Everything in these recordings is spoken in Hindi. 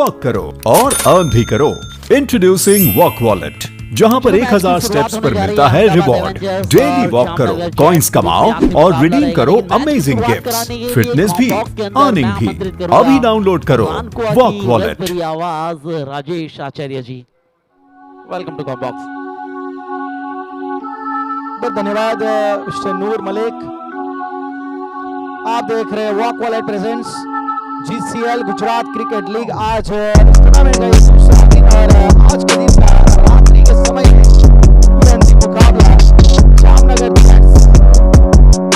वॉक करो और अर्न भी करो। इंट्रोड्यूसिंग वॉक वॉलेट, जहां पर 1000 स्टेप्स पर मिलता है रिवॉर्ड। डेली वॉक करो, कॉइन्स कमाओ और रिडीम करो अमेजिंग गिफ्ट्स, फिटनेस भी, अर्निंग भी। अभी डाउनलोड करो वॉक वॉलेट। आवाज राजेश आचार्य जी, वेलकम टू कॉम्बॉक्स। बहुत धन्यवाद मिस्टर नूर मलिक। आप देख रहे हैं walk wallet presents GCL Gujarat cricket league. आज टूर्नामेंट का दूसरा दिन और आज के दिन का रात्रि के समय में ये अंतिम मुकाबला जामनगर जैट्स,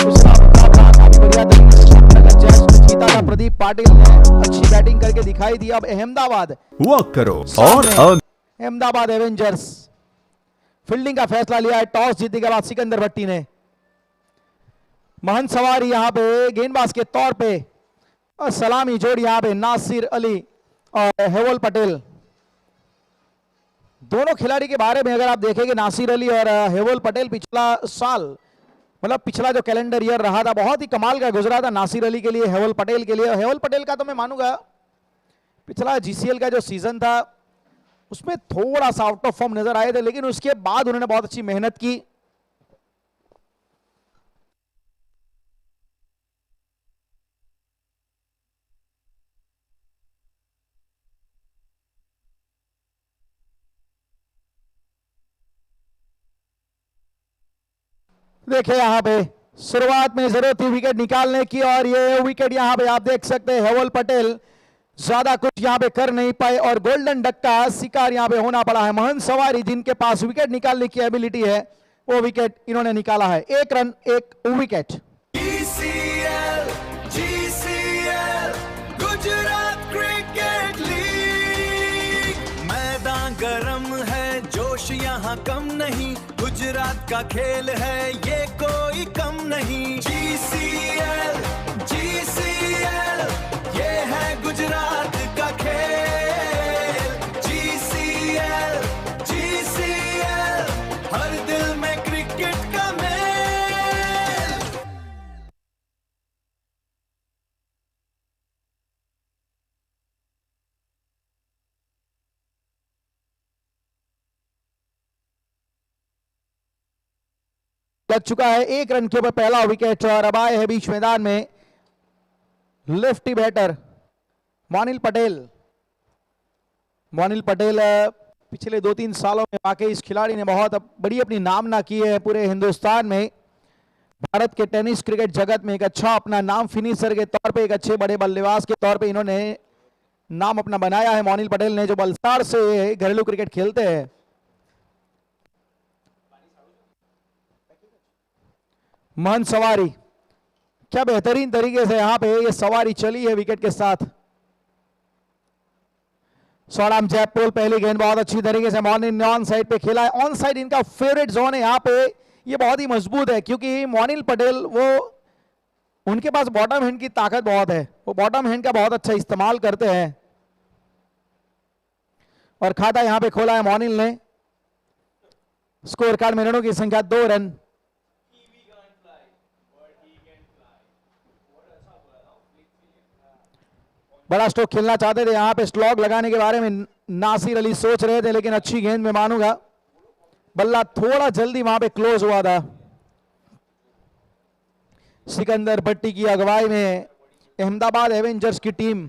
दूसरा मुकाबला काफी बढ़िया तरीके से जामनगर जैट्स ने जीता था। प्रदीप पाटिल ने अच्छी बैटिंग करके दिखाई दी। अब अहमदाबाद वॉक करो और अहमदाबाद एवेंजर्स फील्डिंग का फैसला लिया है। टॉस जीतने के बाद सिकंदर भट्टी ने महंत सवारी यहां पे गेंदबाज के तौर पे और सलामी जोड़ी यहां पे नासिर अली और हेवल पटेल। दोनों खिलाड़ी के बारे में अगर आप देखेंगे, नासिर अली और हेवल पटेल पिछला साल, मतलब पिछला जो कैलेंडर ईयर रहा था, बहुत ही कमाल का गुजरा था नासिर अली के लिए, हेवल पटेल के लिए। हेवल पटेल का तो मैं मानूंगा पिछला जीसीएल का जो सीजन था उसमें थोड़ा सा आउट ऑफ फॉर्म नजर आए थे, लेकिन उसके बाद उन्होंने बहुत अच्छी मेहनत की। देखिए यहां पे शुरुआत में जरूरत थी विकेट निकालने की और ये विकेट यहां पे आप देख सकते हैं। हेवल पटेल ज्यादा कुछ यहां पे कर नहीं पाए और गोल्डन डक का शिकार यहां पे होना पड़ा है। महंत सवारी जिनके पास विकेट निकालने की एबिलिटी है, वो विकेट इन्होंने निकाला है। 1 run 1 wicket. GCL Gujarat cricket league, मैदान गरम है, जोश यहाँ कम नहीं, गुजरात का खेल है ये कोई कम नहीं। जीसीएल ये है गुजरात का खेल। जीसीएल हर दिल में क्रिकेट का मेल। लग चुका है 1 रन के ऊपर पहला विकेट और अब आए हैं बीच मैदान में लेफ्टी बैटर मोनिल पटेल। मोनिल पटेल पिछले 2-3 सालों में वाकई इस खिलाड़ी ने बहुत बड़ी अपनी नामना की है पूरे हिंदुस्तान में। भारत के टेनिस क्रिकेट जगत में एक अच्छा अपना नाम फिनिशर के तौर पे, एक अच्छे बड़े बल्लेबाज के तौर पे इन्होंने नाम अपना बनाया है मोनिल पटेल ने, जो वलसाड़ से घरेलू क्रिकेट खेलते हैं। महंत सवारी, क्या बेहतरीन तरीके से यहां पे ये सवारी चली है विकेट के साथ। सोडाम जयपुर पहली गेंद बहुत अच्छी तरीके से मोनिल ने ऑन साइड पे खेला है। ऑन साइड इनका फेवरेट जोन है यहाँ पे, ये बहुत ही मजबूत है क्योंकि मोनिल पटेल उनके पास बॉटम हैंड की ताकत बहुत है, वो बॉटम हैंड का बहुत अच्छा इस्तेमाल करते हैं। और खाता यहां पे खोला है मोनिल ने। स्कोर कार्ड में रनों की संख्या 2 रन। बड़ा स्ट्रोक खेलना चाहते थे, यहां पे स्लॉग लगाने के बारे में नासिर अली सोच रहे थे, लेकिन अच्छी गेंद में मानूंगा बल्ला थोड़ा जल्दी वहां पे क्लोज हुआ था। सिकंदर भट्टी की अगुवाई में अहमदाबाद एवेंजर्स की टीम,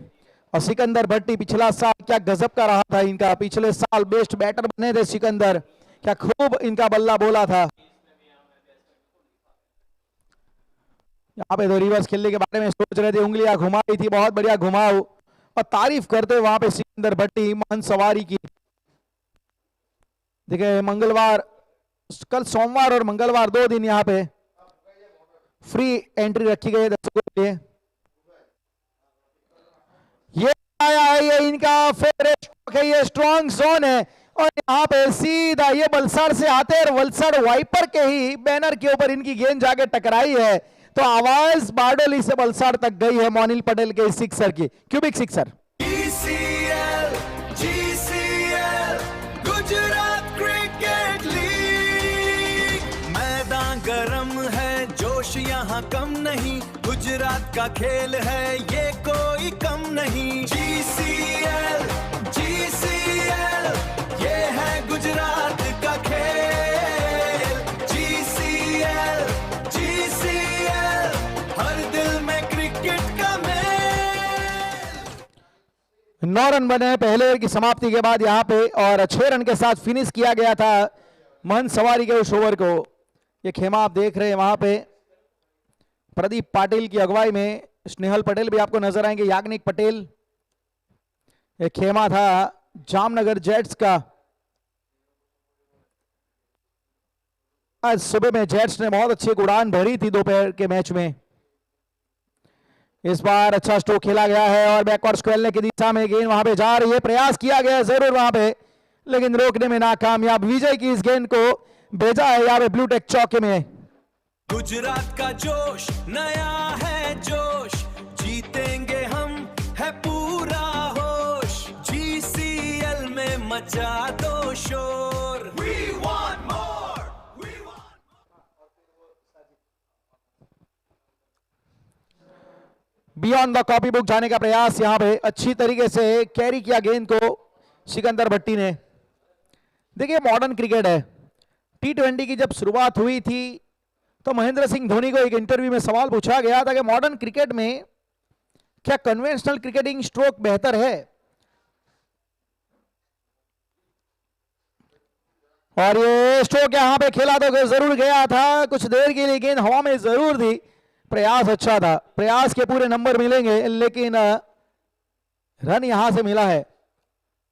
और सिकंदर भट्टी पिछला साल क्या गजब का रहा था इनका, पिछले साल बेस्ट बैटर बने थे सिकंदर, क्या खूब इनका बल्ला बोला था। यहाँ पे 2 रिवर्स खेलने के बारे में सोच रहे थे, उंगलियां घुमाई थी, बहुत बढ़िया घुमाओ, और तारीफ करते वहां पे सिकंदर भट्टी महंत सवारी की। देखिए मंगलवार, कल सोमवार और मंगलवार 2 दिन यहाँ पे फ्री एंट्री रखी गई है दर्शकों के लिए। ये आया है, ये इनका फेवरेट स्ट्रोक है, ये स्ट्रॉन्ग जोन है और यहाँ पे सीधा ये वलसाड़ से आते हैं और वलसाड़ वाइपर के ही बैनर के ऊपर इनकी गेंद जाके टकराई है, तो आवाज बारडोली से वलसाड़ तक गई है मोनिल पटेल के सिक्सर की, cubic sixer. GCL Gujarat cricket league, मैदान गरम है, जोश यहाँ यहाँ कम नहीं, गुजरात का खेल है ये कोई कम नहीं। GCL GCL ये है गुजरात का खेल। GCL GCL हर दिल में क्रिकेट का मेल। 9 रन बने पहले ओवर की समाप्ति के बाद यहां पे, और 6 रन के साथ फिनिश किया गया था महंत सवारी के उस ओवर को। ये खेमा आप देख रहे हैं, वहां पे प्रदीप पाटिल की अगुवाई में स्नेहल पटेल भी आपको नजर आएंगे, याग्निक पटेल। ये खेमा था जामनगर जेट्स का। आज सुबह में जेट्स ने बहुत अच्छी उड़ान भरी थी दोपहर के मैच में। इस बार अच्छा स्ट्रोक खेला गया है और बैकवर्ड स्क्वेलने की दिशा में गेंद वहां पे जा रही है। प्रयास किया गया जरूर वहां पे, लेकिन रोकने में नाकामयाब। विजय की इस गेंद को भेजा है यहाँ पे ब्लू टेक चौके में। गुजरात का जोश नया है जोश, जीतेंगे हम है पूरा होश। GCL में मचा दो शोर। We want more, we want beyond the copy book जाने का प्रयास यहां पे अच्छी तरीके से कैरी किया गेंद को सिकंदर भट्टी ने। देखिए मॉडर्न क्रिकेट है। T20 की जब शुरुआत हुई थी तो महेंद्र सिंह धोनी को एक इंटरव्यू में सवाल पूछा गया था कि मॉडर्न क्रिकेट में क्या कन्वेंशनल क्रिकेटिंग स्ट्रोक बेहतर है, और ये स्ट्रोक यहां पे खेला तो जरूर गया था, कुछ देर के लिए गेंद हवा में जरूर थी। प्रयास अच्छा था, प्रयास के पूरे नंबर मिलेंगे, लेकिन रन यहां से मिला है।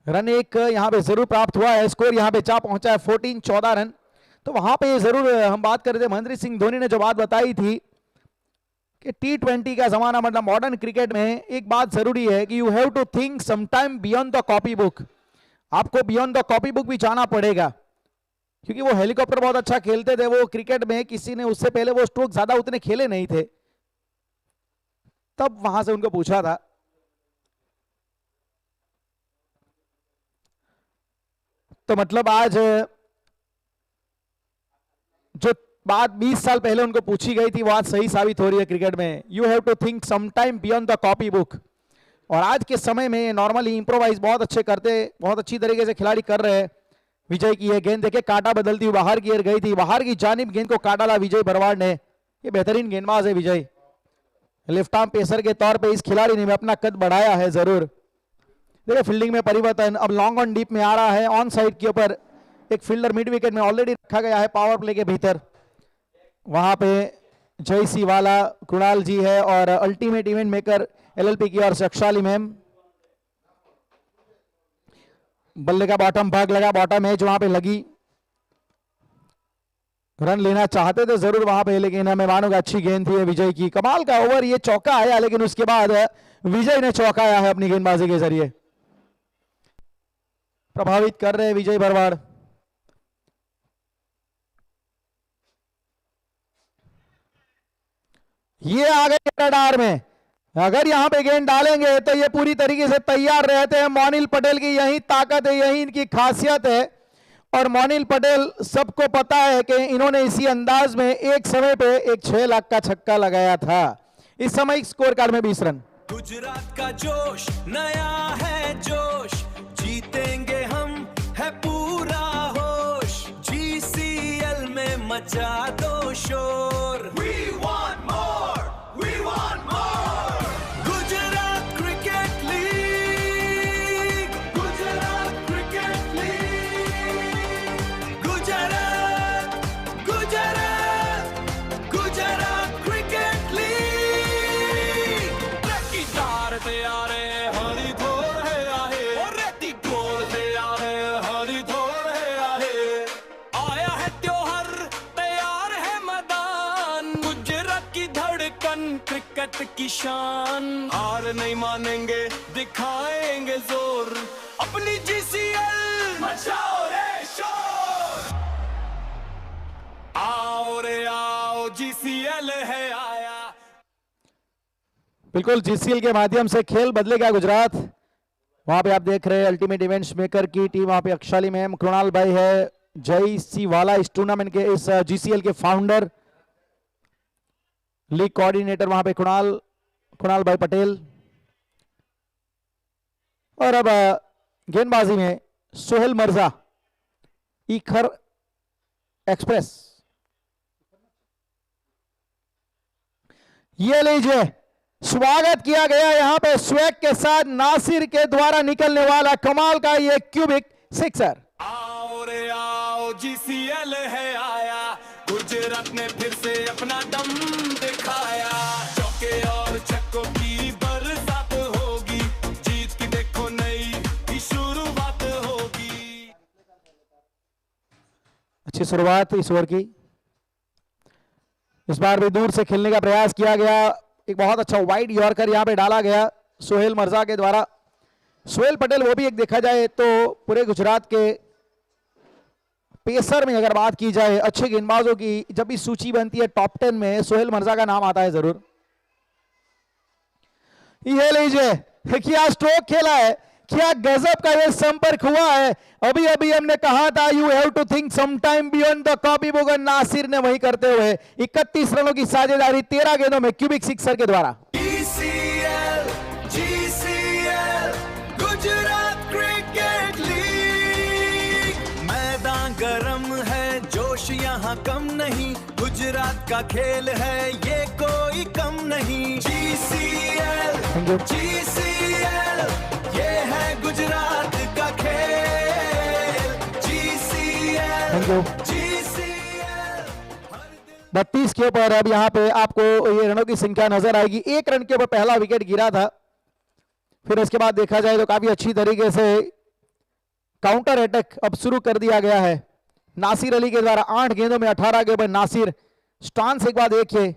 रन एक यहां पे जरूर प्राप्त हुआ है। स्कोर यहां पे जा पहुंचा है 14 रन। तो वहां पे जरूर हम बात कर रहे थे, महेंद्र सिंह धोनी ने जो बात बताई थी कि T20 का जमाना, मतलब मॉडर्न क्रिकेट में एक बात जरूरी है कि you have to think sometime beyond the copy book. आपको बियॉन्ड द कॉपी बुक भी जाना पड़ेगा, क्योंकि वो हेलीकॉप्टर बहुत अच्छा खेलते थे। वो क्रिकेट में किसी ने उससे पहले वो स्ट्रोक ज्यादा उतने खेले नहीं थे, तब वहां से उनको पूछा था। तो मतलब आज जो बात 20 साल पहले उनको पूछी गई थी वो आज सही साबित हो रही है क्रिकेट में। You have to think sometime beyond the copy book. और आज के समय में नॉर्मली इंप्रोवाइज बहुत अच्छे करते, बहुत अच्छी तरीके से खिलाड़ी कर रहे हैं। विजय की ये गेंद देखे, काटा बदलती हुई बाहर की ओर गई थी, बाहर की जानिब गेंद को काटा ला विजय बरवाड़ ने। ये बेहतरीन गेंदबाज है विजय। लेफ्ट आर्म पेसर के तौर पे इस खिलाड़ी ने अपना कद बढ़ाया है जरूर। देखिए फील्डिंग में परिवर्तन, अब लॉन्ग ऑन डीप में आ रहा है। ऑन साइड के ऊपर एक फील्डर मिड विकेट में ऑलरेडी रखा गया है पावर प्ले के भीतर। वहां पे जय सी वाला कुणाल जी है और अल्टीमेट इवेंट मेकर LLP की ओर से अक्षाली मैम। बल्ले का बॉटम भाग लगा, बॉटम एज वहां पे लगी। रन लेना चाहते थे जरूर वहां पे, लेकिन मैं मानूंगा अच्छी गेंद थी विजय की। कमाल का ओवर, ये चौका आया, लेकिन उसके बाद विजय ने चौकाया है अपनी गेंदबाजी के जरिए। प्रभावित कर रहे हैं विजय बरवाड़। ये आ गए रडार में। अगर यहां पे गेंद डालेंगे तो ये पूरी तरीके से तैयार रहते हैं। मोनिल पटेल की यही ताकत है, यही इनकी खासियत है। और मोनिल पटेल सबको पता है कि इन्होंने इसी अंदाज में एक समय पे एक 6 लाख का छक्का लगाया था। इस समय स्कोर कार्ड में 20 रन। गुजरात का जोश नया है जोश, जीतेंगे हम है पूरा होश। GCL में मचा दो शोर। We want more, we want more. Gujarat cricket league, Gujarat cricket league, Gujarat Gujarat Gujarat cricket league. रेती तार ते आ रहे हरी धोर है आहे, और रेती गोल से आ रहे हरी धोर है आहे। आया है त्योहार, तैयार है मैदान, गुजरात की धड़कन क्रिकेट की शान। हार नहीं मानेंगे, दिखाएंगे जोर, अपनी GCL मचाओ रे शोर। आओ रे आओ, GCL है आया। बिल्कुल GCL के माध्यम से खेल बदलेगा गुजरात। वहां पे आप देख रहे हैं अल्टीमेट इवेंट्स मेकर की टीम। वहां पे अक्षाली मैम, कृणाल भाई है, जय सी वाला इस टूर्नामेंट के, इस GCL के फाउंडर। लीग कोऑर्डिनेटर वहां पे कुणाल भाई पटेल। और अब गेंदबाजी में सोहेल मिर्जा, इखर एक्सप्रेस। ये लीजिए, स्वागत किया गया यहां पे स्वैग के साथ नासिर के द्वारा निकलने वाला कमाल का ये क्यूबिक सिक्सर। आओ रे आओ, जीसीएल है आया, गुजरात ने फिर से अपना दम दिखाया। चौके और छक्कों की बरसात होगी, जीत की देखो नई शुरुआत होगी। अच्छी शुरुआत इस ओवर की। इस बार भी दूर से खेलने का प्रयास किया गया, एक बहुत अच्छा वाइड यॉर्कर यहां पे डाला गया सोहेल मिर्जा के द्वारा। सोहेल पटेल वो भी एक देखा जाए तो पूरे गुजरात के पेसर में अगर बात की जाए अच्छे गेंदबाजों की जब भी सूची बनती है टॉप 10 में सोहेल मिर्जा का नाम आता है जरूर। ये लीजिए, क्या स्ट्रोक खेला है, क्या गजब का ये संपर्क हुआ है। अभी अभी हमने कहा था you have to think some time beyond the copy book, Nasir ने वही करते हुए 31 रनों की साझेदारी 13 गेंदों में क्यूबिक सिक्सर के द्वारा। जीसीएल गुजरात क्रिकेट लीग, मैदान गरम है, जोश यहाँ कम नहीं, गुजरात का खेल है ये कोई कम नहीं। जीसीएल ये है गुजरात का खेल। जीसीएल 32 के ऊपर अब यहां पे आपको ये रनों की संख्या नजर आएगी। 1 रन के ऊपर पहला विकेट गिरा था, फिर इसके बाद देखा जाए तो काफी अच्छी तरीके से काउंटर अटैक अब शुरू कर दिया गया है नासिर अली के द्वारा। 8 गेंदों में 18 के ऊपर नासिर। स्टांस एक बार देखिए,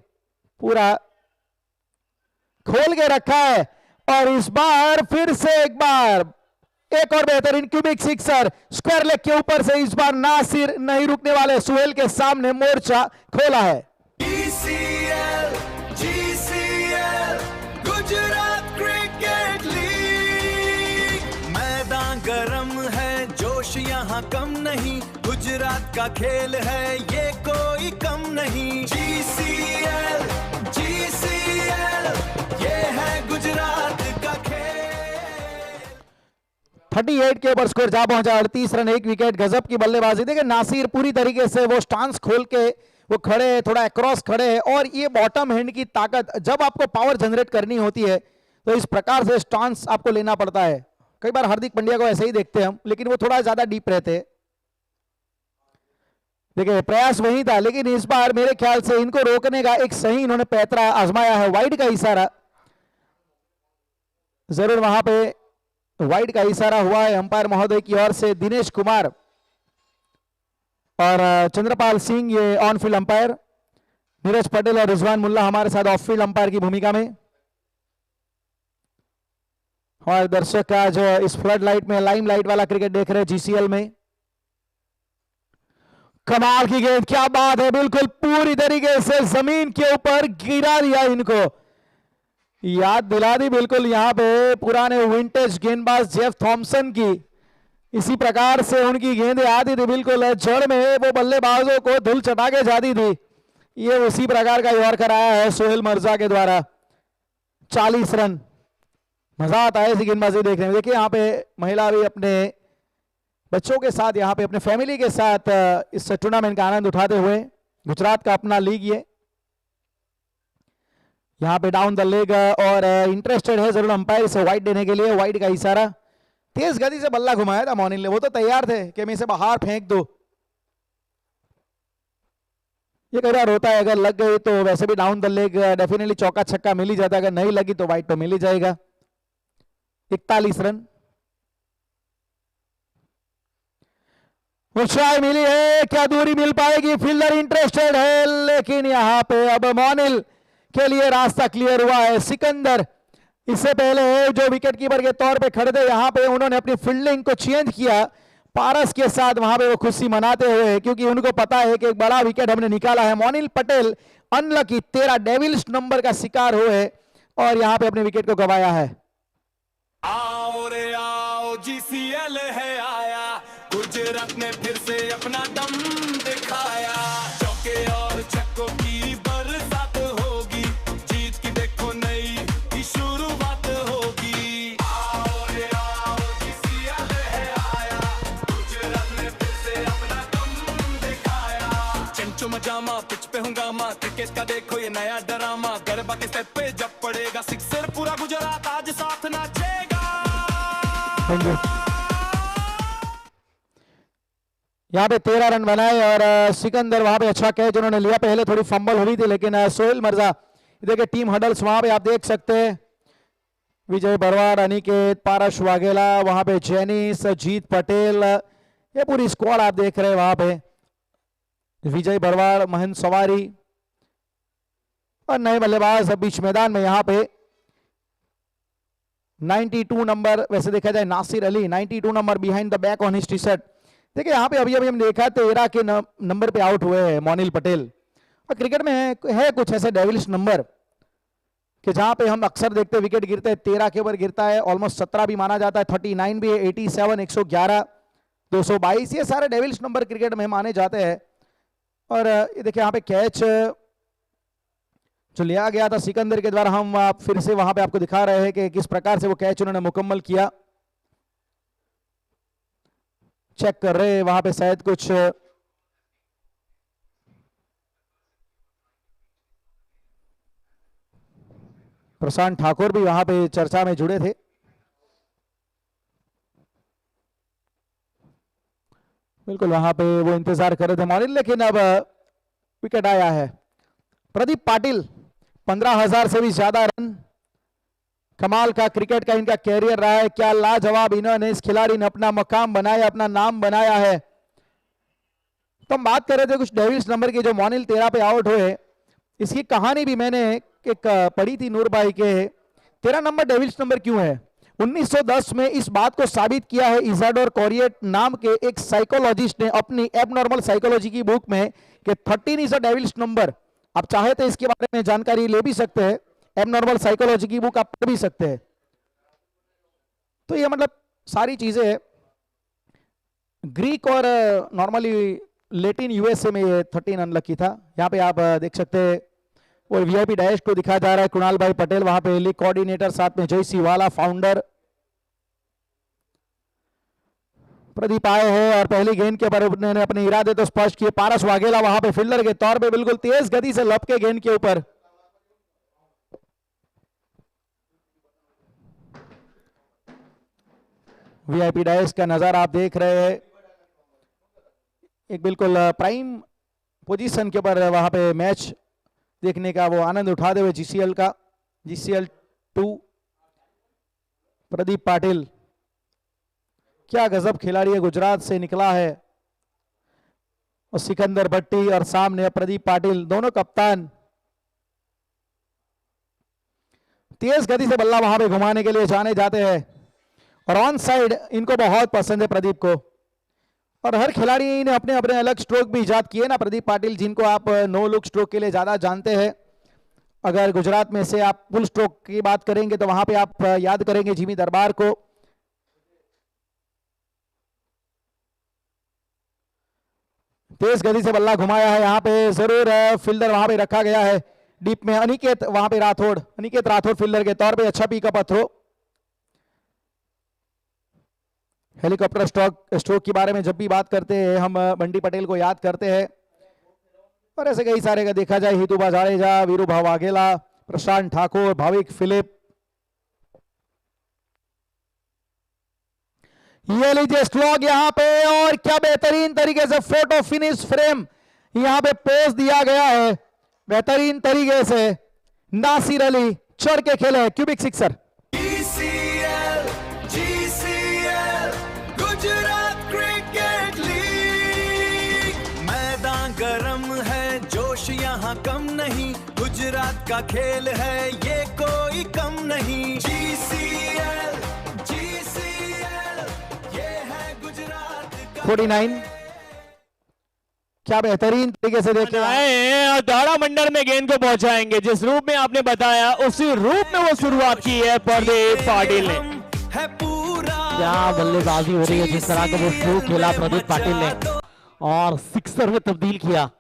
पूरा खोल के रखा है और इस बार फिर से एक और बेहतरीन क्यूबिक सिक्सर स्क्वायर लेग के ऊपर से। इस बार नासिर नहीं रुकने वाले, सुहेल के सामने मोर्चा खोला है। जीसीएल गुजरात क्रिकेट लीग, मैदान गरम है, जोश यहाँ कम नहीं, गुजरात का खेल है ये कोई कम नहीं। जीसीएल ये है गुजरात का खेल। 38 के ऊपर स्कोर जा पहुंचा, 38 रन 1 विकेट। गजब की बल्लेबाजी। देखिए नासिर पूरी तरीके से वो स्टांस खोल के वो खड़े, थोड़ा अक्रॉस खड़े, और ये बॉटम हैंड की ताकत, जब आपको पावर जनरेट करनी होती है तो इस प्रकार से स्टांस आपको लेना पड़ता है। कई बार हार्दिक पांड्या को ऐसे ही देखते हैं हम, लेकिन वो थोड़ा ज्यादा डीप रहते हैं। देखिए प्रयास वही था, लेकिन इस बार मेरे ख्याल से इनको रोकने का एक सही इन्होंने पैतरा आजमाया है। वाइड का इशारा, जरूर वहां पे वाइड का इशारा हुआ है अंपायर महोदय की ओर से। दिनेश कुमार और चंद्रपाल सिंह ये on field umpire, Neeraj Patel और रिजवान मुल्ला हमारे साथ ऑफ फील्ड अंपायर की भूमिका में। हमारे दर्शक आज इस फ्लड लाइट में, लाइम लाइट वाला क्रिकेट देख रहे हैं जीसीएल में। कमाल की गेंद, क्या बात है, बिल्कुल पूरी तरीके से जमीन के ऊपर गिरा दिया इनको। याद दिला दी बिल्कुल यहां पे पुराने विंटेज गेंदबाज जेफ थॉमसन की। इसी प्रकार से उनकी गेंदें आती थी, बिल्कुल जड़ में वो बल्लेबाजों को धूल चटा के जाती थी। ये उसी प्रकार का यॉर्कर आया है सोहेल मिर्जा के द्वारा। 40 रन। मजा आता है ऐसी गेंदबाजी देखने में। देखिए यहाँ पे महिला भी अपने बच्चों के साथ, यहाँ पे अपने फैमिली के साथ इस टूर्नामेंट का आनंद उठाते हुए। गुजरात का अपना लीग ये, यहाँ पे डाउन द लेग और इंटरेस्टेड है जरूर अंपायर से वाइड देने के लिए। वाइड का इशारा, तेज गति से बल्ला घुमाया था मोनिल ने, वो तो तैयार थे कि मैं इसे बाहर फेंक दो। ये कई बार होता है, अगर लग गई तो वैसे भी डाउन द लेग डेफिनेटली चौका छक्का मिल ही जाता है, अगर नहीं लगी तो वाइड तो मिल ही जाएगा। 41 रन। ऊंचाई मिली है, क्या दूरी मिल पाएगी, फील्डर इंटरेस्टेड है, लेकिन यहां पे अब मोनिल के लिए रास्ता क्लियर हुआ है। सिकंदर इससे पहले जो विकेट कीपर के तौर पे खड़े थे, यहां पे उन्होंने अपनी फील्डिंग को चेंज किया पारस के साथ, वहां पे वो खुशी मनाते हुए, क्योंकि उनको पता है कि एक बड़ा विकेट हमने निकाला है। मोनिल पटेल अनलकी 13 डेविल्स नंबर का शिकार हुए और यहां पे अपने विकेट को गंवाया है। आओ रे आओ, जीसीएल है आया, गुजरात ने फिर से अपना दम दिखाया। चौके और छक्कों की बरसात होगी, पजामा, पिच पे हंगामा, क्रिकेट का देखो ये नया ड्रामा, गरबा के स्टेप पे जब पड़ेगा सिक्सर पूरा गुजरात आज साथ नाचेगा। यहाँ पे 13 रन बनाए और सिकंदर वहां पे अच्छा कैच उन्होंने लिया। पहले थोड़ी फंबल हुई थी लेकिन सोहेल मिर्जा देखिए टीम हडल्स वहां पे आप देख सकते हैं, विजय बरवाड़, अनिकेत, पारस वाघेला, वहां पे जेनिस, जीत पटेल, ये पूरी स्क्वाड आप देख रहे हैं वहां पे, विजय बरवाड़, महेंद्र सवारी और नए बल्लेबाज बीच मैदान में यहाँ पे 92 नंबर, वैसे देखा जाए Nasir Ali 92 number behind the back on his T shirt. देखिए यहाँ पे अभी अभी हम देखा 13 के नंबर पे आउट हुए हैं मोनिल पटेल। और क्रिकेट में है कुछ ऐसे डेविलिश नंबर कि जहां पे हम अक्सर देखते हैं विकेट गिरते हैं, 13 के ऊपर गिरता है, ऑलमोस्ट 17 भी माना जाता है, 39 भी है, 87, 111, 222, ये सारे डेविलिश नंबर क्रिकेट में माने जाते हैं। और ये देखिए यहाँ पे कैच जो लिया गया था सिकंदर के द्वारा, हम फिर से वहां पे आपको दिखा रहे हैं कि किस प्रकार से वो कैच उन्होंने मुकम्मल किया। चेक कर रहे हैं वहां पे शायद कुछ प्रशांत ठाकुर भी वहां पे चर्चा में जुड़े थे। बिल्कुल वहां पे वो इंतजार कर रहे थे मॉनिल, लेकिन अब विकेट आया है। प्रदीप पाटिल 15,000 से भी ज्यादा रन, कमाल का क्रिकेट का इनका कैरियर रहा है। क्या लाजवाब इन्होंने इस खिलाड़ी ने अपना मकाम बनाया, अपना नाम बनाया है। तो हम बात कर रहे थे कुछ डेविल्स नंबर की जो मोनिल 13 पे आउट हुए, इसकी कहानी भी मैंने एक पढ़ी थी नूर भाई के। 13 नंबर डेविल्स नंबर क्यों है? 1910 में इस बात को साबित किया है इजाडोर कोरिएट नाम के एक साइकोलॉजिस्ट ने अपनी एबनॉर्मल साइकोलॉजी की बुक में कि 13 इज अ डेविल्स नंबर। आप चाहे तो इसके बारे में जानकारी ले भी सकते हैं, एबनॉर्मल साइकोलॉजी की बुक आप पढ़ भी सकते हैं। तो ये मतलब सारी चीजें ग्रीक और नॉर्मली लेटिन यूएसए में ये 13 अनलकी था। यहाँ पे आप देख सकते हैं वो वीआईपी डैश को दिखाया जा रहा है, कुणाल भाई पटेल वहां पे लीग कोऑर्डिनेटर, साथ में जय सिवाला फाउंडर, प्रदीप आए हैं और पहली गेंद के ऊपर उन्होंने अपने इरादे तो स्पष्ट किए। पारस वाघेला वहां पे फील्डर के तौर पे बिल्कुल तेज गति से लपके गेंद के ऊपर। वीआईपी डैश का नजारा आप देख रहे हैं, एक बिल्कुल प्राइम पोजीशन के ऊपर वहां पे मैच देखने का वो आनंद उठाते हुए जीसीएल का, जीसीएल 2 प्रदीप पाटिल क्या गजब खिलाड़ी है, गुजरात से निकला है। और सिकंदर भट्टी और सामने प्रदीप पाटिल, दोनों कप्तान तेज गति से बल्ला वहां पे घुमाने के लिए जाने जाते हैं और ऑन साइड इनको बहुत पसंद है प्रदीप को। और हर खिलाड़ी ने अपने अपने अलग स्ट्रोक भी इजाद किए ना। प्रदीप पाटिल जिनको आप नो लुक स्ट्रोक के लिए ज्यादा जानते हैं, अगर गुजरात में से आप फुल स्ट्रोक की बात करेंगे तो वहां पे आप याद करेंगे जिमी दरबार को। तेज गति से बल्ला घुमाया है, यहाँ पे जरूर फील्डर वहां पे रखा गया है डीप में। अनिकेत वहां पे राठौड़, अनिकेत राठौड़ फील्डर के तौर पे अच्छा पिकअप अथ्रो। हेलीकॉप्टर स्ट्रोक के बारे में जब भी बात करते हैं हम बंटी पटेल को याद करते हैं। और ऐसे कई सारे का देखा जाए, हितुबा जाडेजा, वीरूभा वाघेला, प्रशांत ठाकुर, भाविक फिलिप। ये लीजिए स्ट्रोक यहाँ पे, और क्या बेहतरीन तरीके से फोटो फिनिश फ्रेम यहाँ पे पोज दिया गया है बेहतरीन तरीके से। नासिर अली चढ़ के खेले cubic sixer. GCL Gujarat cricket league, मैदान गरम है, जोश यहाँ कम नहीं, गुजरात का खेल है ये कोई कम नहीं। GCL ये है गुजरात का 49 क्या बेहतरीन तरीके से देखे और दाड़ा मंडल में गेंद को पहुंचाएंगे जिस रूप में आपने बताया, उसी रूप में वो शुरुआत की है प्रदीप पाटिल ने। है पूरा क्या बल्लेबाजी हो रही है, जिस तरह का वो स्ट्रोक खेला प्रदीप पाटिल ने और सिक्सर में तब्दील किया।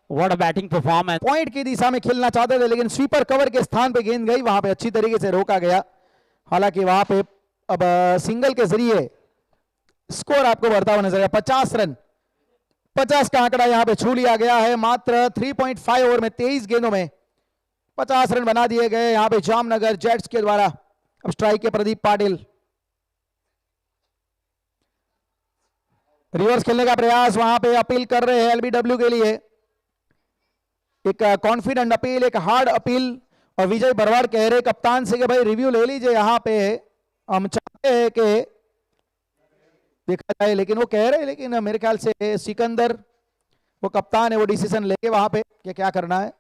What a batting performance. Point की दिशा में खेलना चाहते थे लेकिन स्वीपर कवर के स्थान पे गेंद गई, वहां पे अच्छी तरीके से रोका गया। हालांकि वहां पे अब सिंगल के जरिए स्कोर आपको बढ़ता हुआ नजर आया। 50 रन 50 का आंकड़ा यहां पे छू लिया गया है। मात्र 3.5 ओवर में 23 गेंदों में 50 रन बना दिए गए यहां पे जामनगर जेट्स के द्वारा। अब स्ट्राइक के प्रदीप पाटिल, रिवर्स खेलने का प्रयास, वहां पे अपील कर रहे हैं एलबीडब्ल्यू के लिए। एक कॉन्फिडेंट अपील, एक हार्ड अपील। और विजय बरवाड़ कह रहे कप्तान से कि भाई रिव्यू ले लीजिए, यहां पे हम चाहते हैं कि देखा जाए, लेकिन वो कह रहे हैं, लेकिन मेरे ख्याल से सिकंदर वो कप्तान है, वो डिसीजन लेके वहां पे कि क्या करना है।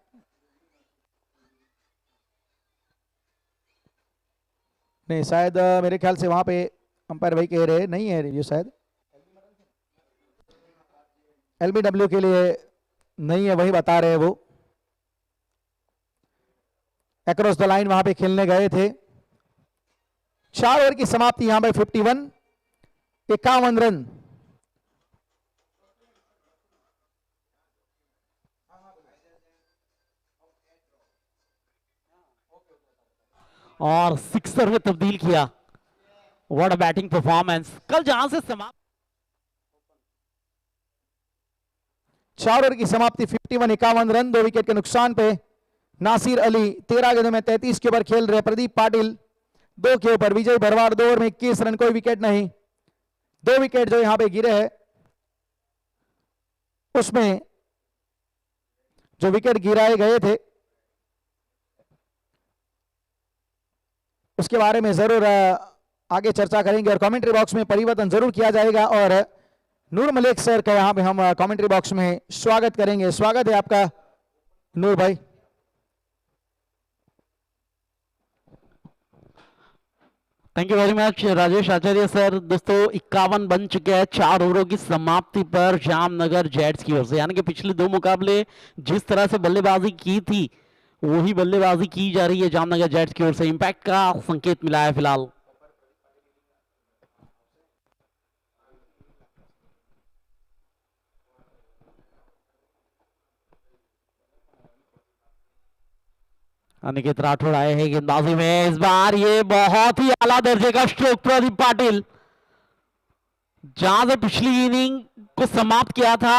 नहीं, शायद मेरे ख्याल से वहां पे अंपायर भाई कह रहे नहीं है रिव्यू, शायद एलबीडब्ल्यू के लिए नहीं है, वही बता रहे हैं वो। अक्रॉस द लाइन वहां पे खेलने गए थे। 4 ओवर की समाप्ति यहां पे 51, 51 रन। और सिक्सर में तब्दील किया। What a batting performance. कल जहां से समाप्त 4 ओवर की समाप्ति 51, 51 रन, 2 विकेट के नुकसान पे। नासिर अली 13 गेंदों में 33 के ऊपर खेल रहे। प्रदीप पाटिल 2 के ऊपर। विजय भरवाड़ 2 ओवर में 21 रन, कोई विकेट नहीं। 2 विकेट जो यहां पे गिरे हैं, उसमें जो विकेट गिराए गए थे उसके बारे में जरूर आगे चर्चा करेंगे और कमेंट्री बॉक्स में परिवर्तन जरूर किया जाएगा। और नूर मलिक सर का यहां पे हम कमेंट्री बॉक्स में स्वागत करेंगे। स्वागत है आपका नूर भाई। Thank you very much Rajesh Acharya sir. दोस्तों 51 बन चुके हैं 4 ओवरों की समाप्ति पर जामनगर जेट्स की ओर से। यानी कि पिछले 2 मुकाबले जिस तरह से बल्लेबाजी की थी वही बल्लेबाजी की जा रही है जामनगर जेट्स की ओर से। इंपैक्ट का संकेत मिला है फिलहाल। अनिकेत राठौड़ आए हैं गेंदबाजी में। इस बार ये बहुत ही आला दर्जे का स्ट्रोक प्रदीप पाटिल। जहां से पिछली इनिंग को समाप्त किया था,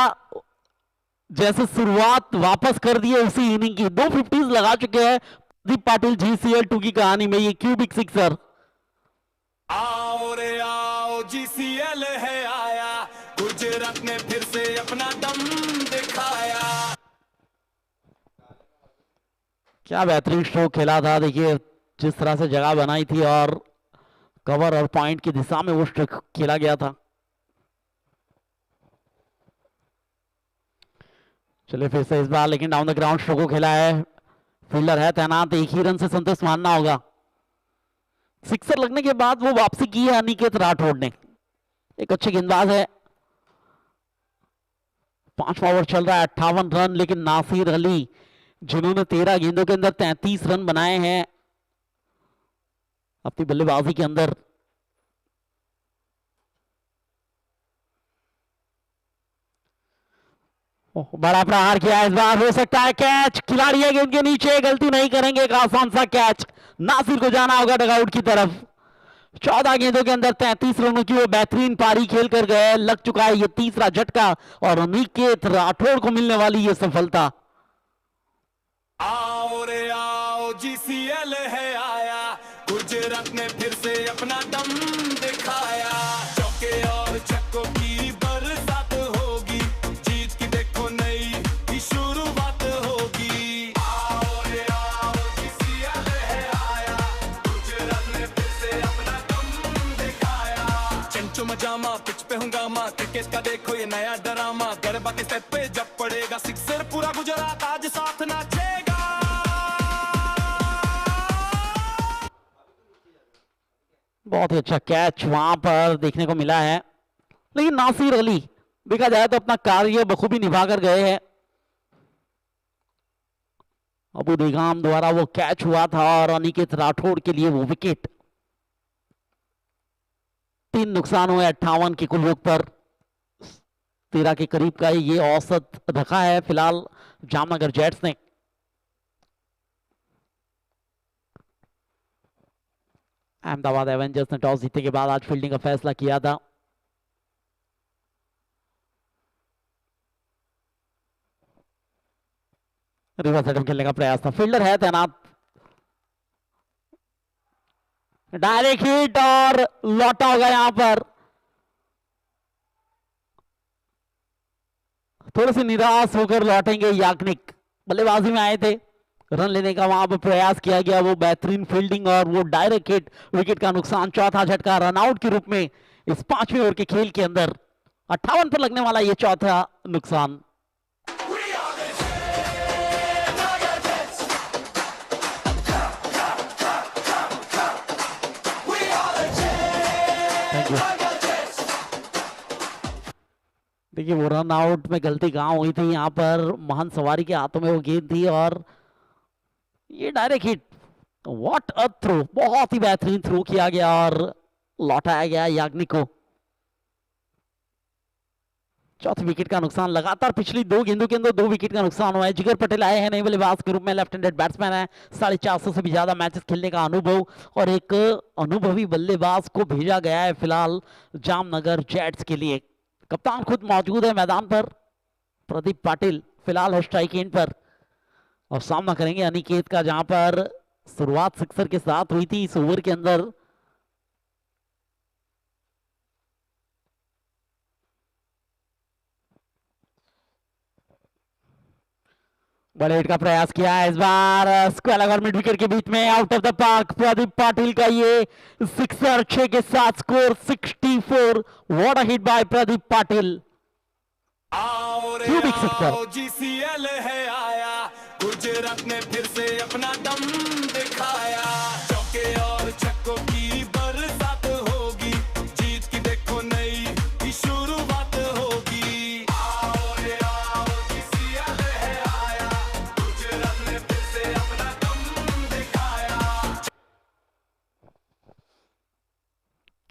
जैसे शुरुआत वापस कर दी है उसी इनिंग की। 2 50s लगा चुके हैं प्रदीप पाटिल जीसीएल 2 की कहानी में। ये क्यूबिक सिक्सर। आओ रे आओ जीसीएल है आया, गुजरात ने फिर से अपना दम दिखाया। क्या बेहतरीन स्ट्रोक खेला था। देखिए जिस तरह से जगह बनाई थी और कवर और पॉइंट की दिशा में वो स्ट्रोक खेला गया था। चलिए फिर से इस बार लेकिन डाउन द ग्राउंड स्ट्रोक को खेला है। फील्डर है तैनात, एक ही रन से संतोष मानना होगा। सिक्सर लगने के बाद वो वापसी की है अनिकेत राठौड़ ने। एक अच्छे गेंदबाज है। 5वां ओवर चल रहा है, 58 रन। लेकिन नासिर अली जिन्होंने 13 गेंदों के अंदर 33 रन बनाए हैं अपनी बल्लेबाजी के अंदर। बड़ा प्रहार किया। इस बार हो सकता है कैच। खिलाड़ी है गेंद के नीचे, गलती नहीं करेंगे। एक आसान सा कैच। नासिर को जाना होगा डगआउट की तरफ। 14 गेंदों के अंदर 33 रनों की वो बेहतरीन पारी खेल कर गए। लग चुका है ये तीसरा झटका और अनिकेत राठौड़ को मिलने वाली ये सफलता। आओ रे आओ जीसीएल है आया, गुजरात ने फिर से अपना दम दिखाया। चौके और छक्कों की बरसात होगी, जीत की देखो नई की शुरुआत होगी। आओ रे आओ जीसीएल है आया, गुजरात ने फिर से अपना दम दिखाया। चंचो मजामा पिच पे हंगामा, क्रिकेट का देखो ये नया ड्रामा। गरबा के स्टेप पे जब पड़ेगा सिक्सर, पूरा गुजरात आज साथ नाचेगा। बहुत ही अच्छा कैच वहां पर देखने को मिला है। लेकिन नासिर अली देखा जाए तो अपना कार्य बखूबी निभा कर गए हैं। अबू देगाम द्वारा वो कैच हुआ था और अनिकेत राठौड़ के लिए वो विकेट। 3 नुकसान हुए 58 के कुल योग पर। 13 के करीब का ये औसत रखा है फिलहाल जामनगर जेट्स ने। अहमदाबाद एवेंजर्स ने टॉस जीतने के बाद आज फील्डिंग का फैसला किया था। रिवर्स अटेम्प्ट खेलने का प्रयास था, फील्डर है तैनात, डायरेक्ट हिट और लौटा होगा यहां पर। थोड़े से निराश होकर लौटेंगे याग्निक, बल्लेबाजी में आए थे, रन लेने का वहां पर प्रयास किया गया, वो बेहतरीन फील्डिंग और वो डायरेक्ट हिट, विकेट का नुकसान, चौथा झटका रनआउट के रूप में इस 5वें ओवर के खेल के अंदर 58 पर लगने वाला ये चौथा नुकसान। देखिए वो रन आउट में गलती कहां हुई थी, यहां पर महान सवारी के हाथों में वो गेंद थी और ये direct hit, what a throw, बहुत ही बेहतरीन थ्रो किया गया और लौटाया गया याग्निक को। चौथी विकेट का नुकसान, लगातार पिछली 2 गेंदों के अंदर 2 विकेट का नुकसान हुआ है। जिगर पटेल आए हैं नए बल्लेबाज के रूप में, लेफ्ट हैंडेड बैट्समैन है, 450 से भी ज्यादा मैचेस खेलने का अनुभव और एक अनुभवी बल्लेबाज को भेजा गया है फिलहाल जामनगर जेट्स के लिए। कप्तान खुद मौजूद है मैदान पर, प्रदीप पाटिल फिलहाल है स्ट्राइक एंड पर और सामना करेंगे अनिकेत का, जहां पर शुरुआत सिक्सर के साथ हुई थी इस ओवर के अंदर। बड़े हिट का प्रयास किया है इस बार, स्क्वायर और मिड विकेट के बीच में out of the park, Pradeep Patil का ये सिक्सर, 6 के साथ score 64। What a hit by Pradeep Patil, cubic sixer. GCL है आया, गुजरात ने फिर से अपना दम दिखाया, चौके और छक्कों की बरसात होगी, जीत की देखो नई शुरुआत होगी। आओ रे आओ, जीसीएल है आया, गुजरात ने फिर से अपना दम दिखाया।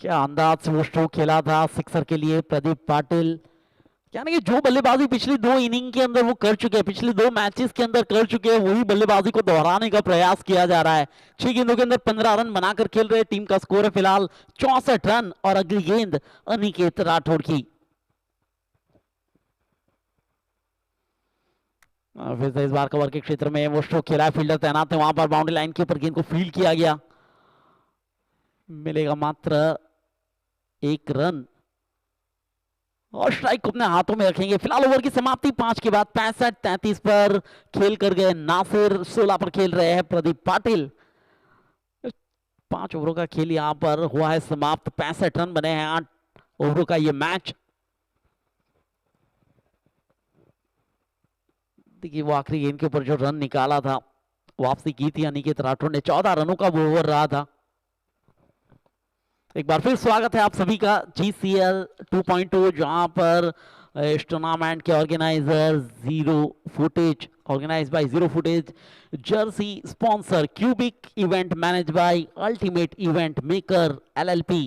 क्या अंदाज से वो स्ट्रोक खेला था सिक्सर के लिए प्रदीप पाटिल, यानी कि जो बल्लेबाजी पिछली 2 इनिंग के अंदर वो कर चुके हैं, पिछले 2 मैचेस के अंदर कर चुके हैं, वही बल्लेबाजी को दोहराने का प्रयास किया जा रहा है। 6 गेंदों के अंदर 15 रन बनाकर खेल रहे टीम का स्कोर है फिलहाल 64 रन और अगली गेंद अनिकेत राठौड़ की। फिर से इस बार कवर के क्षेत्र में वो स्ट्रोक खेला है, फील्डर तैनात है वहां पर, बाउंड्री लाइन के ऊपर गेंद को फील्ड किया गया, मिलेगा मात्र 1 रन और स्ट्राइक को अपने हाथों में रखेंगे। फिलहाल ओवर की समाप्ति 5 के बाद 65-33 पर खेल कर गए नासिर, 16 पर खेल रहे हैं प्रदीप पाटिल। 5 ओवरों का खेल यहां पर हुआ है समाप्त, 65 रन बने हैं 8 ओवरों का ये मैच। देखिए वो आखिरी गेंद के ऊपर जो रन निकाला था, वापसी की थी अनिकेत राठौड़ ने, 14 रनों का वो ओवर रहा था। एक बार फिर स्वागत है आप सभी का GCL 2.0, जहां पर इस टूर्नामेंट के organizer Zero Footage, organized by Zero Footage, jersey sponsor Cubic, event manage by Ultimate Event Maker LLP,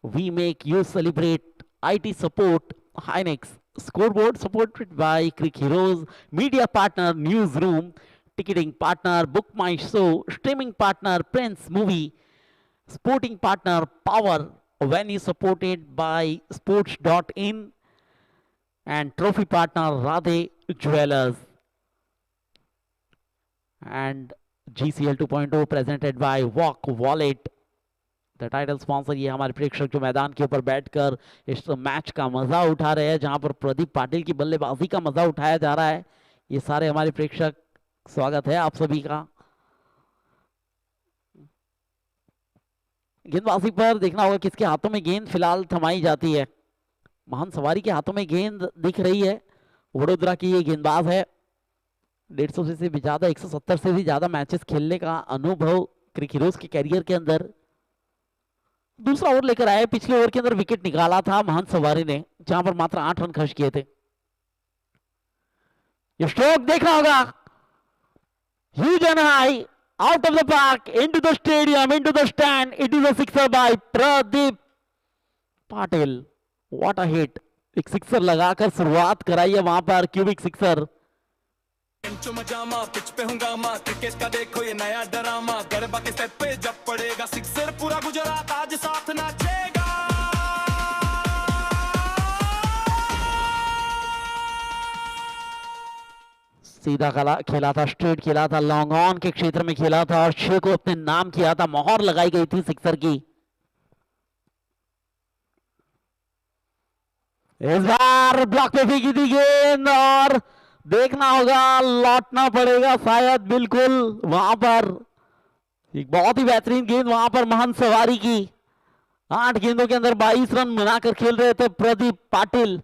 we make you celebrate, IT support Hynex, scoreboard supported by Cric Heroes, media partner News Room, ticketing partner Book My Show, streaming partner Prince Movie, sporting partner Power, venue supported by sports.in, and trophy partner Radhe Jewelers, and GCL 2.0 presented by Walk Wallet, the title sponsor। ये हमारे प्रेक्षक जो मैदान के ऊपर बैठकर इस मैच का मजा उठा रहे हैं, जहां पर प्रदीप पाटिल की बल्लेबाजी का मजा उठाया जा रहा है, ये सारे हमारे प्रेक्षक, स्वागत है आप सभी का। गेंदबाजी पर देखना होगा किसके हाथों में गेंद फिलहाल थमाई जाती है। महान सवारी के हाथों में गेंद दिख रही है, वडोदरा की ये गेंदबाज है, 150 से भी ज्यादा, 170 से भी ज्यादा मैचेस खेलने का अनुभव क्रिक हीरोज के कैरियर के अंदर। दूसरा ओवर लेकर आए, पिछले ओवर के अंदर विकेट निकाला था महान सवारी ने, जहां पर मात्र 8 रन खर्च किए थे। ये स्ट्रोक देखना होगा, huge and high, out of the park, into the stadium, into the stand. It is a sixer by Pradeep Patil. What a hit! एक सिक्सर लगाकर शुरुआत कराई है वहां पर, क्यूबिक सिक्सर। मजामा पिच पे हंगामा, क्रिकेट का देखो ये नया ड्रामा, गरबा के स्टेप पे जब पड़ेगा सिक्सर, पूरा गुजरात आज साथ नाचेगा। सीधा खेला था, स्ट्रेट खेला था, लॉन्ग ऑन के क्षेत्र में खेला था और 6 को अपने नाम किया था, मोहर लगाई गई थी सिक्सर की। इस बार ब्लॉक पे फेंकी थी गेंद और देखना होगा, लौटना पड़ेगा शायद, बिल्कुल वहां पर एक बहुत ही बेहतरीन गेंद वहां पर महंत सवारी की। 8 गेंदों के अंदर 22 रन बनाकर खेल रहे थे प्रदीप पाटिल।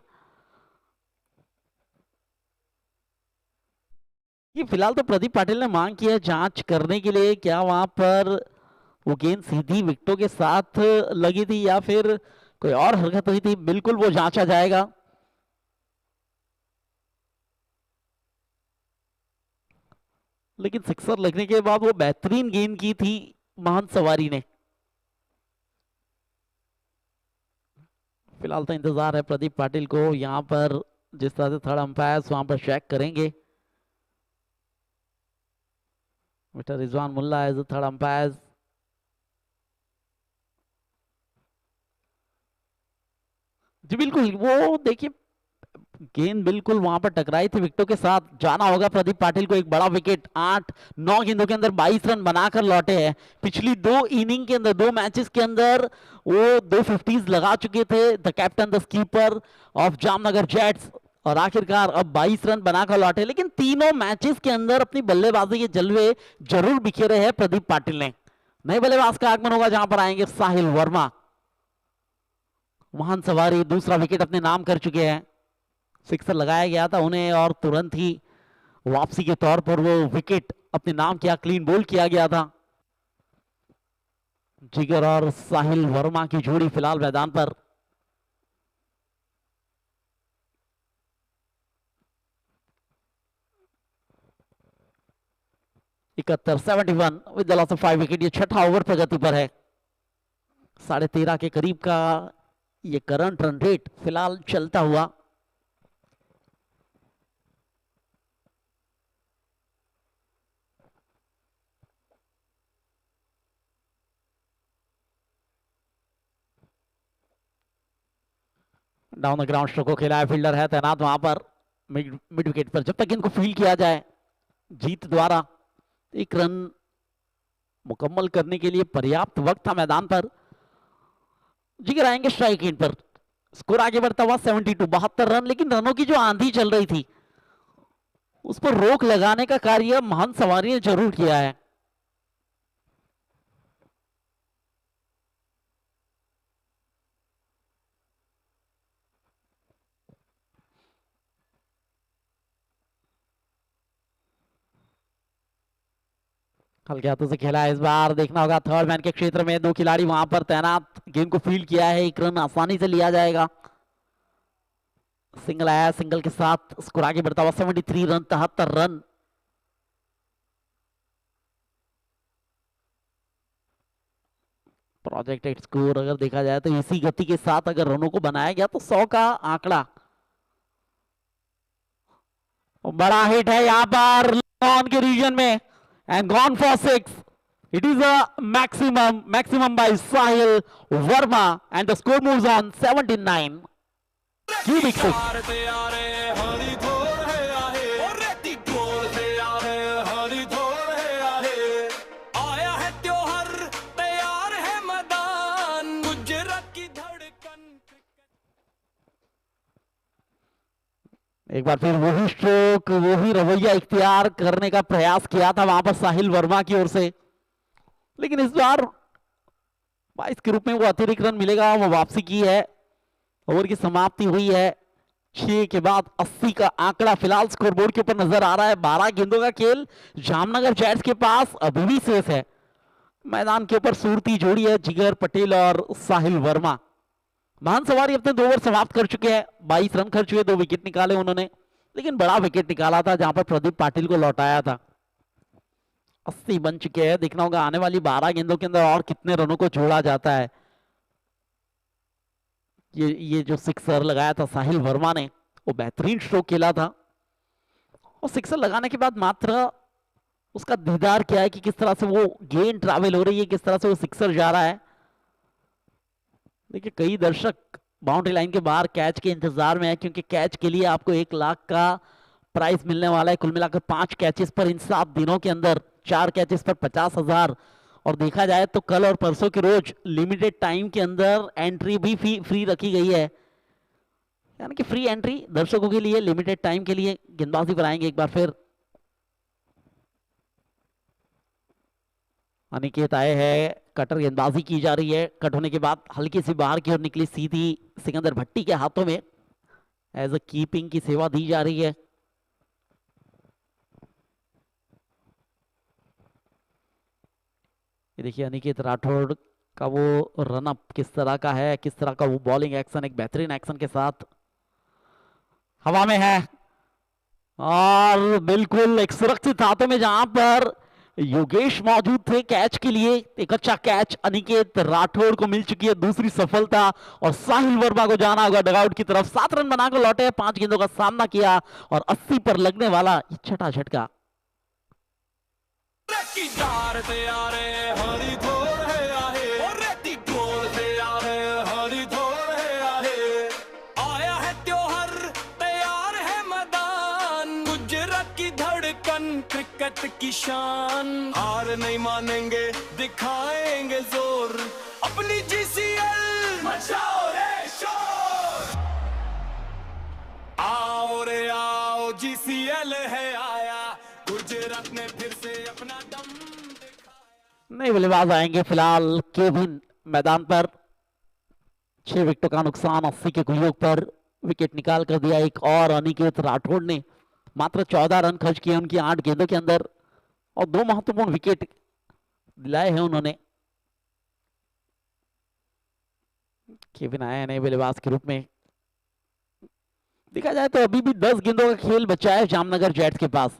ये फिलहाल तो प्रदीप पाटिल ने मांग की है जांच करने के लिए, क्या वहां पर वो गेंद सीधी विकेटों के साथ लगी थी या फिर कोई और हरकत हुई थी, बिल्कुल वो जांचा जाएगा। लेकिन सिक्सर लगने के बाद वो बेहतरीन गेंद की थी महंत सवारी ने। फिलहाल तो इंतजार है प्रदीप पाटिल को, यहां पर जिस तरह से थर्ड अंपायर वहां पर चेक करेंगे। मिस्टर रिजवान मुल्ला एज थर्ड अंपायर। जी बिल्कुल, वो देखिए गेंद बिल्कुल वहां पर टकराई थी विकेटों के साथ। जाना होगा प्रदीप पाटिल को, एक बड़ा विकेट। 8-9 गेंदों के अंदर 22 रन बनाकर लौटे हैं। पिछली 2 इनिंग के अंदर, 2 मैचेस के अंदर वो 2 50s लगा चुके थे, the captain the keeper of Jamnagar jets, और आखिरकार अब 22 रन बनाकर लौटे। लेकिन तीनों मैचेस के अंदर अपनी बल्लेबाजी के जलवे जरूर बिखेरे हैं प्रदीप पाटिल ने। नए बल्लेबाज का आगमन होगा जहां पर आएंगे साहिल वर्मा। महान सवारी दूसरा विकेट अपने नाम कर चुके हैं। सिक्सर लगाया गया था उन्हें और तुरंत ही वापसी के तौर पर वो विकेट अपने नाम किया, क्लीन बोल्ड किया गया था। जिगर और साहिल वर्मा की जोड़ी फिलहाल मैदान पर। इकहत्तर 71 with the loss of 5 wicket. ये छठा ओवर प्रगति पर है। 13.5 के करीब का ये करंट रन रेट फिलहाल चलता हुआ। डाउन द ग्राउंड स्ट्रोक को खेला है, फील्डर है तैनात वहां पर मिड विकेट पर। जब तक इनको फील्ड किया जाए जीत द्वारा, एक रन मुकम्मल करने के लिए पर्याप्त वक्त था मैदान पर। जिगर आएंगे स्ट्राइक एंड पर। स्कोर आगे बढ़ता हुआ 72, 72 रन। लेकिन रनों की जो आंधी चल रही थी उस पर रोक लगाने का कार्य महंत सवारी ने जरूर किया है। हल्के हाथों से खेला है इस बार। देखना होगा थर्ड मैन के क्षेत्र में 2 खिलाड़ी वहां पर तैनात। गेंद को फील्ड किया है, एक रन आसानी से लिया जाएगा। सिंगल आया, सिंगल के साथ स्कोर आगे बढ़ता हुआ 73 रन, 73 रन। प्रोजेक्टेड स्कोर अगर देखा जाए तो इसी गति के साथ अगर रनों को बनाया गया तो 100 का आंकड़ा। बड़ा हिट है यहां पर ऑन के रीजन में and gone for 6. It is a maximum by Sahil Verma and the score moves on 79. Cubic 6. एक बार फिर वही स्ट्रोक, वही रवैया इख्तियार करने का प्रयास किया था वहां पर साहिल वर्मा की ओर से। लेकिन इस बार 22 के रूप में वो अतिरिक्त रन मिलेगा, वो वापसी की है। ओवर की समाप्ति हुई है 6 के बाद 80 का आंकड़ा फिलहाल स्कोरबोर्ड के ऊपर नजर आ रहा है। 12 गेंदों का खेल जामनगर जेट्स के पास अभी भी शेष है। मैदान के ऊपर सूरती जोड़ी है जिगर पटेल और साहिल वर्मा। महान सवारी अपने 2 ओवर समाप्त कर चुके हैं। 22 रन खर्च हुए, 2 विकेट निकाले उन्होंने। लेकिन बड़ा विकेट निकाला था जहां पर प्रदीप पाटिल को लौटाया था। 80 बन चुके हैं। देखना होगा आने वाली 12 गेंदों के अंदर और कितने रनों को जोड़ा जाता है। ये जो सिक्सर लगाया था साहिल वर्मा ने, वो बेहतरीन स्ट्रोक खेला था। और सिक्सर लगाने के बाद मात्र उसका दीदार क्या है कि किस तरह से वो गेंद ट्रैवल हो रही है, किस तरह से वो सिक्सर जा रहा है। देखिए कई दर्शक बाउंड्री लाइन के बाहर कैच के इंतजार में है, क्योंकि कैच के लिए आपको 1 लाख का प्राइस मिलने वाला है कुल मिलाकर 5 कैचेस पर इन 7 दिनों के अंदर, 4 कैचेस पर 50,000। और देखा जाए तो कल और परसों के रोज लिमिटेड टाइम के अंदर एंट्री भी फ्री रखी गई है, यानी कि फ्री एंट्री दर्शकों के लिए लिमिटेड टाइम के लिए गेंदबाजी बनाएंगे एक बार फिर। अनिकेत आए हैं, कटर गेंदबाजी की जा रही है, कट होने के बाद हल्की सी बाहर की ओर निकली सीधी सिकंदर भट्टी के हाथों में, एज अ कीपिंग की सेवा दी जा रही है। ये देखिए अनिकेत राठौड़ का वो रन अप किस तरह का है, किस तरह का वो बॉलिंग एक्शन, एक बेहतरीन एक्शन के साथ हवा में है और बिल्कुल एक सुरक्षित हाथों में, जहां पर योगेश मौजूद थे कैच के लिए। एक अच्छा कैच अनिकेत राठौड़ को मिल चुकी है, दूसरी सफलता। और साहिल वर्मा को जाना होगा डगआउट की तरफ, 7 रन बनाकर लौटे, 5 गेंदों का सामना किया और 80 पर लगने वाला ये छठा झटका। क्रिकेट की शान, हार नहीं मानेंगे, दिखाएंगे जोर, अपनी जीसीएल मचाओ रे शोर। आओ रे आओ जीसीएल है आया, गुजरात ने फिर से अपना दम दिखाया। नए बल्लेबाज आएंगे फिलहाल केविन मैदान पर। 6 विकेटों का नुकसान 80 के कुलयोग पर विकेट निकाल कर दिया एक और अनिकेत राठौड़ ने। मात्र 14 रन खर्च किए उनकी 8 गेंदों के अंदर और 2 महत्वपूर्ण विकेट दिलाए हैं उन्होंने। केविन आया नए बल्लेबाज के रूप में। देखा जाए तो अभी भी 10 गेंदों का खेल बचा है जामनगर जेट्स के पास।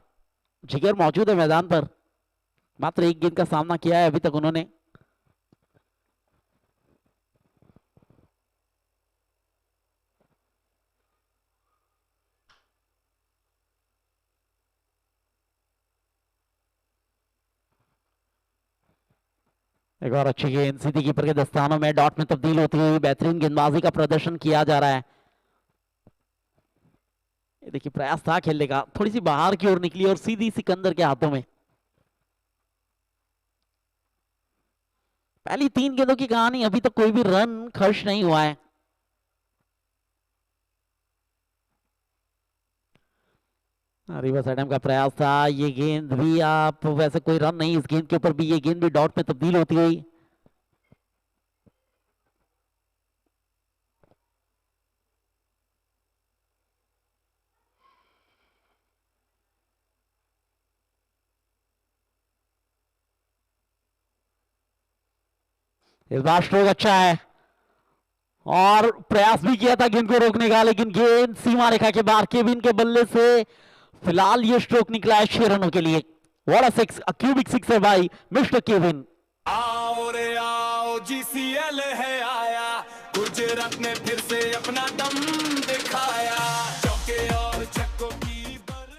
जिगर मौजूद है मैदान पर, मात्र 1 गेंद का सामना किया है अभी तक उन्होंने। एक और अच्छी गेंद सीधी कीपर के दस्तानों में डॉट में तब्दील होती हुई बेहतरीन गेंदबाजी का प्रदर्शन किया जा रहा है। ये देखिए प्रयास था खेलने का, थोड़ी सी बाहर की ओर निकली और सीधी सिकंदर के हाथों में। पहली 3 गेंदों की कहानी, अभी तक कोई भी रन खर्च नहीं हुआ है। रिवर्स एडम का प्रयास था, ये गेंद भी आप वैसे कोई रन नहीं, इस गेंद के ऊपर भी ये गेंद भी डॉट में तब्दील होती हुई। इस बार स्ट्रोक अच्छा है और प्रयास भी किया था गेंद को रोकने का, लेकिन गेंद सीमा रेखा के बाहर। केविन के बल्ले से फिलहाल ये स्ट्रोक निकला है 6 रनों के लिए। What a six, a cubic six है भाई मिस्टर केविन। आओ रे आओ जीसीएल है आया, गुजरात ने फिर से अपना दम दिखाया, चौके और छक्कों की बर।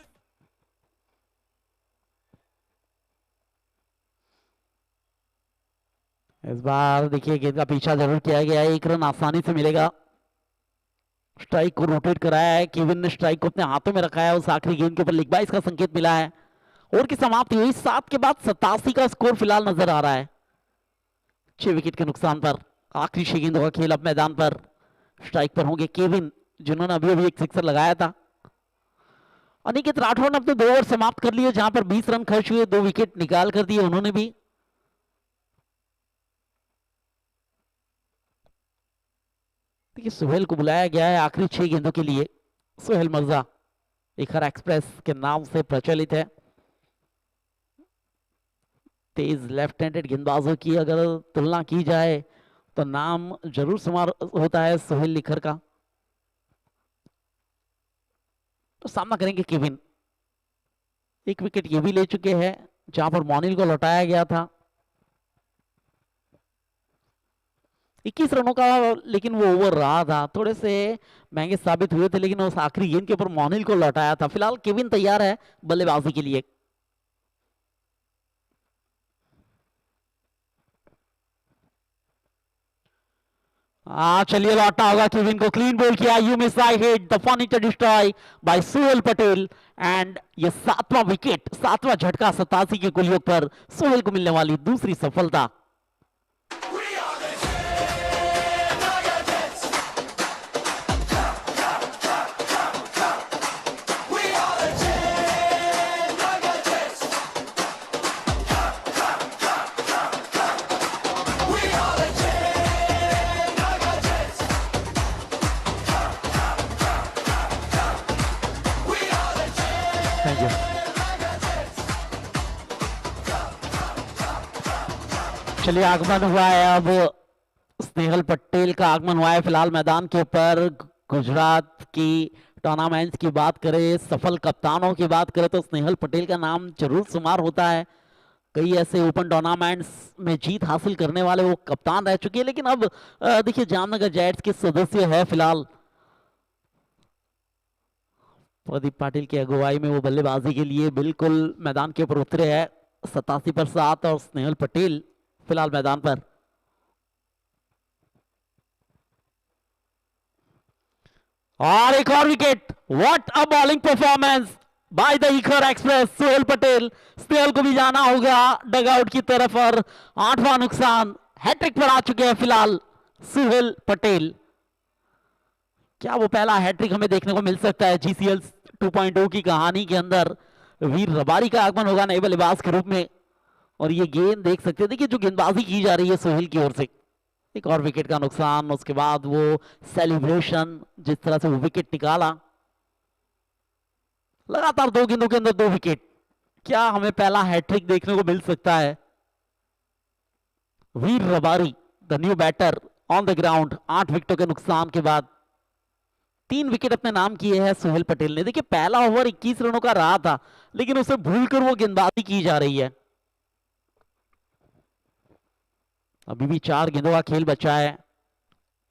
इस बार देखिए गेंद का पीछा जरूर किया गया है, 1 रन आसानी से मिलेगा। स्ट्राइक को रोटेट कराया है, केविन ने स्ट्राइक को अपने हाथों में रखा है। उस आखिरी गेंद के ऊपर लिग बाइस का संकेत मिला है। ओवर की समाप्ति हुई, 7 के बाद 87 का स्कोर फिलहाल नजर आ रहा है। 6 विकेट के नुकसान पर आखिरी 6 गेंदों का खेल अब मैदान पर। स्ट्राइक पर होंगे केविन, जिन्होंने अभी अभी एक सिक्सर लगाया था। अनिकेत राठौड़ ने अपने 2 ओवर समाप्त कर लिए, जहां पर 20 रन खर्च हुए, 2 विकेट निकाल कर दिए उन्होंने भी। देखिए सुहेल को बुलाया गया है आखिरी 6 गेंदों के लिए। सुहेल मिर्जा इखर एक्सप्रेस के नाम से प्रचलित है। तेज लेफ्ट हैंडेड गेंदबाजों की अगर तुलना की जाए तो नाम जरूर शुमार होता है सुहेल इखर का। तो सामना करेंगे केविन। 1 विकेट ये भी ले चुके हैं, जहां पर मॉनिल को लौटाया गया था। 21 रनों का लेकिन वो ओवर रहा था, थोड़े से महंगे साबित हुए थे, लेकिन उस आखिरी गेंद के ऊपर मॉनिल को लौटाया था। फिलहाल केविन तैयार है बल्लेबाजी के लिए। चलिए लौटा होगा केविन को, क्लीन बोल किया, you miss I hit the furniture destroy by Sohail Patel and ये 7वां विकेट, 7वां झटका 87 के कुलयोग पर सोहेल को मिलने वाली दूसरी सफलता। चलिए आगमन हुआ है अब स्नेहल पटेल का आगमन हुआ है फिलहाल मैदान के ऊपर। गुजरात की टूर्नामेंट्स की बात करें, सफल कप्तानों की बात करें तो स्नेहल पटेल का नाम जरूर शुमार होता है। कई ऐसे ओपन टूर्नामेंट्स में जीत हासिल करने वाले वो कप्तान रह चुके हैं, लेकिन अब देखिए जामनगर जायंट्स के सदस्य है फिलहाल प्रदीप पाटिल की अगुवाई में, वो बल्लेबाजी के लिए बिल्कुल मैदान के ऊपर उतरे हैं। 87 पर 7 और स्नेहल पटेल फिलहाल मैदान पर। और एक और wicket, what a bowling performance by the इकर एक्सप्रेस सोहेल पटेल। स्नेहल को भी जाना होगा डगआउट की तरफ और 8वां नुकसान, हैट्रिक पर आ चुके हैं फिलहाल सोहेल पटेल। क्या वो पहला हैट्रिक हमें देखने को मिल सकता है जीसीएल 2.0 की कहानी के अंदर? वीर रबारी का आगमन होगा नए बल्लेबाज के रूप में और ये गेंद देख सकते हैं, देखिए जो गेंदबाजी की जा रही है सोहेल की ओर से। एक और विकेट का नुकसान, उसके बाद वो सेलिब्रेशन जिस तरह से वो विकेट निकाला, लगातार 2 गेंदों के अंदर 2 विकेट। क्या हमें पहला हैट्रिक देखने को मिल सकता है? Veer Rabari the new batter on the ground. 8 विकेटों के नुकसान के बाद 3 विकेट अपने नाम किए हैं सोहेल पटेल ने। देखिए पहला ओवर 21 रनों का रहा था, लेकिन उसे भूलकर वो गेंदबाजी की जा रही है। अभी भी 4 गेंदों का खेल बचा है,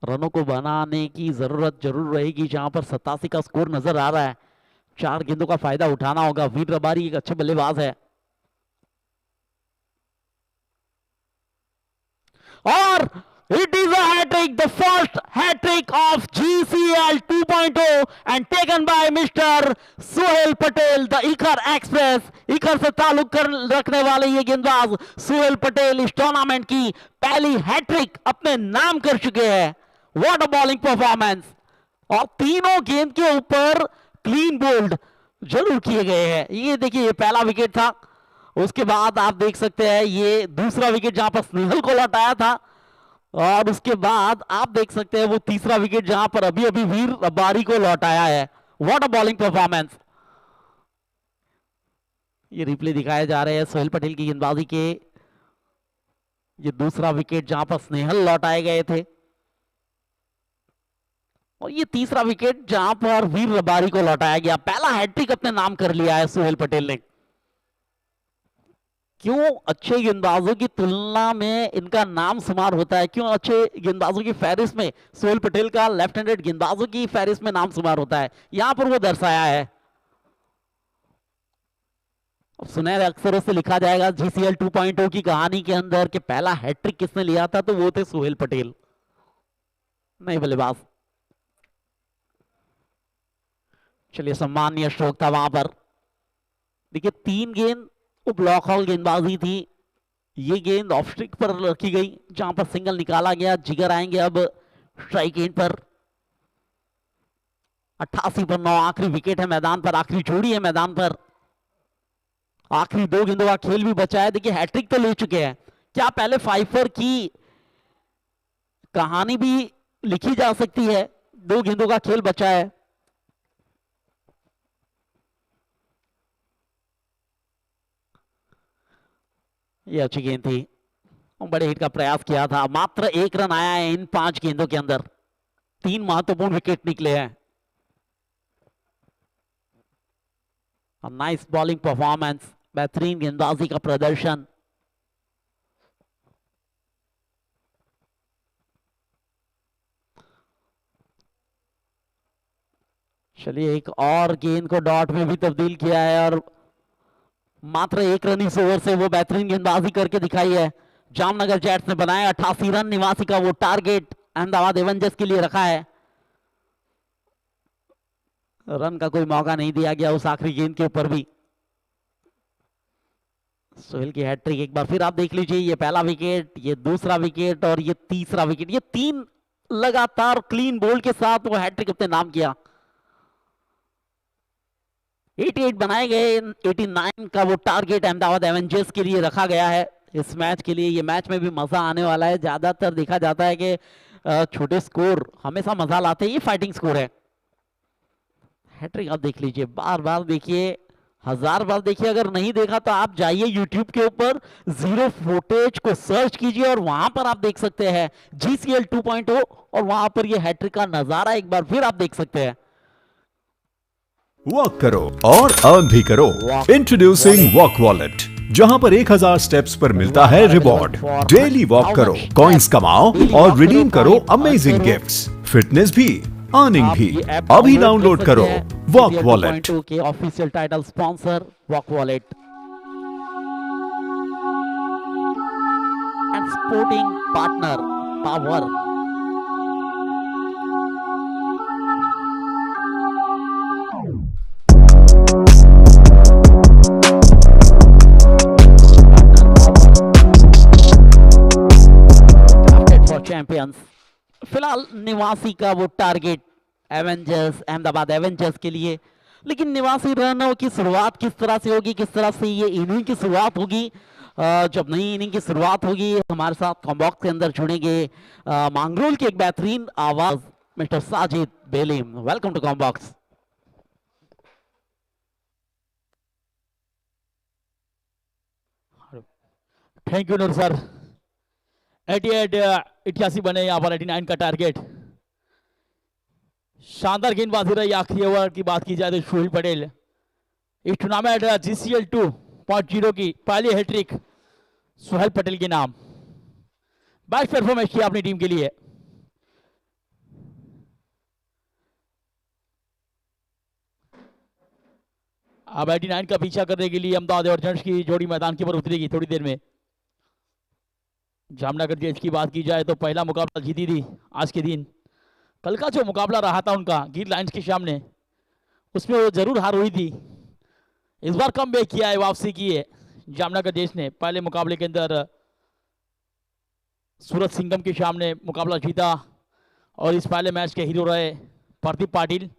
रनों को बनाने की जरूरत जरूर रहेगी जहां पर 87 का स्कोर नजर आ रहा है। 4 गेंदों का फायदा उठाना होगा। वीर रबारी एक अच्छे बल्लेबाज है और it is a hat-trick, the first hat-trick of GCL 2.0 and taken by Mr. Sohail Patel, the इकर एक्सप्रेस। इकर से ताल्लुक कर रखने वाले ये गेंदबाज सोहेल पटेल इस टूर्नामेंट की पहली हैट्रिक अपने नाम कर चुके हैं। व्हाट अ बॉलिंग परफॉर्मेंस, और तीनों गेंद के ऊपर क्लीन बोल्ड जरूर किए गए हैं। ये देखिए ये पहला विकेट था, उसके बाद आप देख सकते हैं ये दूसरा विकेट जहां पर स्नेहल को लौटाया था, और उसके बाद आप देख सकते हैं वो तीसरा विकेट जहां पर अभी अभी वीर रबारी को लौटाया है। What a bowling performance. ये रिप्ले दिखाए जा रहे हैं सोहेल पटेल की गेंदबाजी के। ये दूसरा विकेट जहां पर स्नेहल लौटाए गए थे और ये तीसरा विकेट जहां पर वीर रबारी को लौटाया गया। पहला हैट्रिक अपने नाम कर लिया है सोहेल पटेल ने। क्यों अच्छे गेंदबाजों की तुलना में इनका नाम शुमार होता है, क्यों अच्छे गेंदबाजों की फहरिस्त में सोहेल पटेल का लेफ्ट हैंडेड गेंदबाजों की फहरिस्त में नाम शुमार होता है, यहां पर वो दर्शाया है। अब सुनहरे अक्षरों से लिखा जाएगा जीसीएल 2.0 की कहानी के अंदर कि पहला हैट्रिक किसने लिया था, तो वो थे सोहेल पटेल, नहीं बल्लेबाज। चलिए सम्मानीय स्ट्रोक था वहां पर। देखिए 3 गेंद वो ब्लॉक हॉल गेंदबाजी थी, ये गेंद ऑफ स्ट्रिक पर रखी गई जहां पर सिंगल निकाला गया। जिगर आएंगे अब स्ट्राइक एंड पर। 88 पर 9 आखिरी विकेट है मैदान पर, आखिरी जोड़ी है मैदान पर। आखिरी 2 गेंदों का खेल भी बचा है। देखिए हैट्रिक तो ले चुके हैं, क्या पहले 5 की कहानी भी लिखी जा सकती है? 2 गेंदों का खेल बचा है। ये अच्छी गेंद थी, बड़े हिट का प्रयास किया था। मात्र 1 रन आया है इन 5 गेंदों के अंदर। 3 महत्वपूर्ण विकेट निकले हैं। नाइस बॉलिंग परफॉर्मेंस, बेहतरीन गेंदबाजी का प्रदर्शन। चलिए एक और गेंद को डॉट में भी तब्दील किया है और मात्र 1 रन इस ओवर से वो बेहतरीन गेंदबाजी करके दिखाई है। जामनगर जेट्स ने बनाया 88 रन, निवासी का वो टारगेट अहमदाबाद एवेंजर्स के लिए रखा है। रन का कोई मौका नहीं दिया गया उस आखिरी गेंद के ऊपर भी। सोहेल की हैट्रिक एक बार फिर आप देख लीजिए, ये पहला विकेट, ये दूसरा विकेट और ये तीसरा विकेट, ये 3 लगातार क्लीन बोल्ड के साथ वो हैट्रिक अपने नाम किया। 88 बनाए गए, 89 का वो टारगेट अहमदाबाद एवेंजर्स के लिए रखा गया है इस मैच के लिए। ये मैच में भी मजा आने वाला है। ज्यादातर देखा जाता है कि छोटे स्कोर हमेशा मजा लाते हैं, ये फाइटिंग स्कोर है। हैट्रिक आप देख लीजिए, बार बार देखिए, 1000 बार देखिए। अगर नहीं देखा तो आप जाइए यूट्यूब के ऊपर, जीरो फुटेज को सर्च कीजिए और वहां पर आप देख सकते हैं GCL 2.0 और वहां पर ये हैट्रिक का नजारा एक बार फिर आप देख सकते हैं। वॉक करो और अर्न भी करो। इंट्रोड्यूसिंग वॉक वॉलेट, जहां पर 1000 स्टेप्स पर मिलता है रिवॉर्ड। डेली वॉक करो, कॉइंस कमाओ और रिडीम करो अमेजिंग गिफ्ट्स। फिटनेस भी, अर्निंग भी। अभी डाउनलोड करो वॉक वॉलेट के official title sponsor walk wallet and sporting partner power. Champions. फिलहाल निवासी का वो टारगेट एवेंजर्स, अहमदाबाद एवेंजर्स के लिए, लेकिन निवासी रनों की शुरुआत किस तरह से होगी, किस तरह से ये इनिंग की शुरुआत होगी। जब नई इनिंग की शुरुआत होगी हमारे साथ कॉम्बॉक्स के अंदर जुड़ेंगे मांगरोल की एक बेहतरीन आवाज mister Sajid Belim. Welcome to Combox. Thank you Noor sir. 88 बने यहाँ पर, 89 का टारगेट। शानदार गेंदबाजी रही आखिरी ओवर की बात की जाए तो सोहेल पटेल इस टूर्नामेंट GCL 2.0 की पहली हैट्रिक सोहेल पटेल के नाम। बेस्ट परफॉर्मेंस किया अपनी टीम के लिए। अब 89 का पीछा करने के लिए अहमदाबाद एवेंजर्स की जोड़ी मैदान के ऊपर उतरेगी थोड़ी देर में। जामनगर जेज की बात की जाए तो पहला मुकाबला जीती थी आज के दिन। कल का जो मुकाबला रहा था उनका गिर लाइंस के सामने, उसमें वो जरूर हार हुई थी। इस बार कम बैक किया है, वापसी की है जामनगर जेज ने। पहले मुकाबले के अंदर सूरज सिंघम के सामने मुकाबला जीता और इस पहले मैच के हीरो रहे प्रदीप पाटिल।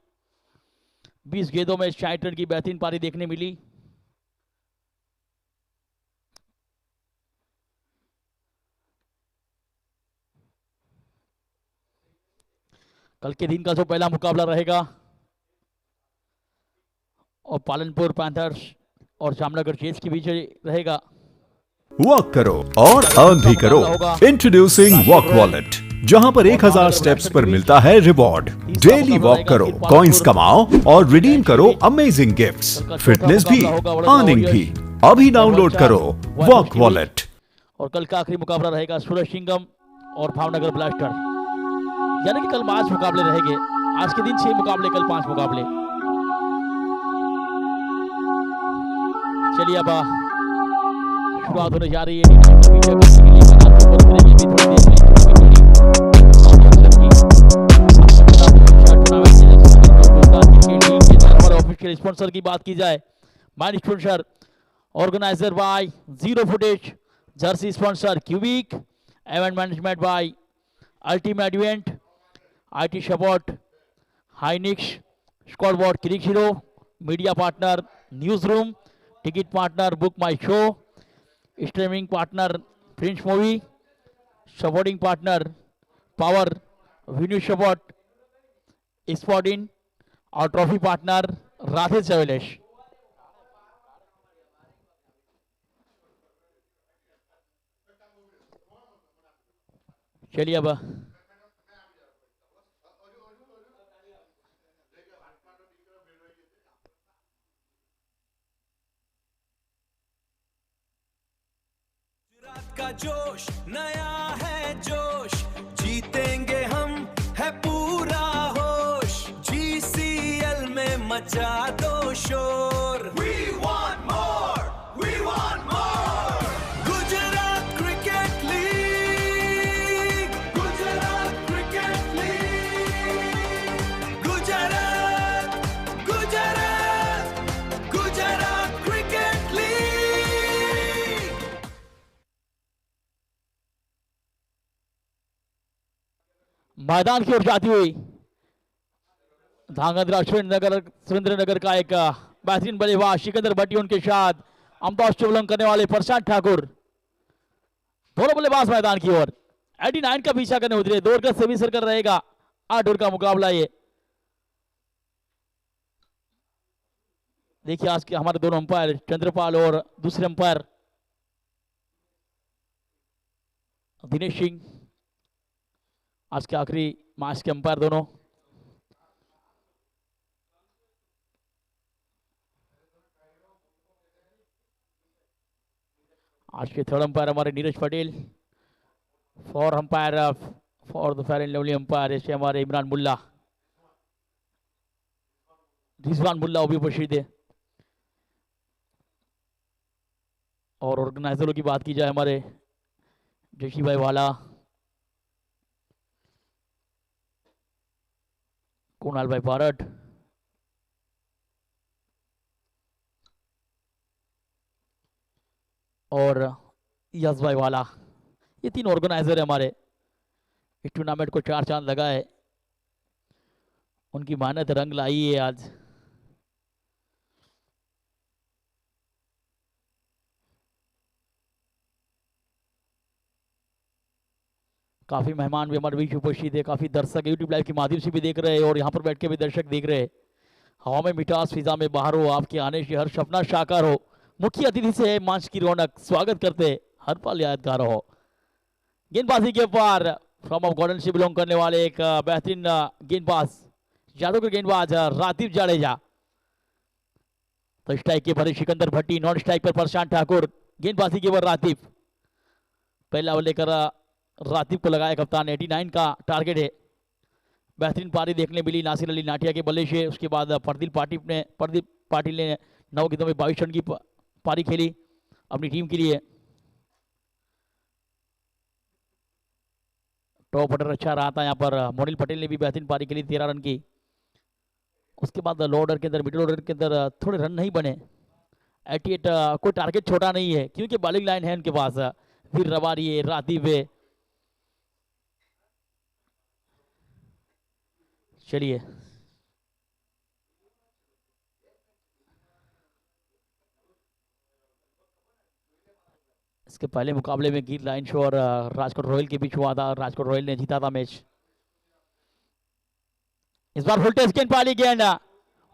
20 गेंदों में 60 रन की बेहतरीन पारी देखने मिली। कल के दिन का जो पहला मुकाबला रहेगा और पालनपुर पैंथर्स और जामनगर जेज के बीच रहेगा। वॉक करो और अर्न भी करो। इंट्रोड्यूसिंग वॉक वॉलेट, जहां पर 1000 स्टेप्स पर मिलता है रिवॉर्ड। डेली वॉक करो, कॉइंस कमाओ और रिडीम करो अमेजिंग गिफ्ट्स। फिटनेस भी, अर्निंग भी। अभी डाउनलोड करो वॉक वॉलेट। और कल का आखिरी मुकाबला रहेगा सूरज सिंघम और भावनगर ब्लास्टर, यानी कि कल 5 मुकाबले रहेंगे। आज के दिन 6 मुकाबले, कल 5 मुकाबले। चलिए अब शुरुआत होने जा रही है। ऑफिशियल स्पॉन्सर की बात की जाए, main sponsor organizer by Zero Footage, jersey sponsor Cubic, event management by Ultimate Event, IT support Hynix, scoreboard Cric Hero, media partner News Room, ticket partner Book My Show, streaming partner Prince Movie, supporting partner Power venue support spot in और ट्रॉफी पार्टनर राधे ज्वेलर्स। चलिए अब का जोश नया है जोश, जीतेंगे हम है पूरा होश। GCL में मचा दो शोर। We want more, we want more। Gujarat cricket league, Gujarat cricket मैदान की ओर जाती हुई धांगध्रा सुरेंद्रनगर का एक बेहतरीन बल्लेबाज सिकंदर भट्टी, उनके साथ अमदावाद से बॉलिंग करने वाले प्रशांत ठाकुर, दोनों बल्लेबाज मैदान की ओर 89 का पीछा करने उतरे। 2 ओवर का सेमी सर्कल रहेगा, 8 ओवर का मुकाबला ये। देखिए आज के हमारे दोनों अंपायर चंद्रपाल और दूसरे अंपायर दिनेश सिंह, आज के आखिरी मैच के अंपायर दोनों। आज के थर्ड अंपायर हमारे Neeraj Patel, four umpire for the fair and lovely umpire ऐसे हमारे इमरान मुल्ला, रिजवान मुल्ला वो भी उपस्थित है। और ऑर्गेनाइजरों की बात की जाए हमारे जशी भाई वाला, कुणाल भाई भारत, और यश भाई वाला, ये 3 ऑर्गेनाइजर है हमारे। इस टूर्नामेंट को 4 चांद लगा है, उनकी मेहनत रंग लाई है आज। काफी मेहमान भी हमारे बीच उपस्थित है, काफी दर्शक यूट्यूब लाइव के माध्यम से भी देख रहे हैं और यहाँ पर बैठ के भी दर्शक देख रहे हैं। हवा में मिठास, फिजा में बाहर हो, आपके आने से हर सपना साकार हो। मुख्य अतिथि से है मंच की रौनक, स्वागत करते हर पल यादगार हो। गेंदबाजी के ऊपर फ्रॉम ऑफ गॉर्डन से बिलोंग करने वाले एक बेहतरीन गेंदबाज, जादूगर गेंदबाज रातीब जाडेजा। तो स्ट्राइक के पर सिकंदर भट्टी, नॉन स्ट्राइक पर प्रशांत ठाकुर, गेंदबाजी के ऊपर रातीब। पहला ओवर लेकर रातीब को लगाया कप्तान, 89 का टारगेट है। बेहतरीन पारी देखने मिली नासिर अली नाटिया के बल्ले से। उसके बाद प्रदीप पाटिल ने 9 गेंदों में 22 रन की पारी खेली अपनी टीम के लिए। टॉप ऑर्डर अच्छा रहा था यहाँ पर। मोनिल पटेल ने भी बेहतरीन पारी खेली 13 रन की। उसके बाद लो ऑर्डर के अंदर, मिडिल ऑर्डर के अंदर थोड़े रन नहीं बने। 88 कोई टारगेट छोटा नहीं है क्योंकि बॉलिंग लाइन है उनके पास, फिर रबारी है, रातीब है। चलिए इसके पहले मुकाबले में गिर लाइन्स और राजकोट रॉयल के बीच हुआ था, राजकोट रॉयल ने जीता था मैच। इस बार फुल टेस्ट गेंद पाली गेंद,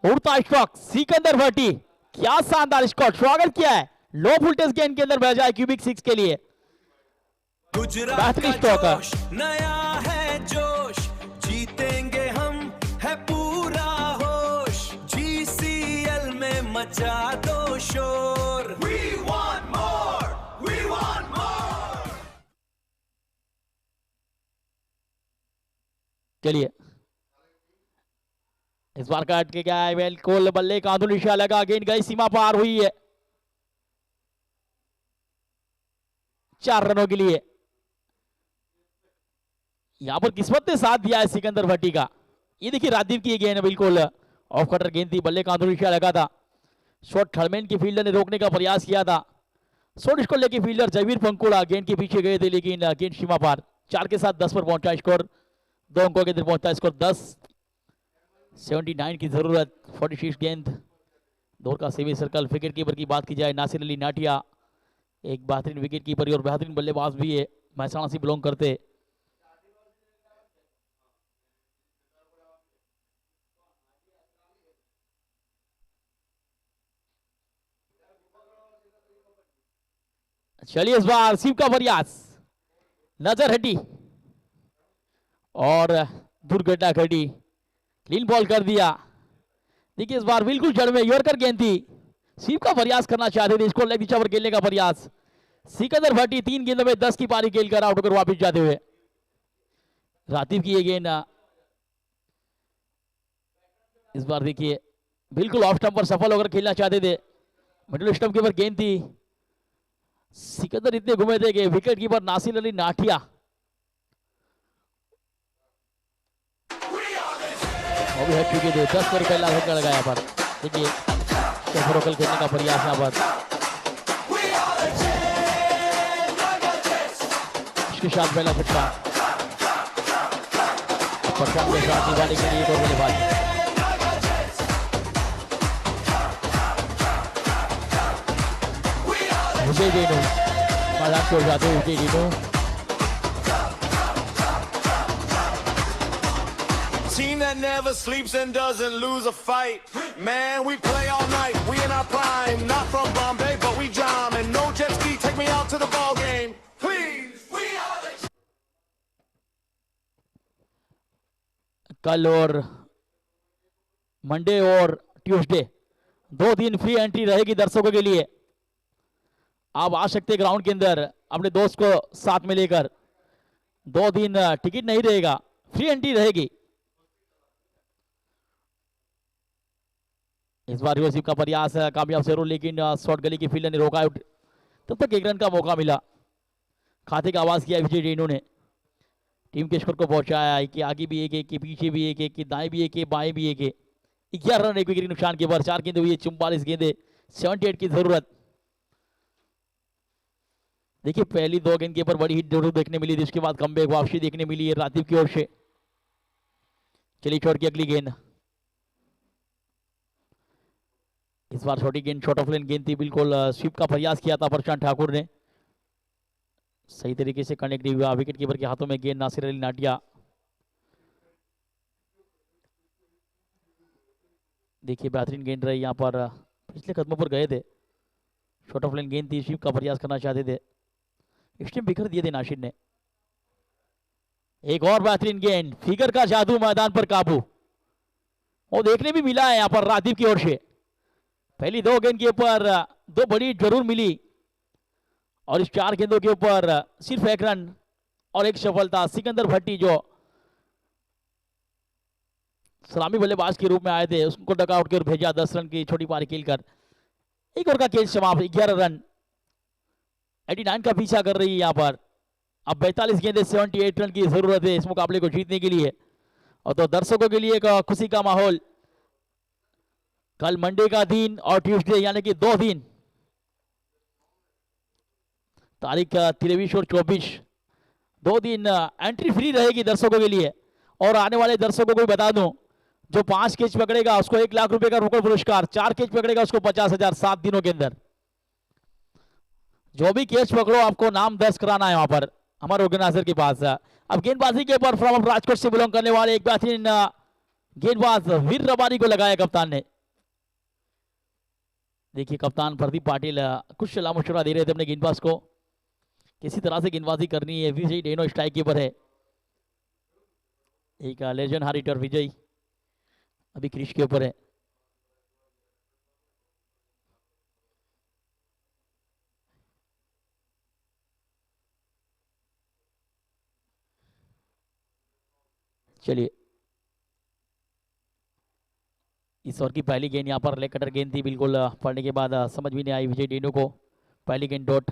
उड़ता स्ट्रोक सिकंदर भट्टी, क्या शानदार स्कॉट, स्वागत किया है। लो फुल टेस्ट गेंद के अंदर भेजा है क्यूबिक 6 के लिए। बेहतरीन स्ट्रोक, नया है जोश, जीतेंगे हम, है पूरा होश, जीसीएल में मचा दो शोर। We want more, we want more। चलिए इस बार काट के क्या है, बिल्कुल बल्ले का निशा लगा, गेंद गई सीमा पार हुई है 4 रनों के लिए। यहां पर किस्मत ने साथ दिया है सिकंदर भट्टी का। ये देखिए राजीव की गेंद बिल्कुल ऑफ कटर गेंद थी, बल्ले का निशा लगा था। शॉट थर्डमैन की फील्डर ने रोकने का प्रयास किया था। शॉट इसको लेके फील्डर जयवीर पंकुड़ा गेंद के पीछे गए थे लेकिन गेंद सीमा पार। 4 के साथ 10 पर पहुंचा स्कोर, 2 अंकों के अंदर पहुंचा स्कोर 10। 79 की जरूरत, 46 गेंद, 2 का सेमी सर्कल। विकेट कीपर की बात की जाए नासिर अली नाटिया, एक बेहतरीन विकेट कीपर और बेहतरीन बल्लेबाज भी है, महसाणा से बिलोंग करते। चलिए इस बार शिव का प्रयास, नजर हटी और दुर्घटना घटी, क्लीन बॉल कर दिया। देखिए इस बार बिल्कुल जड़ में यॉर्कर गेंद थी, शिव का प्रयास करना चाहते थे, इसको लेग दिशा पर खेलने का प्रयास। सिकंदर भट्टी 3 गेंदों में 10 की पारी खेलकर आउट होकर वापस जाते हुए। रातीब की ये गेंद इस बार देखिए बिल्कुल ऑफ स्टंप पर सफल होकर खेलना चाहते थे, मिडिल स्टंप के ऊपर गेंद थी। सिकंदर इतने घूमे थे कि विकेट कीपर नासिर अली नाटिया वो भी हट चुके थे। 10 पर पहला धक्का लगाया पर देखिए रोकल खेलने का प्रयास यहाँ पर। इसके साथ पहला छक्का, प्रशांत के साथ निभाने के लिए एक और बल्लेबाज। विजय डेनू मैदान छोड़ जाते हैं। विजय डेनू Team that never sleeps and doesn't lose a fight. Man, we play all night. We in our prime. Not from Bombay, but we jam. And no jet ski, take me out to the ball game. Please, we are the... कल और मंडे और ट्यूसडे 2 दिन फ्री एंट्री रहेगी दर्शकों के लिए। आप आ सकते ग्राउंड के अंदर अपने दोस्त को साथ में लेकर। 2 दिन टिकट नहीं रहेगा, फ्री एंट्री रहेगी। इस बार रिवर्सिव का प्रयास कामयाब जरूर, लेकिन शॉर्ट गली की फील्डर ने रोका। तब तक 1 रन का मौका मिला। खाते का आवाज किया विजय डेनू ने, टीम के स्कोर को पहुंचाया कि आगे भी 1-1 के पीछे भी 1-1 कि दाएं भी 1-1 बाएं भी 1-1। 11 रन 1 विकेट नुकसान के बाद 4 गेंदें हुई, 44 गेंदे, 78 की जरूरत। देखिए पहली 2 गेंद के ऊपर बड़ी हिट जरूर देखने मिली थी, उसके बाद कमबैक वापसी देखने मिली है रातीव की ओर से। चलिए छोड़ की अगली गेंद। इस बार छोटी गेंद शॉर्ट ऑफ लेन गेंद थी, बिल्कुल स्वीप का प्रयास किया था प्रशांत ठाकुर ने, सही तरीके से कनेक्ट हुआ। विकेट कीपर के हाथों में गेंद, नासिर अली नाटिया। देखिए बेहतरीन गेंद रही यहाँ पर, पिछले कदमों पर गए थे। शॉर्ट ऑफ लेन गेंद थी, स्वीप का प्रयास करना चाहते थे, स्टंप बिखर दिए थे नासिर ने। एक और बेहतरीन गेंद, फिगर का जादू, मैदान पर काबू, वो देखने भी मिला है यहाँ पर रादीप की ओर से। पहली 2 गेंद के ऊपर 2 बड़ी जरूर मिली और इस 4 गेंदों के ऊपर सिर्फ 1 रन और 1 सफलता। सिकंदर भट्टी जो सलामी बल्लेबाज के रूप में आए थे, उसको डकआउट कर भेजा 10 रन की छोटी पारी खेलकर। एक और का खेल समाप्त, 11 रन। 89 का पीछा कर रही है यहाँ पर। अब 42 गेंदे, 78 रन की जरूरत है इस मुकाबले को जीतने के लिए। और तो दर्शकों के लिए एक खुशी का माहौल। कल मंडे का दिन और ट्यूसडे यानी कि 2 दिन, तारीख 23 और 24, 2 दिन एंट्री फ्री रहेगी दर्शकों के लिए। और आने वाले दर्शकों को भी बता दूं, जो 5 कैच पकड़ेगा उसको 1 लाख रुपए का रोकड़ पुरस्कार, 4 कैच पकड़ेगा उसको 50,000 7 दिनों के अंदर। जो भी कैच पकड़ो आपको नाम दर्ज कराना है वहां पर हमारे ऑर्गेनाइजर के पास। अब गेंदबाजी के ऊपर फ्रॉम राजकोट से बिलोंग करने वाले एक बेहतरीन गेंदबाज वीर रबारी को लगाया कप्तान ने। देखिए कप्तान प्रदीप पाटिल कुछ सलाह मशवरा दे रहे थे अपने गेंदबाज को, किसी तरह से गेंदबाजी करनी है। विजय डेनो स्ट्राइक कीपर है, एक लेजेंड हार हिटर विजय अभी क्रीज के ऊपर है। चलिए इस ओवर की पहली गेंद यहाँ पर लेग कटर गेंद थी, बिल्कुल पढ़ने के बाद समझ भी नहीं आई विजय डेनो को। पहली गेंद डॉट।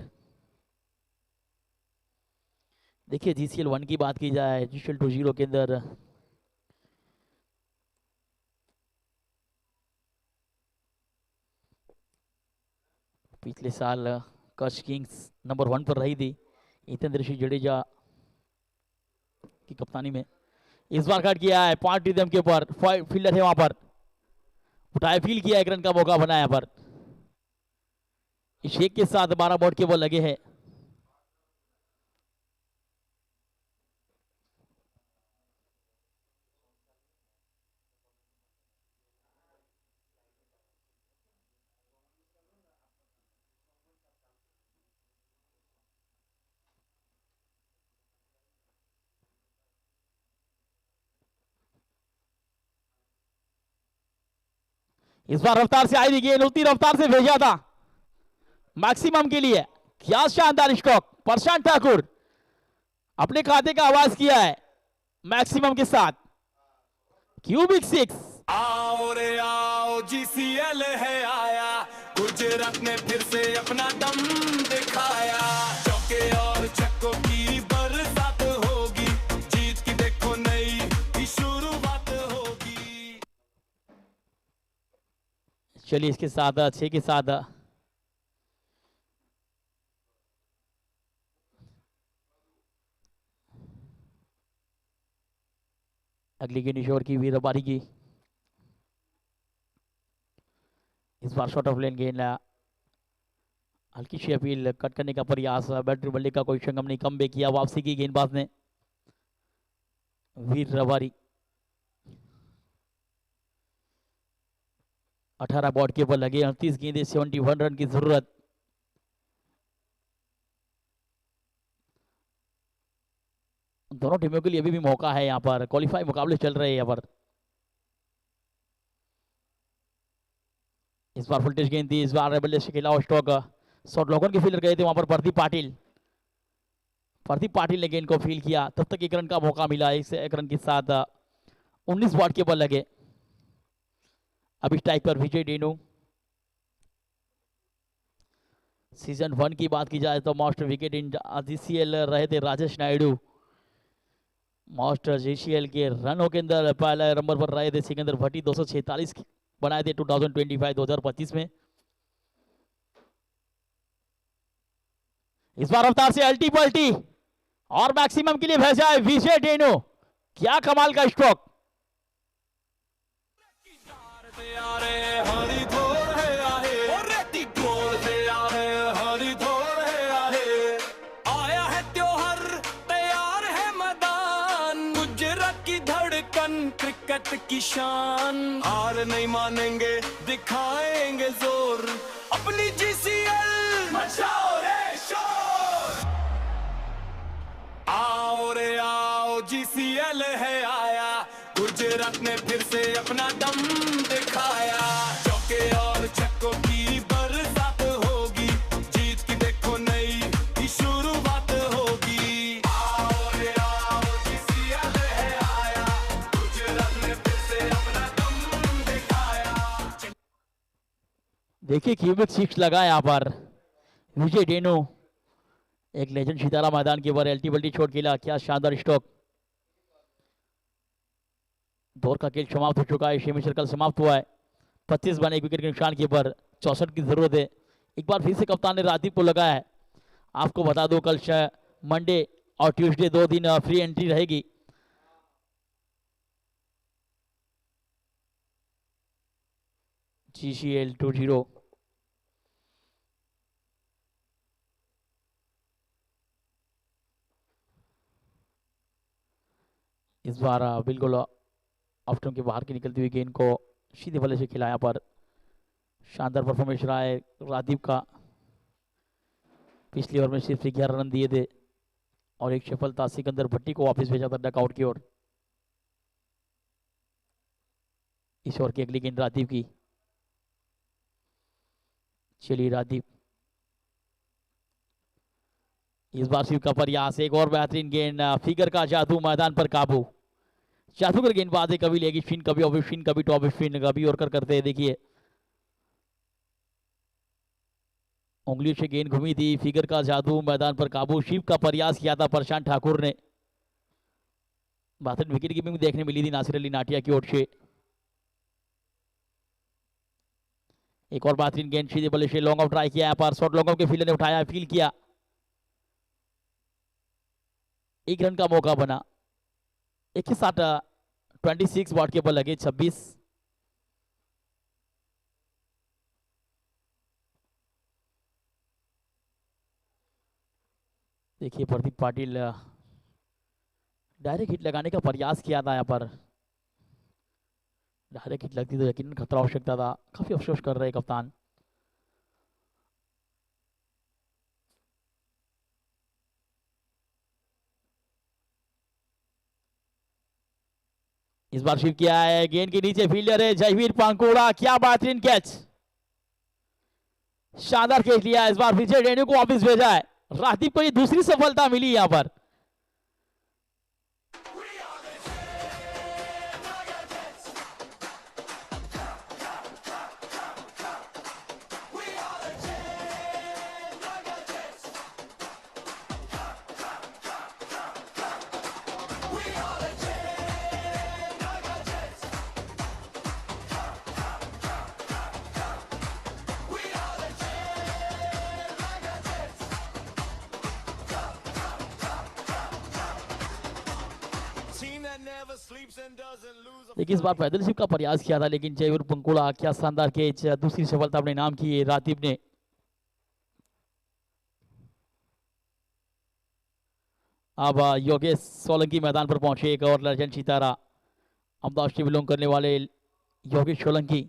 देखिए जीसीएल 1 की बात की जाए, जीसीएल 2-0 के अंदर पिछले साल कच्छ किंग्स नंबर 1 पर रही थी हितेंद्र सिंह जडेजा की कप्तानी में। इस बार कट किया है 5 रिदम के ऊपर, फील्डर है वहां पर, उठाए फील किया, 1 रन का मौका बनाया पर। इस एक के साथ 12 बॉट के बॉल लगे हैं। इस बार रफ्तार से आई थी गेंद, उतनी रफ्तार से भेजा था मैक्सिमम के लिए। क्या शानदार स्ट्रोक, प्रशांत ठाकुर अपने खाते का आवाज किया है मैक्सिमम के साथ। क्यूबिक 6। आओ रे आओ, जीसीएल है आया, गुजरात ने फिर से अपना दम दिखाया। चौके और छक्कों की बरसात होगी, जीत की देखो नई शुरुआत होगी। चलिए इसके साथ 6 के साथ अगली गेंद इस ओवर की वीर रबारी की। इस बार शॉर्ट ऑफ लेन गेंद हल्की सी अपील कट करने का प्रयास, बैटरी बल्ले का कोई संगम नहीं, कम किया वापसी की गेंदबाज ने वीर रबारी। 18 बॉट के ऊपर लगे, 38 गेंदे, 71 रन की जरूरत। दोनों टीमों के लिए अभी भी मौका है, यहाँ पर क्वालिफाई मुकाबले चल रहे हैं यहाँ पर। इस बार फुलटेज गेंद थी, इस बार बल्ले से खिलाओ स्टॉक, शॉर्ट लॉकन के फील्डर गए थे वहां पर प्रदीप पाटिल ने गेंद को फील किया, तब तक 1 रन का मौका मिला। 1 रन के साथ 19 बॉट के बल लगे। अभी स्ट्राइक पर विजय डेनू। सीजन 1 की बात की जाए तो मोस्ट विकेट इन जीसीएल रहे थे राजेश नायडू। मोस्ट जीसीएल के रनों के अंदर पहले नंबर पर रहे थे सिकंदर भट्टी, 246 बनाए थे 2025 में। इस बार रफ्तार से अल्टी पल्टी और मैक्सिमम के लिए भेजा है विजय डेनो। क्या कमाल का स्ट्रोक। आया है त्योहार, तैयार है मैदान, गुजरात की धड़कन, क्रिकेट की शान। हार नहीं मानेंगे, दिखाएंगे जोर, अपनी जीसीएल मचाओ रे शोर। आओ रे आओ, जीसीएल है आया, गुजरात ने फिर से अपना दम दिखाया। चौके और छक्कों की बरसात होगी, जीत की देखो नई शुरुआत होगी। आओ रे आओ, जीसीएल है आया, गुजरात ने फिर से अपना दम दिखाया। देखिए क्यूबिक 6 लगा यहाँ पर विजय डेनो। एक लेजेंड सितारा मैदान के ऊपर एल्टी बल्टी छोड़ खेला, क्या शानदार स्ट्रोक। दौर का खेल समाप्त हो चुका है, सेमी सर्कल समाप्त हुआ है। 25 बन 1 विकेट के निशान के ऊपर 64 की जरूरत है। एक बार फिर से कप्तान ने रादीप को लगाया है। आपको बता दो कल मंडे और ट्यूसडे 2 दिन फ्री एंट्री रहेगी। GCL 20 इस बार बिल्कुल ऑफ्टन के बाहर की निकलती हुई गेंद को सीधे बल्ले से खिलाया पर शानदार परफॉर्मेंस रहा है रादीप का। पिछली ओवर में सिर्फ 11 रन दिए थे और एक सफलता सिकंदर भट्टी को वापस भेजा था डकआउट की ओर। इस ओवर की अगली गेंद रादीप की। चलिए रादीप, इस बार शिव का प्रयास, एक और बेहतरीन गेंद, फिगर का जादू, मैदान पर काबू। जादूगर गेंदबाज है, कभी लेगी स्पिन, कभी ऑफ स्पिन, कभी टॉप स्पिन, कभी और करते हैं। देखिए उंगलियों से गेंद घूमी थी, फिगर का जादू, मैदान पर काबू। शिव का प्रयास किया था प्रशांत ठाकुर ने। बेहतरीन विकेट कीपिंग देखने मिली थी नासिर अली नाटिया की ओर से। एक और बेहतरीन गेंद सीधे बल्ले से लॉन्ग ऑफ ट्राई किया है पर शॉर्ट लॉन्ग ऑफ के फील्डर ने उठाया, फील किया। 1 रन का मौका बना। एक ही साथ 26 बॉट के ऊपर लगे 26। देखिए प्रदीप पाटिल डायरेक्ट हिट लगाने का प्रयास किया था यहाँ पर। डायरेक्ट हिट लगती तो यकीनन खतरा हो सकता था। काफी अफसोस कर रहे कप्तान। इस बार शिव किया है, गेंद के नीचे फील्डर है जयवीर पांकुड़ा। क्या बेहतरीन कैच, शानदार कैच लिया। इस बार विजय डेनू को वापस भेजा है। रादीप को ये दूसरी सफलता मिली यहां पर। Team that never sleeps. sleeps and doesn't lose a देखिए इस बार पैदल शिफ्ट का प्रयास किया था लेकिन जयवीर पंकुड़ा क्या शानदार कैच, दूसरी सफलता अपने नाम की है रातीब ने। अब योगेश सोलंकी मैदान पर पहुंचे, एक और लेजेंड सितारा अहमदाबाद से बिलोंग करने वाले योगेश सोलंकी।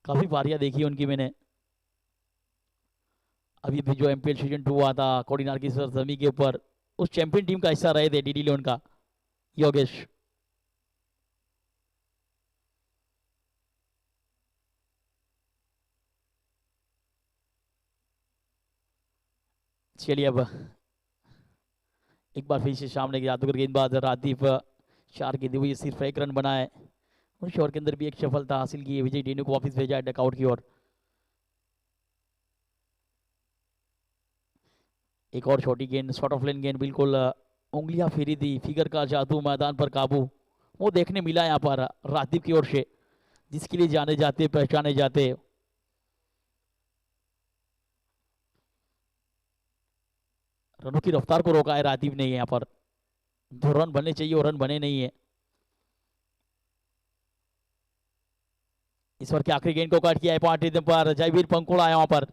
काफी बारियां देखी उनकी मैंने। अभी भी जो एमपीएल सीजन 2 हुआ था कोडिनार की सरजमी के ऊपर, उस चैंपियन टीम का हिस्सा रहे थे डीडी लियोन का योगेश। चलिए अब एक बार फिर से सामने की जादूगर गेंदबाज रादीप 4 गेंदे हुई सिर्फ 1 रन बनाए। उस ओवर के अंदर भी एक सफलता हासिल की है। विजय डेनू को वापस भेजा है डकआउट की ओर। एक और छोटी गेंद, शॉर्ट ऑफ लेन गेंद, बिल्कुल उंगलियां फेरी थी, फिगर का जादू, मैदान पर काबू, वो देखने मिला यहाँ पर रादीप की ओर से, जिसके लिए जाने जाते पहचाने जाते। रनों की रफ्तार को रोका है रादीप ने यहाँ पर। 2 रन बनने चाहिए और रन बने नहीं है। इस बार की आखिरी गेंद को कट किया है पार्टी पर जयवीर पंकुड़ा यहाँ पर,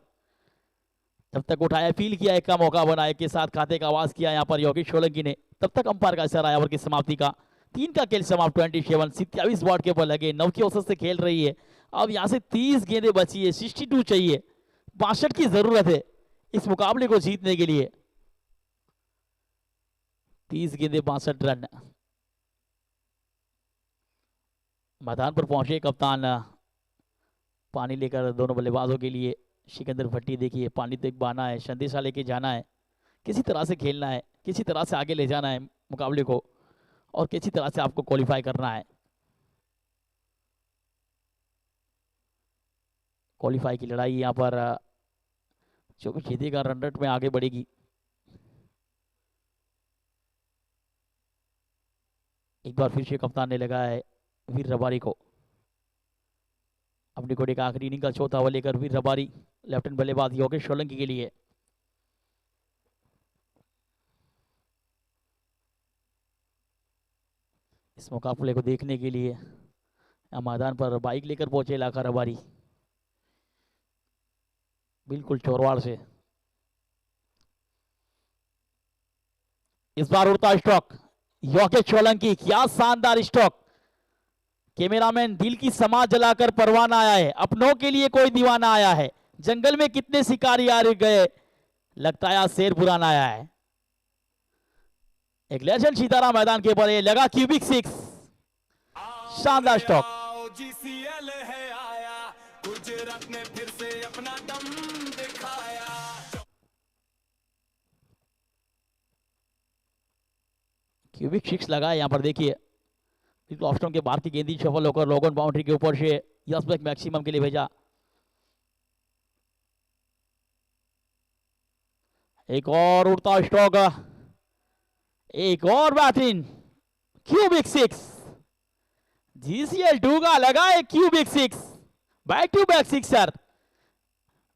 तब तक उठाया, फील किया, एक का मौका बनाया के साथ खाते का आवाज किया यहाँ पर योगेश सोलंकी ने। तब तक अंपायर का इशारा ओवर की समाप्ति का। 3 का खेल समाप्त। 27 बॉल के ऊपर लगे, 9 की औसत से खेल रही है। अब यहाँ से 30 गेंदें बची है, 62 चाहिए, 62 की जरूरत है इस मुकाबले को जीतने के लिए। 30 गेंदें 62 रन। मैदान पर पहुंचे कप्तान पानी लेकर दोनों बल्लेबाजों के लिए। सिकंदर भट्टी देखिए, पानी तो एक बहाना है, संदेशा लेके जाना है, किसी तरह से खेलना है, किसी तरह से आगे ले जाना है मुकाबले को, और किसी तरह से आपको क्वालिफाई करना है। क्वालिफाई की लड़ाई यहाँ पर जो भी जीतेगा रन रेट में आगे बढ़ेगी। एक बार फिर से कप्तान ने लगाया है वीर रबारी को। अपनी कोटे का आखिरी इनिंग का चौथा ओवर लेकर वीर रबारी लेफ्टिनेंट बल्लेबाज योगेश सोलंकी के लिए। इस मुकाबले को देखने के लिए मैदान पर बाइक लेकर पहुंचे इलाका रबारी, बिल्कुल चोरवाड़ से। इस बार उड़ता स्ट्रोक योगेश सोलंकी, क्या शानदार स्ट्रोक। कैमरामैन दिल की समाज जलाकर परवाना आया है, अपनों के लिए कोई दीवाना आया है। जंगल में कितने शिकारी आ गए, लगता है शेर पुराना आया है। एक लेजेंड सितारा मैदान के ऊपर लगा, क्यूबिक 6, शानदार स्ट्रोक। जीसीएल है आया, गुजरात ने फिर से अपना दम दिखाया। क्यूबिक 6 लगा यहाँ पर देखिए, बिल्कुल ऑफ स्टंप के बाहर की गेंदी सफल होकर लोगन बाउंड्री के ऊपर से यस बैक मैक्सिमम के लिए भेजा। एक और उड़ता स्ट्रोक, एक और बेहतरीन क्यूबिक 6। जीसीएल 2 का लगा है Cubic 6, back to back sixer.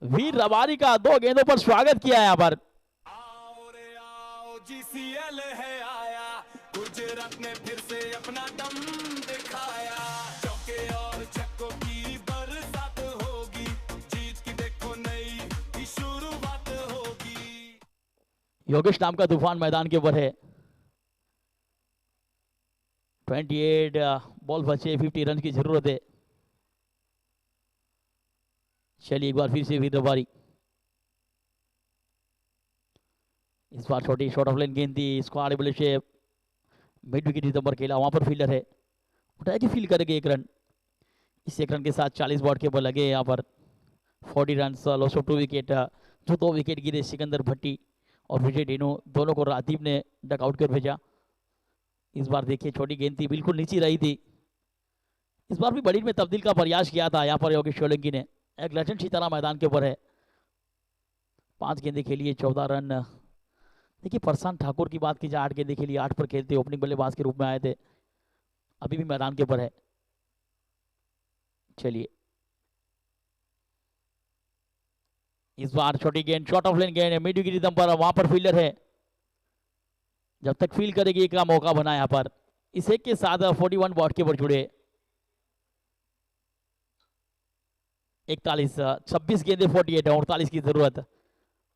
Veer Rabari का 2 गेंदों पर स्वागत किया यहाँ पर। आओ रे आओ, जीसीएल है आया, गुजरात ने फिर से अपना दम दिखाया। चौके और छक्कों की बरसात होगी, जीत की देखो नई शुरुआत होगी। योगेश नाम का तूफान मैदान के ऊपर है। 28 बॉल बचे, 50 रन की जरूरत है। चलिए एक बार फिर से वीर रबारी। इस बार छोटी शॉर्ट ऑफ लेन गेंद थी, इसको आड़े बल्ले से मिड विकेट नंबर खेला, वहां पर फील्डर है, उठाया कि फील्ड करेंगे 1 रन। इस 1 रन के साथ 40 बॉल के ऊपर लगे यहाँ पर। 40 रन, लॉस ऑफ 2 विकेट। जो 2 विकेट गिरे सिकंदर भट्टी और विजय डेनू, दोनों को रादीप ने डकआउट कर भेजा। इस बार देखिए छोटी गेंद थी, बिल्कुल नीचे रही थी। इस बार भी बड़ी में तब्दील का प्रयास किया था यहाँ पर योगेश सोलंकी ने। एक लेजेंड सितारा मैदान के ऊपर है। 5 गेंदें खेली है, 14 रन। देखिए प्रशांत ठाकुर की बात की जाए, 8 गेंदें खेली, 8 पर खेलते ओपनिंग बल्लेबाज के रूप में आए थे, अभी भी मैदान के ऊपर है। चलिए इस बार छोटी गेंद, शॉर्ट ऑफ लेन गेंद, मिड विकेट पर, वहां पर फील्डर है जब तक फील करेगी एक का मौका बना यहाँ पर। इस एक के साथ 41 बॉट के ऊपर जुड़े 41 26 गेंदे 48 है, 48 की जरूरत।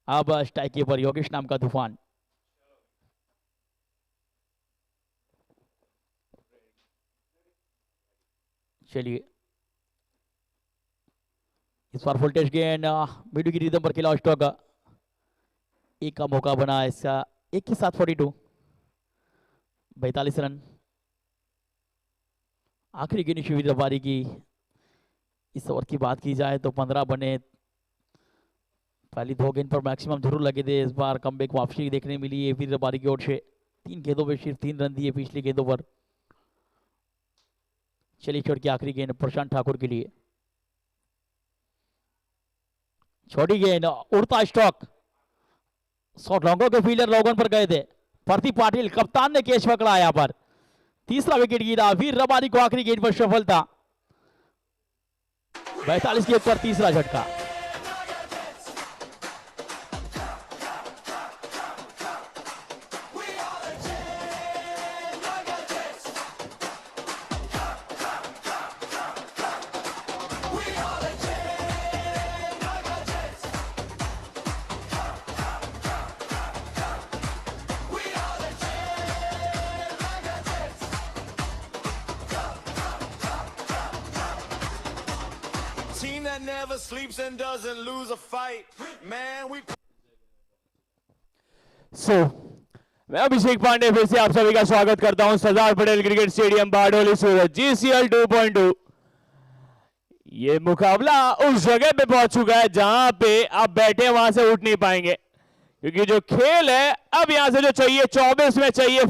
अब स्ट्राइक के ऊपर योगेश नाम का तूफान। चलिए इस बार फुल टेस्ट गेंद मीडियो की रिदम पर खेला स्टॉक। एक का मौका बना इसका, एक के साथ 42 42 रन। आखिरी गेंद शिविर रबारी की। इस ओवर की बात की जाए तो 15 बने, पहली 2 गेंद पर मैक्सिमम जरूर लगे थे। इस बार कमबैक वापसी देखने मिली है वीर रबारी की ओर से। 3 गेंदों में सिर्फ 3 रन दिए पिछली गेंदों पर। चलिए छोड़ की आखिरी गेंद प्रशांत ठाकुर के लिए। छोटी गेंद, उड़ता स्टॉक, शॉट लॉन्गो के फील्डर लॉगन पर गए थे। प्रदीप पाटिल कप्तान ने कैच पकड़ा यहाँ पर। तीसरा विकेट गिरा वीर रबारी को आखिरी गेंद पर सफलता। 42 के ऊपर तीसरा झटका। Team that never sleeps and doesn't lose a fight. Man, we मैं अभिषेक पांडे फिर से आप सभी का स्वागत करता हूं सरदार पटेल क्रिकेट स्टेडियम बारडोली सूरत GCL 2.2। ये मुकाबला उस जगह पे पहुंच चुका है जहां पे आप बैठे वहां से उठ नहीं पाएंगे, क्योंकि जो खेल है अब यहां से जो चाहिए 24 में चाहिए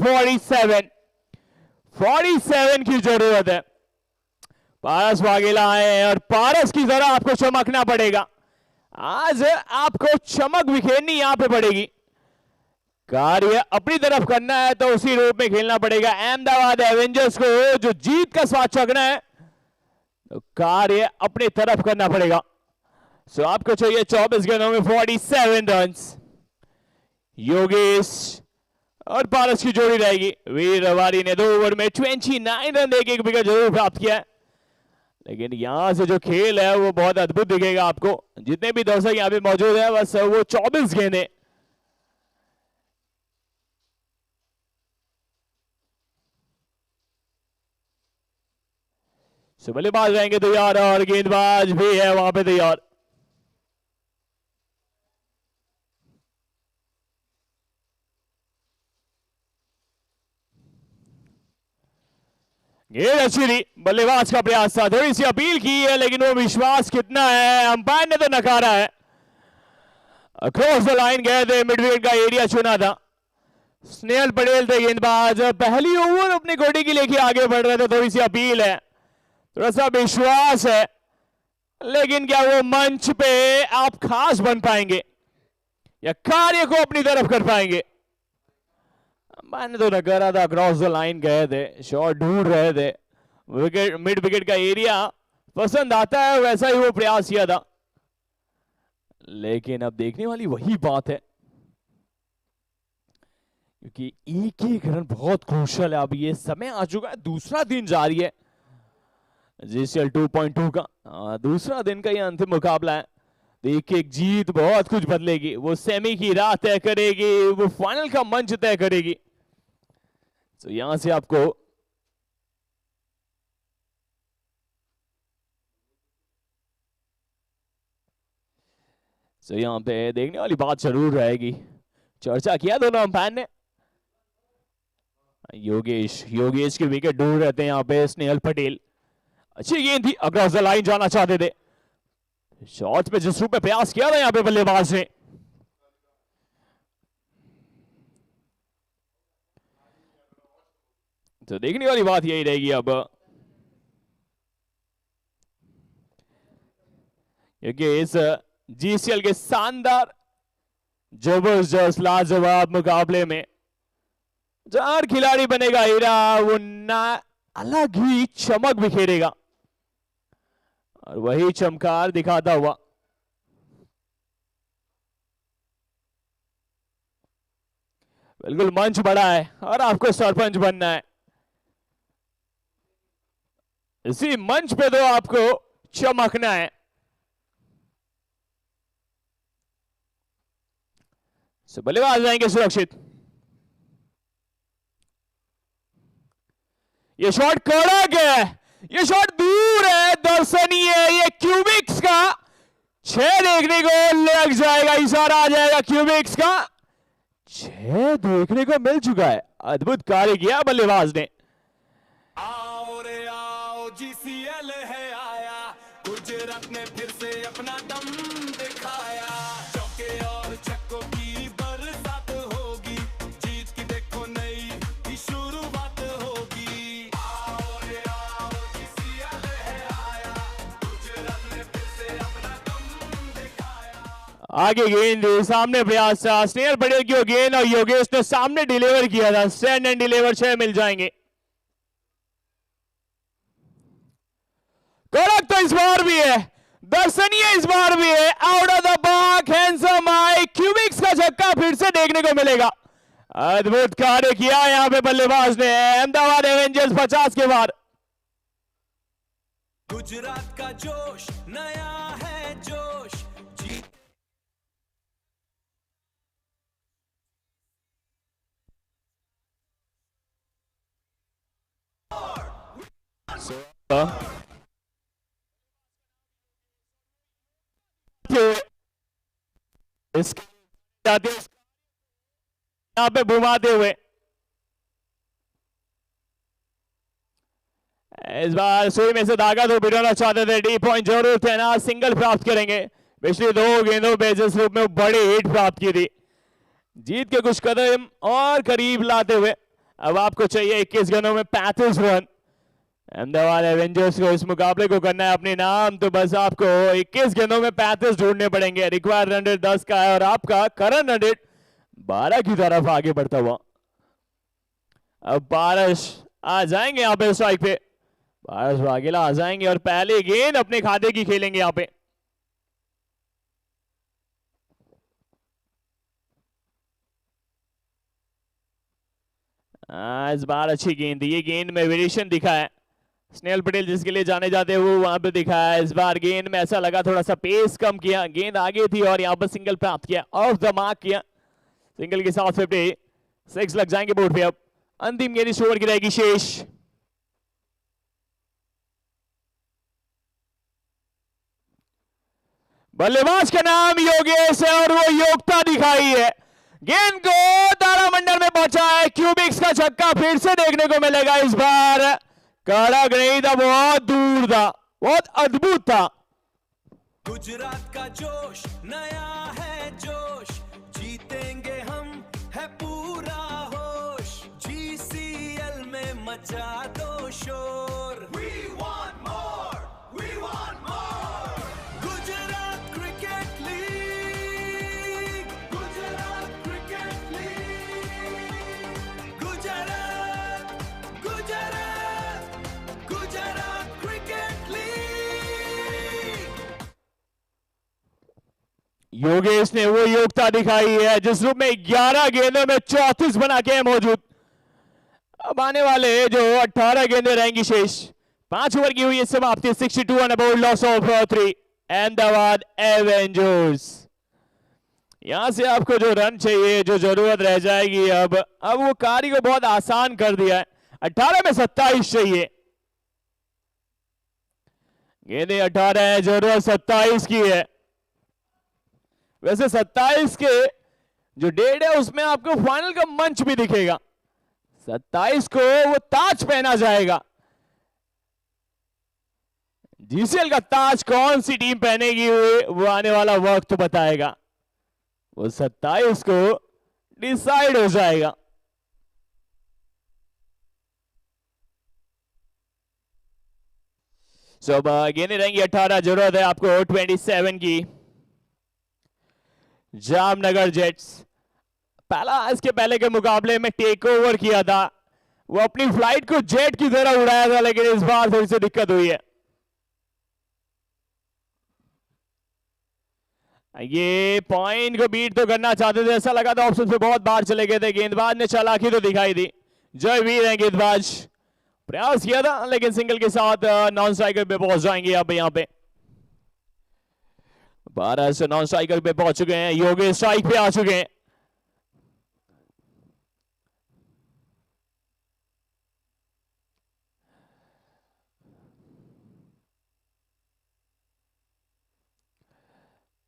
47 की जरूरत है। पारस वाघेला आए हैं और पारस की जरा आपको चमकना पड़ेगा। आज आपको चमक बिखेरनी यहां पे पड़ेगी। कार्य अपनी तरफ करना है तो उसी रूप में खेलना पड़ेगा। अहमदाबाद एवेंजर्स को जो जीत का स्वाद चखना है तो कार्य अपनी तरफ करना पड़ेगा। सो आपको चाहिए 24 गेंदों में 47 रन्स। योगेश और पारस की जोड़ी रहेगी। वीर रबारी ने 2 ओवर में 29 रन देके एक विकेट जरूर प्राप्त किया है, लेकिन यहां से जो खेल है वो बहुत अद्भुत दिखेगा आपको। जितने भी दर्शक यहां पे मौजूद है बस वो 24 गेंदें। बल्लेबाज रहेंगे तैयार और गेंदबाज भी है वहां पे तैयार। गेंद अच्छी थी, बल्लेबाज का प्रयास था, थोड़ी सी अपील की है लेकिन वो विश्वास कितना है अंपायर ने तो नकारा है। अक्रॉस द लाइन गए थे, मिड विकेट का एरिया चुना था। स्नेहल पटेल थे गेंदबाज, पहली ओवर अपनी गोटी की लेके आगे बढ़ रहे थे। थोड़ी सी अपील है, थोड़ा सा विश्वास है, लेकिन क्या वो मंच पे आप खास बन पाएंगे या कार्य को अपनी तरफ कर पाएंगे? मैंने तो नकारा था, क्रॉस द लाइन गए थे, शॉट ढूंढ रहे थे, विकेट मिड विकेट का एरिया पसंद आता है, वैसा ही वो प्रयास किया था। लेकिन अब देखने वाली वही बात है, क्योंकि एक एक रन बहुत क्रूशल है। अब ये समय आ चुका है, दूसरा दिन जारी है GCL 2.2 का। दूसरा दिन का ये अंतिम मुकाबला है। एक एक जीत बहुत कुछ बदलेगी, वो सेमी की राह तय करेगी, वो फाइनल का मंच तय करेगी। तो यहां से आपको यहां पे देखने वाली बात जरूर रहेगी। चर्चा किया दोनों अंपायर ने। योगेश के विकेट दूर रहते हैं यहां पे। स्नेहल पटेल अच्छी गेंद थी, अक्रॉस द लाइन जाना चाहते थे। शॉट पे जिस रूप में प्रयास किया था यहां पे बल्लेबाज ने, तो देखने वाली बात यही रहेगी अब, क्योंकि इस GCL के शानदार जबरदस्त लाजवाब मुकाबले में जो हर खिलाड़ी बनेगा हीरा, वो ना अलग ही चमक बिखेरेगा और वही चमकार दिखाता हुआ बिल्कुल मंच बड़ा है और आपको सरपंच बनना है। इसी मंच पे तो आपको चमकना है। बल्लेबाज आएंगे सुरक्षित। ये शॉट कड़क है, ये शॉट दूर है, दर्शनीय है। ये क्यूबिक्स का 6 देखने को लग जाएगा, इशारा आ जाएगा क्यूबिक्स का। 6 देखने को मिल चुका है। अद्भुत कार्य किया बल्लेबाज ने। आओ रे आओ, जीसीएल है आया, गुजरात ने फिर से अपना दम दिखाया। चौके और छक्कों की बरसात होगी, जीत की देखो नई की शुरुआत होगी। आओ रे आओ, जीसीएल है आया, गुजरात ने फिर से अपना दम दिखाया। आगे गेंद सामने प्रयास था, स्नेहल पटेल की गेंद और योगेश ने सामने डिलीवर किया था। स्टैंड एंड डिलीवर 6 मिल जाएंगे। कड़क तो इस बार भी है, दर्शनीय इस बार भी है। Out of the park, handsome आई, क्यूबिक्स का छक्का फिर से देखने को मिलेगा। अद्भुत कार्य किया यहां पे बल्लेबाज ने। अहमदाबाद एवेंजर्स 50 के बाद। गुजरात का जोश नया है जोश, जीत यहां पे घुमाते हुए इस बार सुई में से धागा तो भिड़ाना चाहते थे। डी पॉइंट जरूर थे ना, सिंगल प्राप्त करेंगे। पिछली 2 गेंदों पे जिस रूप में बड़ी हिट प्राप्त की थी, जीत के कुछ कदम और करीब लाते हुए अब आपको चाहिए 21 गेंदों में 35 रन। अहमदाबाद एवेंजर्स को इस मुकाबले को करना है अपने नाम, तो बस आपको 21 गेंदों में 35 ढूंढने पड़ेंगे। रिक्वायर्ड रन रेट 10 का है और आपका करंट रन रेट 12 की तरफ आगे बढ़ता हुआ। अब पारस आ जाएंगे यहाँ पे स्ट्राइक पे, पारस वाघेला आ जाएंगे और पहले गेंद अपने खाते की खेलेंगे यहाँ पे। इस बार अच्छी गेंद थी, ये गेंद में वेरिएशन दिखा है। स्नेहल पटेल जिसके लिए जाने जाते हैं वो वहां पे दिखा है। इस बार गेंद में ऐसा लगा थोड़ा सा पेस कम किया, गेंद आगे थी और यहाँ पर सिंगल प्राप्त किया, ऑफ द मार्क किया। सिंगल के साथ 56 लग जाएंगे बोर्ड पे। अब अंतिम गेंद इस ओवर की रहेगी शेष। बल्लेबाज का नाम योगेश है और वो योग्यता दिखाई है। गेंद को तारामंडल में पहुंचा है, क्यूबिक्स का छक्का फिर से देखने को मिलेगा। इस बार कड़क नहीं था, बहुत दूर था, बहुत अद्भुत था। गुजरात का जोश नया है जोश, जीतेंगे हम है पूरा होश, जीसीएल में मचा दो शोर। We want more, we want more. Gujarat cricket league, Gujarat cricket league, Gujarat Gujarat Gujarat cricket league. Yogesh ने वो योग्यता दिखाई है जिस रूप में 11 गेंदों में 34 बना के है मौजूद। अब आने वाले जो 18 गेंदें रहेंगी शेष, 5 ओवर की हुई है समाप्ति। 62 on about loss of 3। Ahmedabad Avengers, यहां से आपको जो रन चाहिए, जो जरूरत रह जाएगी, अब वो कार्य को बहुत आसान कर दिया है। 18 में 27 चाहिए। गेंदें 18 है, जरूरत 27 की है। वैसे 27 के जो डेट है उसमें आपको फाइनल का मंच भी दिखेगा। 27 को वो ताज पहना जाएगा। जीसीएल का ताज कौन सी टीम पहनेगी वो आने वाला वक्त बताएगा। वो 27 को डिसाइड हो जाएगा। अब गेंदें रहेंगी 18, जरूरत है आपको 27 की। जामनगर जेट्स इसके पहले के मुकाबले में टेक ओवर किया था, वो अपनी फ्लाइट को जेट की तरह उड़ाया था, लेकिन इस बार थोड़ी सी दिक्कत हुई है। ये पॉइंट को बीट तो करना चाहते थे, ऐसा लगा था ऑप्शन पे बहुत बाहर चले गए थे, गेंदबाज ने चालाकी तो दिखाई दी। जयवीर है गेंदबाज, प्रयास किया था लेकिन सिंगल के साथ नॉन स्ट्राइकर पे पहुंच जाएंगे अब यहाँ पे। 12 से नॉन स्ट्राइकर पे पहुंच चुके हैं, योगेश स्ट्राइक पे आ चुके हैं।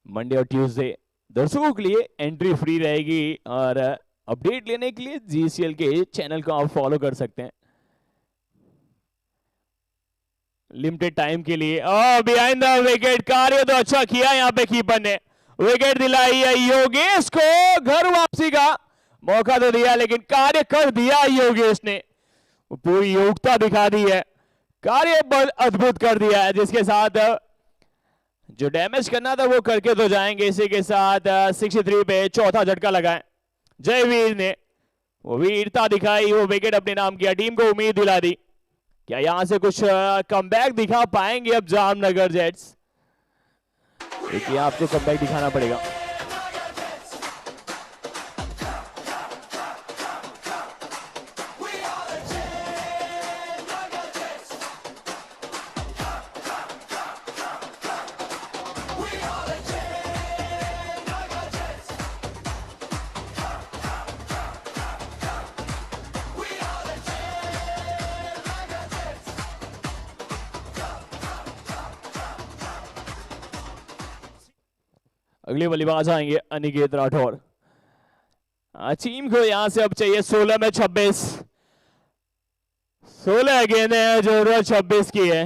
मंडे और ट्यूसडे दर्शकों के लिए एंट्री फ्री रहेगी और अपडेट लेने के लिए जीसीएल के चैनल को आप फॉलो कर सकते हैं लिमिटेड टाइम के लिए। बिहाइंड द विकेट, कार्य तो अच्छा किया यहाँ पे कीपर ने, विकेट दिलाई है योगेश को, घर वापसी का मौका तो दिया लेकिन कार्य कर दिया योगेश ने, पूरी योग्यता दिखा दी है, कार्य अद्भुत कर दिया है, जिसके साथ जो डैमेज करना था वो करके तो जाएंगे। इसी के साथ 63 पे चौथा झटका लगाए जयवीर ने, वो वीरता दिखाई, वो विकेट अपने नाम किया, टीम को उम्मीद दिला दी। क्या यहां से कुछ कमबैक दिखा पाएंगे अब जामनगर जेट्स? देखिए आपको कमबैक दिखाना पड़ेगा। अगले बल्लेबाज आएंगे अनिकेत राठौर। टीम को यहां से अब चाहिए 16 में 26, 16 गेंदें हैं जरूरत 26 की है,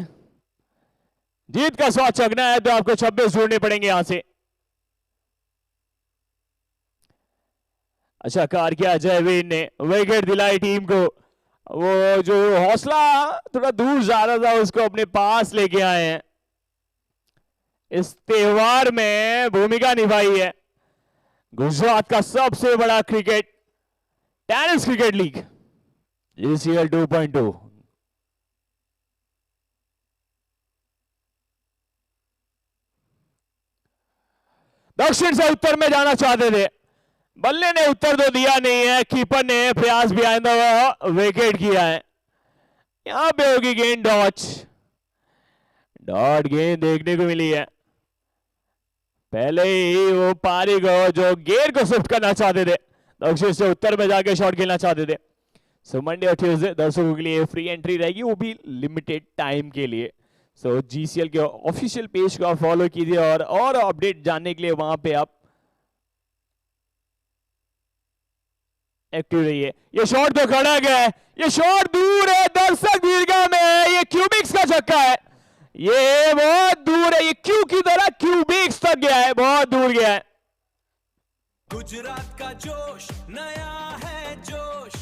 जीत का स्वाद चखना है तो आपको 26 ढूंढने पड़ेंगे यहां से। अच्छा कार किया जयवीर ने, विकेट दिलाई टीम को, वो जो हौसला थोड़ा दूर जा रहा था उसको अपने पास लेके आए हैं, इस त्योहार में भूमिका निभाई है गुजरात का सबसे बड़ा cricket tennis cricket league GCL 2.2। दक्षिण से उत्तर में जाना चाहते थे, बल्ले ने उत्तर तो दिया नहीं है, कीपर ने प्रयास भी आया, विकेट किया है। यहां पे होगी गेंद डॉट गेंद देखने को मिली है, पहले ही वो पारी को जो गेयर को शिफ्ट करना चाहते थे, दक्षिण से उत्तर में जाके शॉट खेलना चाहते थे। सो मंडे और ट्यूसडे दर्शकों के लिए फ्री एंट्री रहेगी, वो भी लिमिटेड टाइम के लिए। सो जीसीएल के ऑफिशियल पेज को आप फॉलो कीजिए और अपडेट जानने के लिए वहां पे आप एक्टिव रहिए। ये शॉट तो खड़ा गया है, ये शॉट दूर है, दर्शक दीर्घा में है, ये क्यूबिक्स का छक्का है, ये बहुत दूर है, ये क्यू की तरह क्यूबिक्स तक गया है, बहुत दूर गया है। गुजरात का जोश नया है जोश,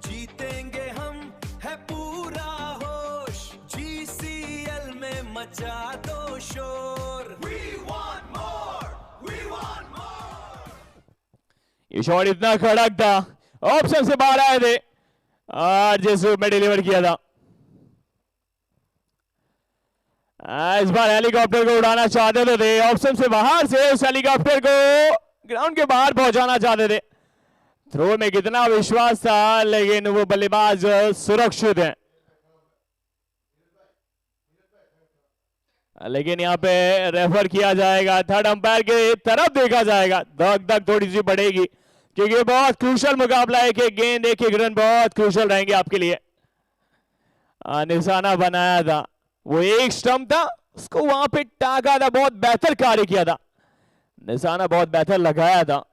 जीतेंगे हम है पूरा होश, जीसीएल में मचा दो शोर, we want more, we want more। ये शॉट इतना कड़क था, ऑप्शन से बाहर आए थे और जिस रूप में डिलीवर किया था। इस बार हेलीकॉप्टर को उड़ाना चाहते थे, ऑप्शन से बाहर से उस हेलीकॉप्टर को ग्राउंड के बाहर पहुंचाना चाहते थे। थ्रो में कितना विश्वास था लेकिन वो बल्लेबाज सुरक्षित है, लेकिन यहां पे रेफर किया जाएगा, थर्ड अंपायर के तरफ देखा जाएगा, धक धक थोड़ी सी बढ़ेगी क्योंकि बहुत क्रूशल मुकाबला है, एक गेंद एक रन बहुत क्रूशल रहेंगे आपके लिए। निशाना बनाया था, वो एक स्टंप था उसको वहां पे टाका था, बहुत बेहतर कार्य किया था, निशाना बहुत बेहतर लगाया था।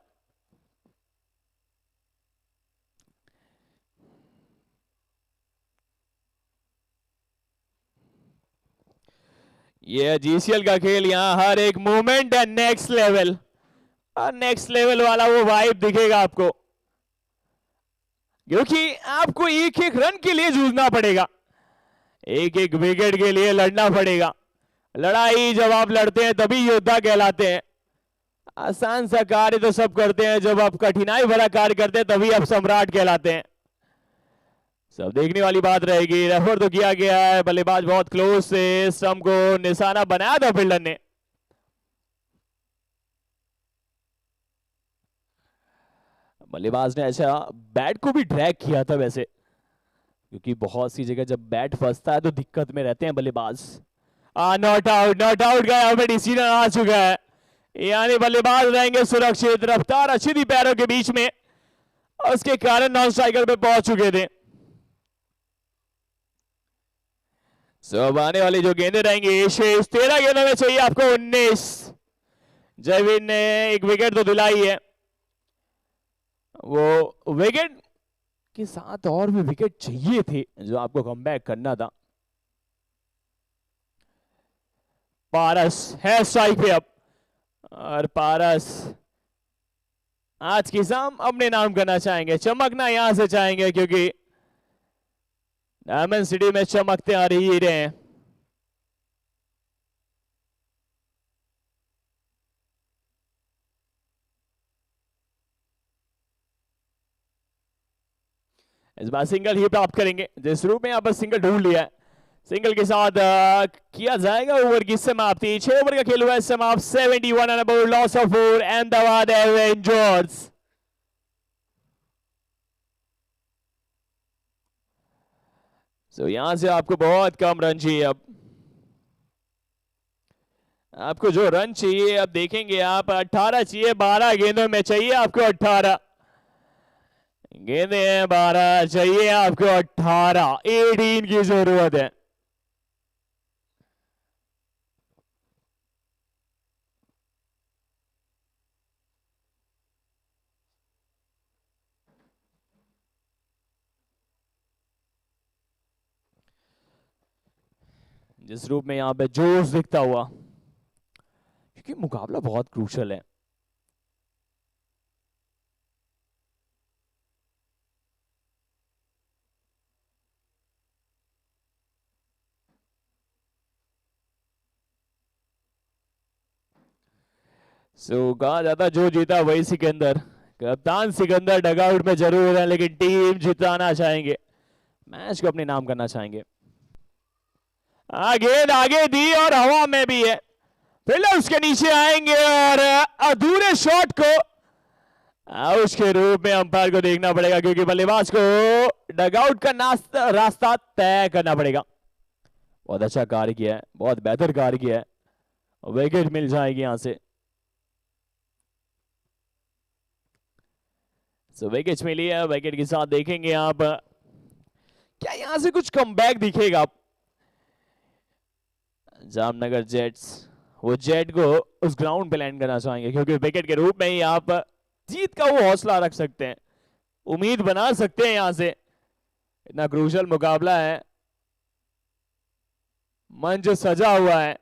ये जीसीएल का खेल, यहां हर एक मूवमेंट है नेक्स्ट लेवल, और नेक्स्ट लेवल वाला वो वाइब दिखेगा आपको, क्योंकि आपको एक एक रन के लिए जूझना पड़ेगा, एक एक विकेट के लिए लड़ना पड़ेगा। लड़ाई जब आप लड़ते हैं तभी योद्धा कहलाते हैं। आसान सा कार्य तो सब करते हैं, जब आप कठिनाई भरा कार्य करते हैं तभी आप सम्राट कहलाते हैं। सब देखने वाली बात रहेगी। रेफर तो किया गया है, बल्लेबाज बहुत क्लोज से स्टंप को निशाना बनाया था फील्डर ने। बल्लेबाज ने अच्छा बैट को भी ड्रैग किया था वैसे, क्योंकि बहुत सी जगह जब बैट फंसता है तो दिक्कत में रहते हैं बल्लेबाज। नॉट आउट का यहाँ पे डिसीजन आ चुका है, यानी बल्लेबाज रहेंगे सुरक्षित। रफ्तार अच्छी थी पैरों के बीच में, उसके कारण नॉन स्ट्राइकर पे पहुंच चुके थे। अब आने वाली जो गेंदें रहेंगी शेष 13 गेंदों में चाहिए आपको 19। जयवीर ने एक विकेट तो दिलाई है, वो विकेट के साथ और भी विकेट चाहिए थे जो आपको कमबैक करना था। पारस है स्ट्राइक पे अब, और पारस आज की शाम अपने नाम करना चाहेंगे, चमकना यहां से चाहेंगे, क्योंकि डायमंड सिटी में चमकते आ रही रहे हैं। इस बार सिंगल ही प्राप्त करेंगे, जिस रूप में यहां पर सिंगल ढूंढ लिया है। सिंगल के साथ किया जाएगा ओवर की समाप्ति। 6 ओवर का खेल हुआ है समाप्त। 71 run about loss of 4 Ahmedabad Avengers. तो यहां से आपको बहुत कम रन चाहिए। अब आपको जो रन चाहिए अब देखेंगे आप, 18 चाहिए, 12 गेंदों में चाहिए आपको 18 गेंदे हैं, 12 चाहिए आपको 18 की जरूरत है। जिस रूप में यहां पे जोश दिखता हुआ, क्योंकि मुकाबला बहुत क्रूशल है। कहा जाता जो जीता वही सिकंदर। कप्तान सिकंदर डगआउट में जरूर है, लेकिन टीम जिताना चाहेंगे, मैच को अपने नाम करना चाहेंगे। गेंद आगे दी और हवा में भी है, फिलहाल उसके नीचे आएंगे और अधूरे शॉट को आउट के रूप में अंपायर को देखना पड़ेगा, क्योंकि बल्लेबाज को डगआउट का रास्ता तय करना पड़ेगा। बहुत अच्छा कार्य किया है, बहुत बेहतर कार्य किया है, विकेट मिल जाएगी यहां से। विकेट मिली है, विकेट के साथ देखेंगे आप क्या यहां से कुछ कमबैक दिखेगा। जामनगर जेट्स वो जेट को उस ग्राउंड पे लैंड करना चाहेंगे, क्योंकि विकेट के रूप में ही आप जीत का वो हौसला रख सकते हैं, उम्मीद बना सकते हैं यहां से। इतना क्रूशल मुकाबला है, मंच सजा हुआ है।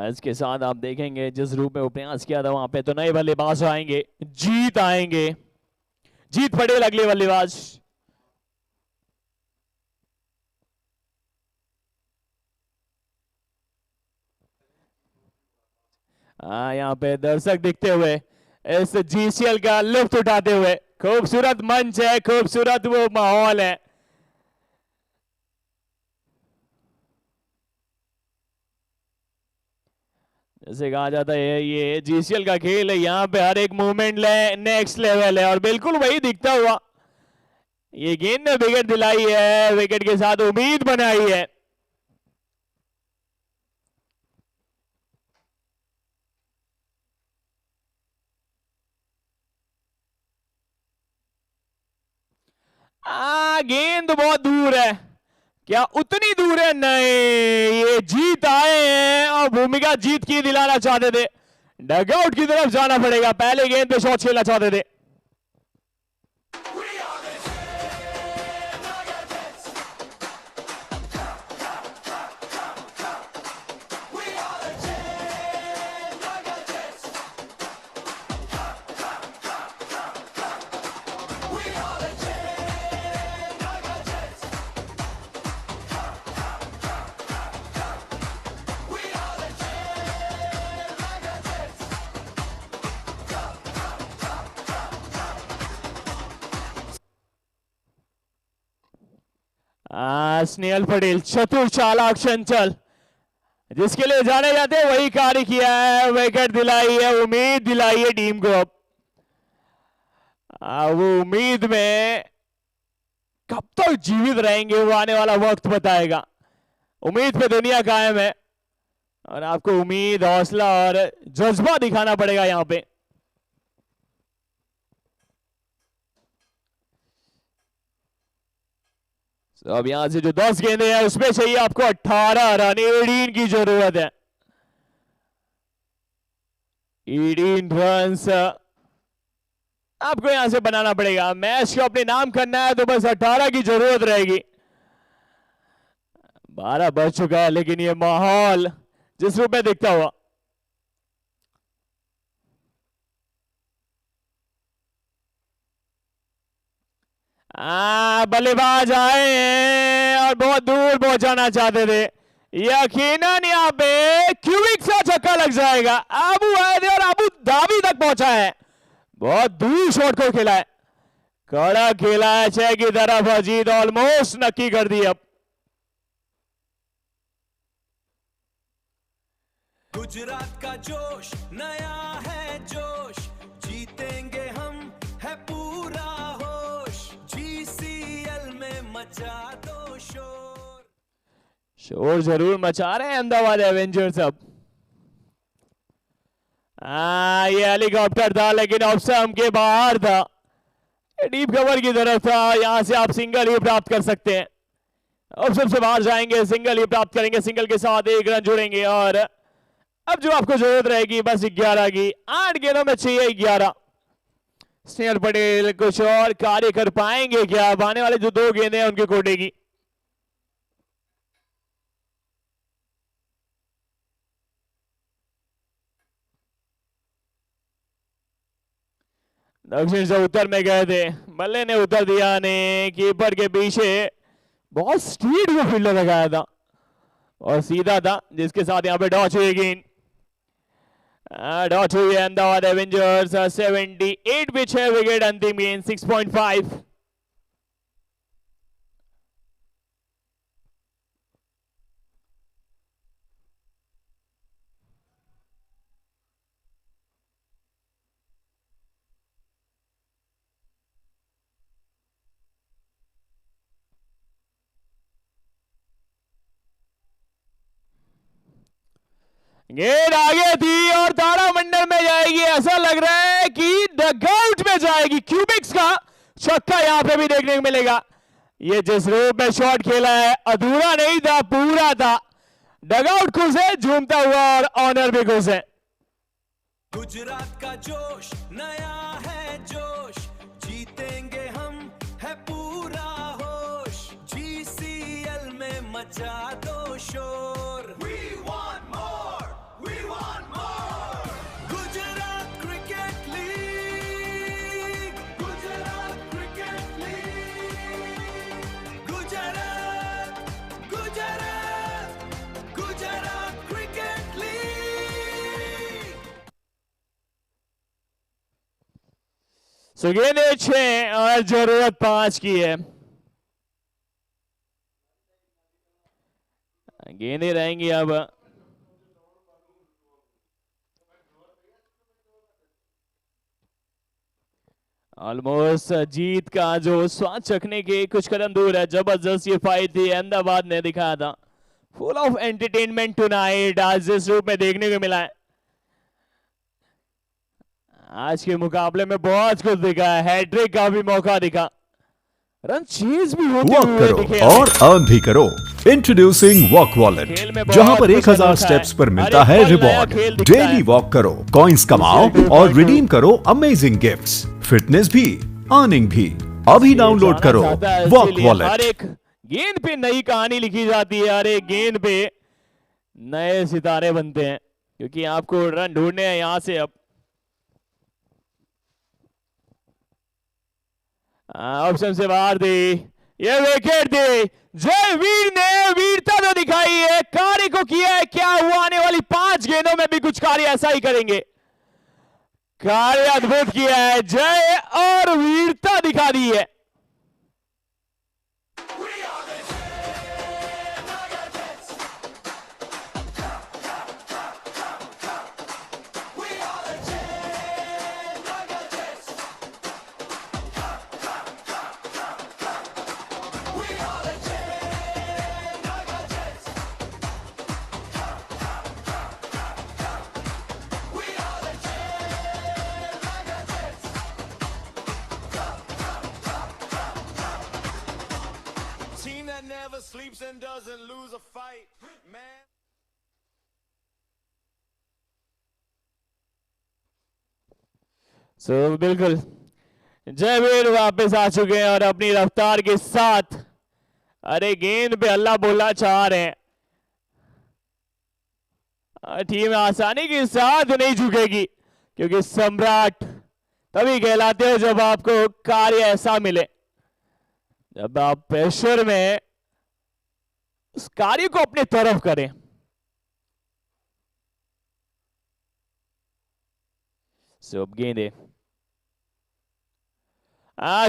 इसके साथ आप देखेंगे जिस रूप में वो प्रयास किया था वहां पे, तो नए बल्लेबाज आएंगे, जीत आएंगे, जीत पटेल अगले बल्लेबाज। यहाँ पे दर्शक दिखते हुए इस जीसीएल का लुत्फ उठाते हुए, खूबसूरत मंच है, खूबसूरत वो माहौल है। जैसे कहा जाता है ये जीसीएल का खेल है, यहाँ पे हर एक मूवमेंट नेक्स्ट लेवल है, और बिल्कुल वही दिखता हुआ ये गेंद ने विकेट दिलाई है, विकेट के साथ उम्मीद बनाई है। गेंद बहुत दूर है, क्या उतनी दूर है? नहीं, ये जीत आए हैं और भूमिका जीत की दिलाना चाहते थे, डगआउट की तरफ जाना पड़ेगा, पहले गेंद पे शॉट खेलना चाहते थे। स्नेहल पटेल चतुर चालाक चंचल जिसके लिए जाने जाते हैं वही कार्य किया है, विकेट दिलाई है, उम्मीद दिलाई है टीम को। वो उम्मीद में कब तक जीवित रहेंगे वो आने वाला वक्त बताएगा। उम्मीद पे दुनिया कायम है और आपको उम्मीद, हौसला और जज्बा दिखाना पड़ेगा यहां पे। तो अब यहां से जो 10 गेंदे हैं उसमें चाहिए आपको 18 रन, 18 की जरूरत है। 18 रन्स आपको यहां से बनाना पड़ेगा। मैच को अपने नाम करना है तो बस 18 की जरूरत रहेगी। 12 बज चुका है लेकिन ये माहौल जिस रूप में दिखता हुआ, बल्लेबाज आए हैं और बहुत दूर पहुंचाना चाहते थे। यकीनन यहाँ पे क्यूबिक से छक्का लग जाएगा। अबू आए थे और अबू धाबी तक पहुंचा है, बहुत दूर शॉट को खेला है, कड़ा खेला है 6 की तरफ। अजीत ऑलमोस्ट नक्की कर दी। अब गुजरात का जोश नया है जोश, जीतेंगे हम है पूरा होश, जीसीएल में मचा दो शोर। शोर जरूर मचा रहे हैं अहमदाबाद एवेंजर्स। अब ये हेलीकॉप्टर था लेकिन ऑप्शन के बाहर था, डीप कवर की तरफ था। यहां से आप सिंगल ही प्राप्त कर सकते हैं। ऑप्शन से बाहर जाएंगे, सिंगल ही प्राप्त करेंगे, सिंगल के साथ 1 रन जुड़ेंगे। और अब जो आपको जरूरत रहेगी बस 11 की। 8 गेंदों में चाहिए 11। स्नेहल पटेल कुछ और कार्य कर पाएंगे क्या? अब आने वाले जो 2 गेंदे हैं उनके कोटे की। दक्षिण से उत्तर में गए थे, बल्ले ने उत्तर दिया ने कीपर के पीछे बहुत स्पीड में फील्डर लगाया था और सीधा था, जिसके साथ यहां पे डॉच हुई गेंद। डॉट हुई है अहमदाबाद एवेंजर्स। 78 पिच है, विकेट अंतिम गेंद 6.5। गेंद आगे थी और तारामंडल में जाएगी। ऐसा लग रहा है कि डगआउट में जाएगी। क्यूबिक्स का छक्का यहां पे भी देखने को मिलेगा। ये जिस रूप में शॉट खेला है अधूरा नहीं था, पूरा था। डगआउट खुश है, झूमता हुआ, और ऑनर भी खुश है। गुजरात का जोश नया है जोश, जीतेंगे हम है पूरा होश, जीसीएल में मचा दो शोर। We want more, we want more. Gujarat cricket league, Gujarat cricket league, Gujarat Gujarat Gujarat cricket league. सो गेंदे 6 और जरूरत 5 की है। गेंदे रहेंगी अब। ऑलमोस्ट जीत का जो स्वाद चखने के कुछ कदम दूर है। जबरदस्त ये फाइट थी, अहमदाबाद ने दिखाया था। फुल ऑफ एंटरटेनमेंट टुनाइट आज जिस रूप में देखने को मिला है। आज के मुकाबले में बहुत कुछ दिखा है। हैट्रिक का भी मौका दिखा, रन चेज भी होते वॉक हुए दिखे करो और अर्न भी करो। इंट्रोड्यूसिंग वॉक वॉलेट, खेल में बहुत जहां पर कुछ 1000 अनोखा स्टेप्स है। पर मिलता हर है एक पल नया रिवॉर्ड। खेल दिखता डेली है। वॉक करो, कॉइन्स कमाओ और रिडीम करो अमेजिंग गिफ्ट्स। फिटनेस भी, अर्निंग भी। अभी डाउनलोड जाना करो चाहता है, वॉक इसीलिए हर वॉलेट। एक गेंद पे नई कहानी लिखी जाती है, हर एक गेंद पे नए सितारे बनते हैं, क्योंकि आपको रन ढूंढने हैं यहां से। अब ऑप्शन से बाहर थी, ये विकेट थी। जयवीर ने वीरता तो दिखाई है, कार्य को किया है। क्या हुआ आने वाली 5 गेंदों में भी कुछ कार्य ऐसा ही करेंगे। कार्य अद्भुत किया है जय, और वीरता दिखा दी है। We are the never sleeps and doesn't lose a fight, man. बिल्कुल जयवीर वापस आ चुके हैं और अपनी रफ्तार के साथ अरे गेंद पे अल्लाह बोलना चाह रहे हैं। टीम आसानी के साथ नहीं झुकेगी क्योंकि सम्राट तभी कहलाते हो जब आपको कार्य ऐसा मिले, जब आप प्रेशर में उस कार्य को अपने तरफ करें। अब गेंदे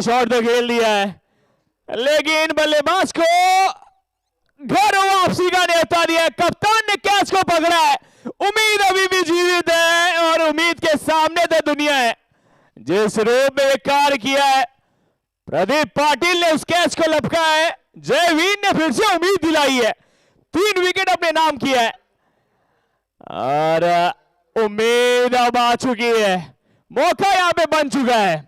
शॉट तो खेल दिया है लेकिन बल्लेबाज को घर वापसी का न्योता दिया। कप्तान ने कैच को पकड़ा है। उम्मीद अभी भी जीवित है और उम्मीद के सामने तो दुनिया है। जिस रूप में कार्य किया है प्रदीप पाटिल ने उस कैच को लपका है। जयवीर ने फिर से उम्मीद दिलाई है। 3 विकेट अपने नाम किया है और उम्मीद अब आ चुकी है। मौका यहां पे बन चुका है।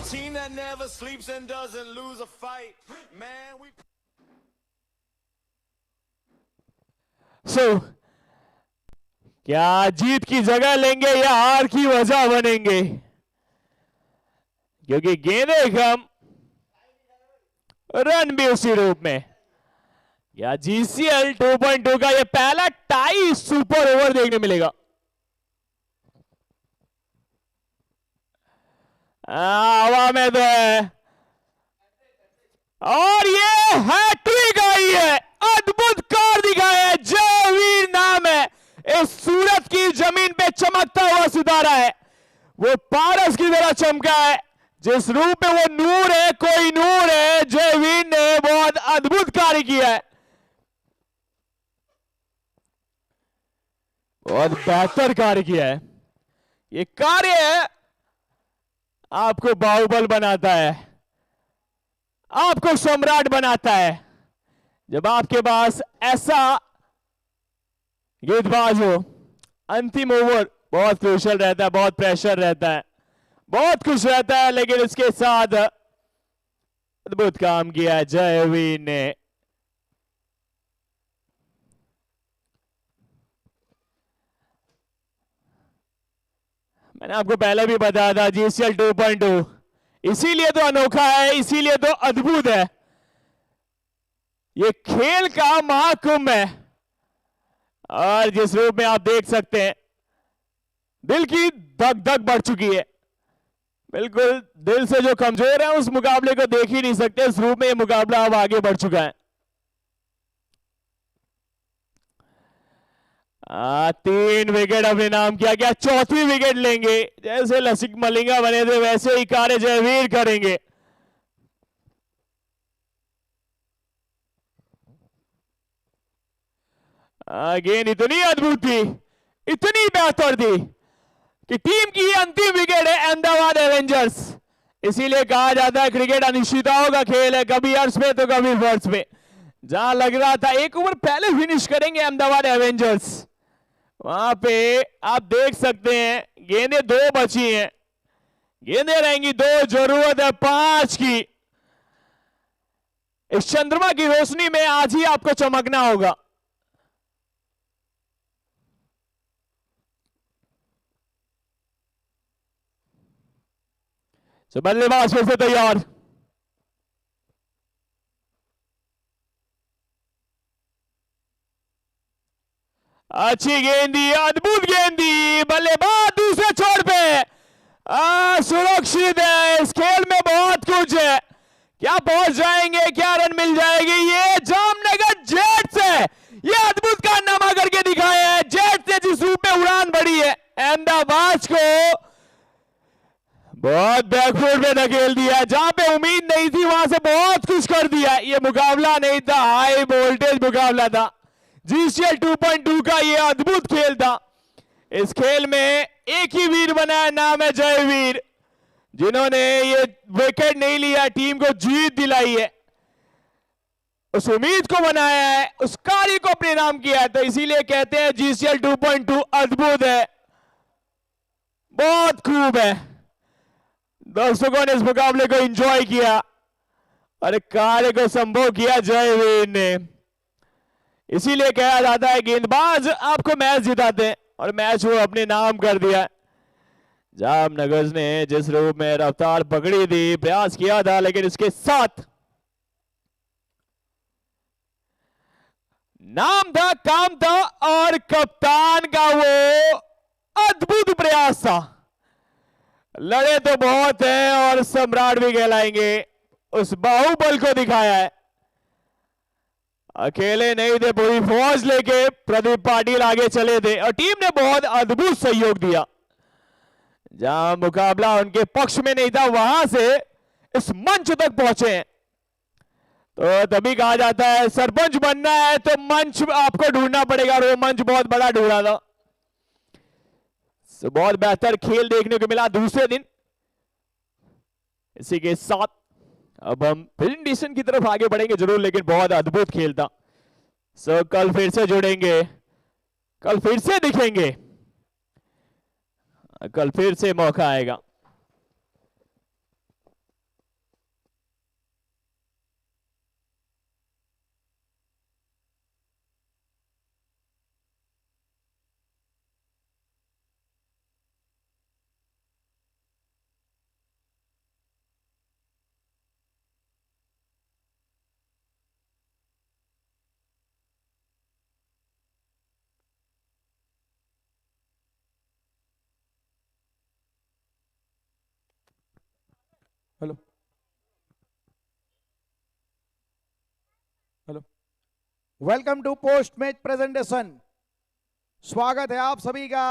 Team that never sleeps and doesn't lose a fight, man. We क्या जीत की जगह लेंगे या हार की वजह बनेंगे? क्योंकि गेंदे कम रन भी उसी रूप में। या जीसीएल 2.2 का ये पहला टाई सुपर ओवर देखने मिलेगा। हवा में तो है और ये हैट्रिक आई है। अद्भुत कार दिखाया है। जयवीर नाम है इस सूरत की जमीन पे चमकता हुआ सितारा है। वो पारस की तरह चमका है। जिस रूप में वो नूर है, कोई नूर है। जयवीर ने बहुत अद्भुत कार्य किया है। बहुत बेहतर कार्य किया है। ये कार्य आपको बाहुबल बनाता है, आपको सम्राट बनाता है। जब आपके पास ऐसा गेंदबाज हो। अंतिम ओवर बहुत क्रूशियल रहता है, बहुत प्रेशर रहता है, बहुत खुश रहता है, लेकिन इसके साथ अद्भुत काम किया जयवीर ने। मैंने आपको पहले भी बताया था जीसीएल 2.2 इसीलिए तो अनोखा है, इसीलिए तो अद्भुत है। ये खेल का महाकुंभ है और जिस रूप में आप देख सकते हैं दिल की धक धक बढ़ चुकी है। बिल्कुल दिल से जो कमजोर है उस मुकाबले को देख ही नहीं सकते। इस रूप में ये मुकाबला अब आगे बढ़ चुका है। 3 विकेट अपने नाम किया गया। 4थी विकेट लेंगे। जैसे लसित मलिंगा बने थे वैसे ही कार्य जयवीर करेंगे। गेंद इतनी अद्भुत थी, इतनी बेहतर थी कि टीम की अंतिम विकेट है अहमदाबाद एवेंजर्स। इसीलिए कहा जाता है क्रिकेट अनिश्चितताओं का खेल है, कभी अर्श में तो कभी फर्श में। जहां लग रहा था 1 ओवर पहले फिनिश करेंगे अहमदाबाद एवेंजर्स, वहां पे आप देख सकते हैं गेंदें 2 बची हैं। गेंदें रहेंगी 2, जरूरत है 5 की। इस चंद्रमा की रोशनी में आज ही आपको चमकना होगा। तो बल्लेबाज फिर से तैयार। अच्छी गेंदी, अद्भुत गेंदी। बल्लेबाज दूसरे छोर पे सुरक्षित है। इस खेल में बहुत कुछ है। क्या पहुंच जाएंगे, क्या रन मिल जाएगी? ये जामनगर जेट्स है। ये अद्भुत कारनामा करके दिखाया है जेट्स ने, जिस रूप में उड़ान भरी है। अहमदाबाद को बहुत बैकफुट में धकेल दिया, जहां पे उम्मीद नहीं थी वहां से बहुत कुछ कर दिया। ये मुकाबला नहीं था, हाई वोल्टेज मुकाबला था। GCL 2.2 का ये अद्भुत खेल था। इस खेल में एक ही वीर बनाया, नाम है जयवीर, जिन्होंने ये विकेट नहीं लिया, टीम को जीत दिलाई है, उस उम्मीद को बनाया है, उस कार्य को अपने नाम किया है। तो इसीलिए कहते हैं GCL 2.2 अद्भुत है, बहुत खूब है। दर्शकों ने इस मुकाबले को एंजॉय किया और कार्य को संभव किया जयवीर ने। इसीलिए कहा जाता है गेंदबाज आपको मैच जिताते हैं, और मैच वो अपने नाम कर दिया। जामनगर ने जिस रूप में रफ्तार पकड़ी थी, प्रयास किया था, लेकिन इसके साथ नाम था, काम था, और कप्तान का वो अद्भुत प्रयास था। लड़े तो बहुत हैं और सम्राट भी कहलाएंगे, उस बाहुबल को दिखाया है। अकेले नहीं थे, पूरी फौज लेके प्रदीप पाटिल आगे चले थे और टीम ने बहुत अद्भुत सहयोग दिया। जहां मुकाबला उनके पक्ष में नहीं था, वहां से इस मंच तक पहुंचे हैं। तो तभी कहा जाता है सरपंच बनना है तो मंच आपको ढूंढना पड़ेगा, और वो मंच बहुत बड़ा ढूंढा था। बहुत बेहतर खेल देखने को मिला दूसरे दिन। इसी के साथ अब हम प्रेजेंटेशन की तरफ आगे बढ़ेंगे जरूर, लेकिन बहुत अद्भुत खेल था। कल फिर से जुड़ेंगे, कल फिर से दिखेंगे, कल फिर से मौका आएगा। Hello hello, welcome to post match presentation. स्वागत है आप सभी का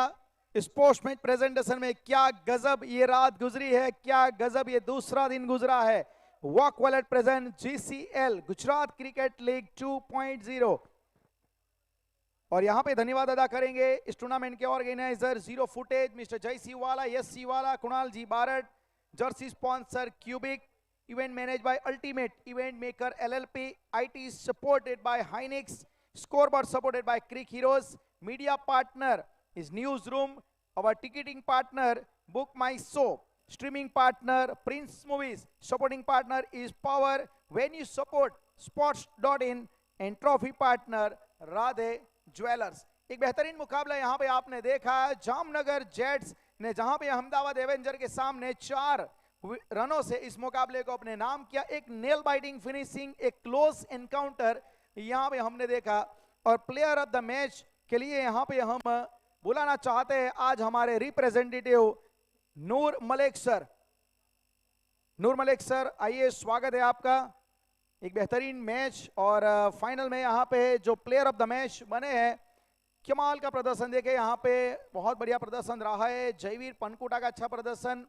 इस पोस्ट मैच प्रेजेंटेशन में। क्या गजब ये रात गुजरी है, क्या गजब ये दूसरा दिन गुजरा है। Walk wallet present GCL Gujarat cricket league 2.0। और यहां पे धन्यवाद अदा करेंगे इस टूर्नामेंट के organizer Zero Footage mister Jay Siwala, yes Siwala, Kunal ji Barot, jersey sponsor Cubic, event managed by Ultimate Event Maker LLP, IT supported by Hynix, scoreboard supported by Creek Heroes, media partner is Newsroom, our ticketing partner Book My Show, streaming partner Prince Movies, supporting partner is Power, venue support Sports.in and trophy partner Radhe jewellers. एक बेहतरीन मुकाबला यहां पे आपने देखा है। जामनगर जेट्स ने जहां पे अहमदाबाद एवेंजर के सामने 4 रनों से इस मुकाबले को अपने नाम किया। एक नेल बाइटिंग फिनिशिंग, एक क्लोज एनकाउंटर यहां पे हमने देखा। और प्लेयर ऑफ द मैच के लिए यहां पे हम बुलाना चाहते हैं आज हमारे रिप्रेजेंटेटिव नूर मलिक सर। नूर मलिक सर आइए, स्वागत है आपका। एक बेहतरीन मैच और फाइनल में यहाँ पे जो प्लेयर ऑफ द मैच बने हैं, कमाल का प्रदर्शन देखे, यहाँ पे बहुत बढ़िया प्रदर्शन रहा है। जयवीर पनकुटा का अच्छा प्रदर्शन।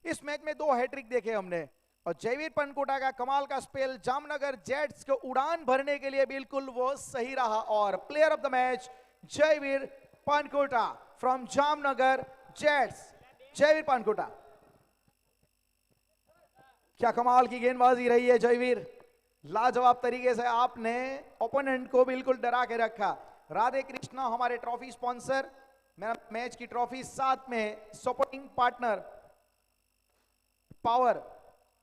इस मैच में 2 हैट्रिक देखे हमने, और जयवीर पनकुटा का कमाल का स्पेल जामनगर जेट्स को उड़ान भरने के लिए बिल्कुल वो सही रहा। और player of the match Jaiveer Pankuta from Jamnagar Jets. Jaiveer Pankuta, क्या कमाल की गेंदबाजी रही है जयवीर, लाजवाब तरीके से आपने ओपोनेंट को बिल्कुल डरा के रखा। राधे कृष्णा हमारे ट्रॉफी स्पॉन्सर, मेरा मैच की ट्रॉफी साथ में सपोर्टिंग पार्टनर पावर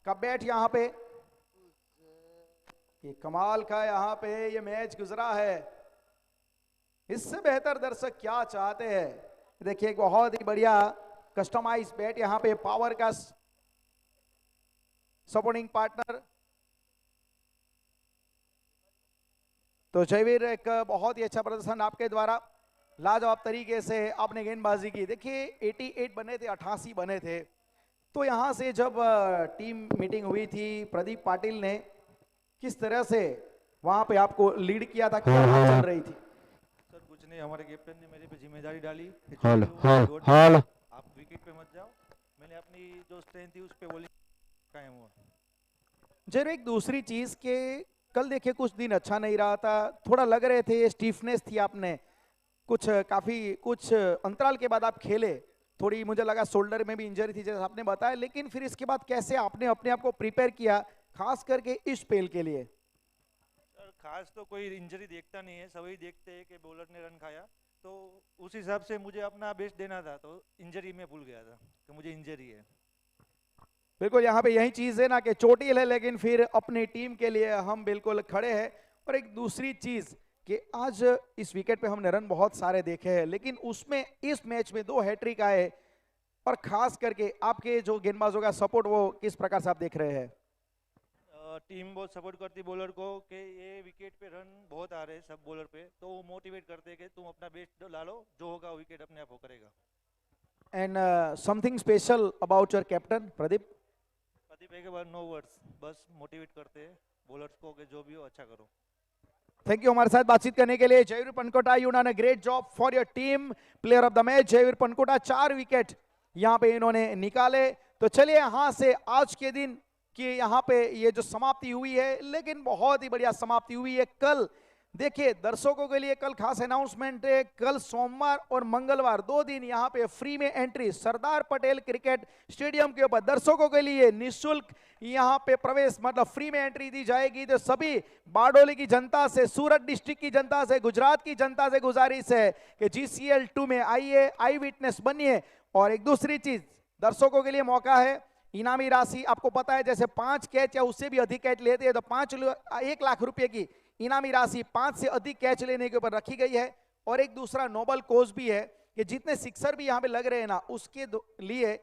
का बैट यहां पे। ये कमाल का यहां पे ये मैच गुजरा है। इससे बेहतर दर्शक क्या चाहते हैं। देखिए एक बहुत ही बढ़िया कस्टमाइज बैट यहां पे, पावर का सपोर्टिंग पार्टनर। तो जयवीर एक बहुत ही अच्छा प्रदर्शन आपके द्वारा, लाजवाब तरीके से आपने गेंदबाजी की। देखिए 88 बने थे, 88 बने थे। तो यहाँ से जब टीम मीटिंग हुई थी, प्रदीप पाटिल ने किस तरह से वहाँ पे आपको लीड किया था, क्या बात चल रही थी? सर कुछ नहीं, हमारे कैप्टन ने मेरे पे जिम्मेदारी डाली। हाल आप विकेट पे मत जाओ, मैंने अपनी जो स्ट्रेंथ थी उस पे बॉलिंग कायम हुआ। जरूर एक दूसरी चीज के कल देखिए कुछ दिन अच्छा नहीं रहा था, थोड़ा लग रहे थे, स्टीफनेस थी, आपने कुछ अंतराल के बाद आप खेले, थोड़ी मुझे लगा शोल्डर में भी इंजरी थी जैसे आपने बताया, लेकिन फिर इसके बाद कैसे आपने अपने आप को प्रिपेयर किया खास करके इस स्पेल के लिए? सर खास तो कोई इंजरी देखता नहीं है, सभी देखते हैं कि बॉलर ने रन खाया, तो उस हिसाब से मुझे अपना बेस्ट देना था, तो इंजरी में भूल गया था कि मुझे इंजरी है। बिल्कुल यहाँ पे यही चीज है ना कि चोटिल है, लेकिन फिर अपनी टीम के लिए हम बिल्कुल खड़े हैं। और एक दूसरी चीज कि आज इस विकेट पे हमने रन बहुत सारे देखे हैं, लेकिन उसमें इस मैच में 2 हैट्रिक आए, और खास करके आपके जो गेंदबाजों का सपोर्ट वो किस प्रकार से आप देख रहे हैं? टीम बहुत सपोर्ट करती बॉलर को कि ये विकेट पे रन बहुत आ रहे हैं सब बॉलर पे, तो वो मोटिवेट करते हैं कि तुम अपना बेस्ट डालो, जो होगा विकेट अपने आप हो करेगा। And something special about your captain Pradeep? Pradeep के बाद नो वर्ड्स, बस मोटिवेट करते हैं बॉलर्स को कि जो भी हो अच्छा करो। थैंक यू हमारे साथ बातचीत करने के लिए। Jaiveer Pankota, you done a great job for your team, player of the match Jaiveer Pankota. 4 wicket यहाँ पे इन्होंने निकाले। तो चलिए यहाँ से आज के दिन कि यहाँ पे ये जो समाप्ति हुई है, लेकिन बहुत ही बढ़िया समाप्ति हुई है। कल देखिए दर्शकों के लिए कल खास अनाउंसमेंट है, कल सोमवार और मंगलवार 2 दिन यहाँ पे फ्री में entry Sardar Patel cricket stadium के ऊपर दर्शकों के लिए निःशुल्क यहाँ पे प्रवेश, मतलब फ्री में एंट्री दी जाएगी। तो सभी बारडोली की जनता से, सूरत डिस्ट्रिक्ट की जनता से, गुजरात की जनता से गुजारिश है कि GCL 2 में आइए, आई विटनेस बनिए। और एक दूसरी चीज दर्शकों के लिए मौका है, इनामी राशि आपको पता है, जैसे 5 कैच या उससे भी अधिक कैच लेते हैं तो 1 लाख रुपए की इनामी राशि 5 से अधिक कैच लेने के ऊपर रखी गई है। और एक दूसरा नोबल कोज भी है कि जितने सिक्सर भी यहाँ पे लग रहे हैं ना, उसके लिए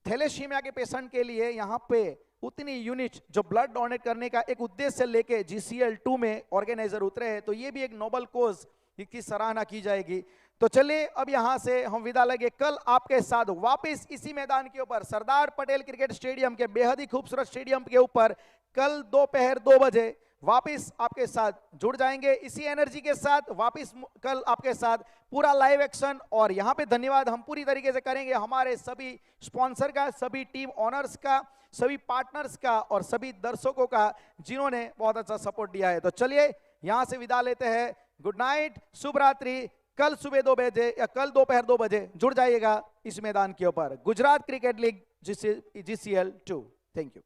थैलेसीमिया के पेशेंट के लिए यहाँ पे उतनी यूनिट जो ब्लड डोनेट करने का एक उद्देश्य लेके GCL 2 में ऑर्गेनाइजर उतरे हैं, तो ये भी एक नोबल कोज की सराहना की जाएगी। तो चलिए अब यहां से हम विदा लगे, कल आपके साथ वापस इसी मैदान के ऊपर सरदार पटेल क्रिकेट स्टेडियम के बेहद ही खूबसूरत स्टेडियम के ऊपर कल दोपहर 2 बजे वापस आपके साथ जुड़ जाएंगे, इसी एनर्जी के साथ वापस कल आपके साथ पूरा लाइव एक्शन। और यहाँ पे धन्यवाद हम पूरी तरीके से करेंगे हमारे सभी स्पॉन्सर का, सभी टीम ऑनर्स का, सभी पार्टनर्स का और सभी दर्शकों का जिन्होंने बहुत अच्छा सपोर्ट दिया है। तो चलिए यहां से विदा लेते हैं, गुड नाइट, शुभ रात्रि। कल सुबह 2 बजे या कल दोपहर 2 बजे जुड़ जाइएगा इस मैदान के ऊपर। Gujarat cricket league GCL 2। Thank you.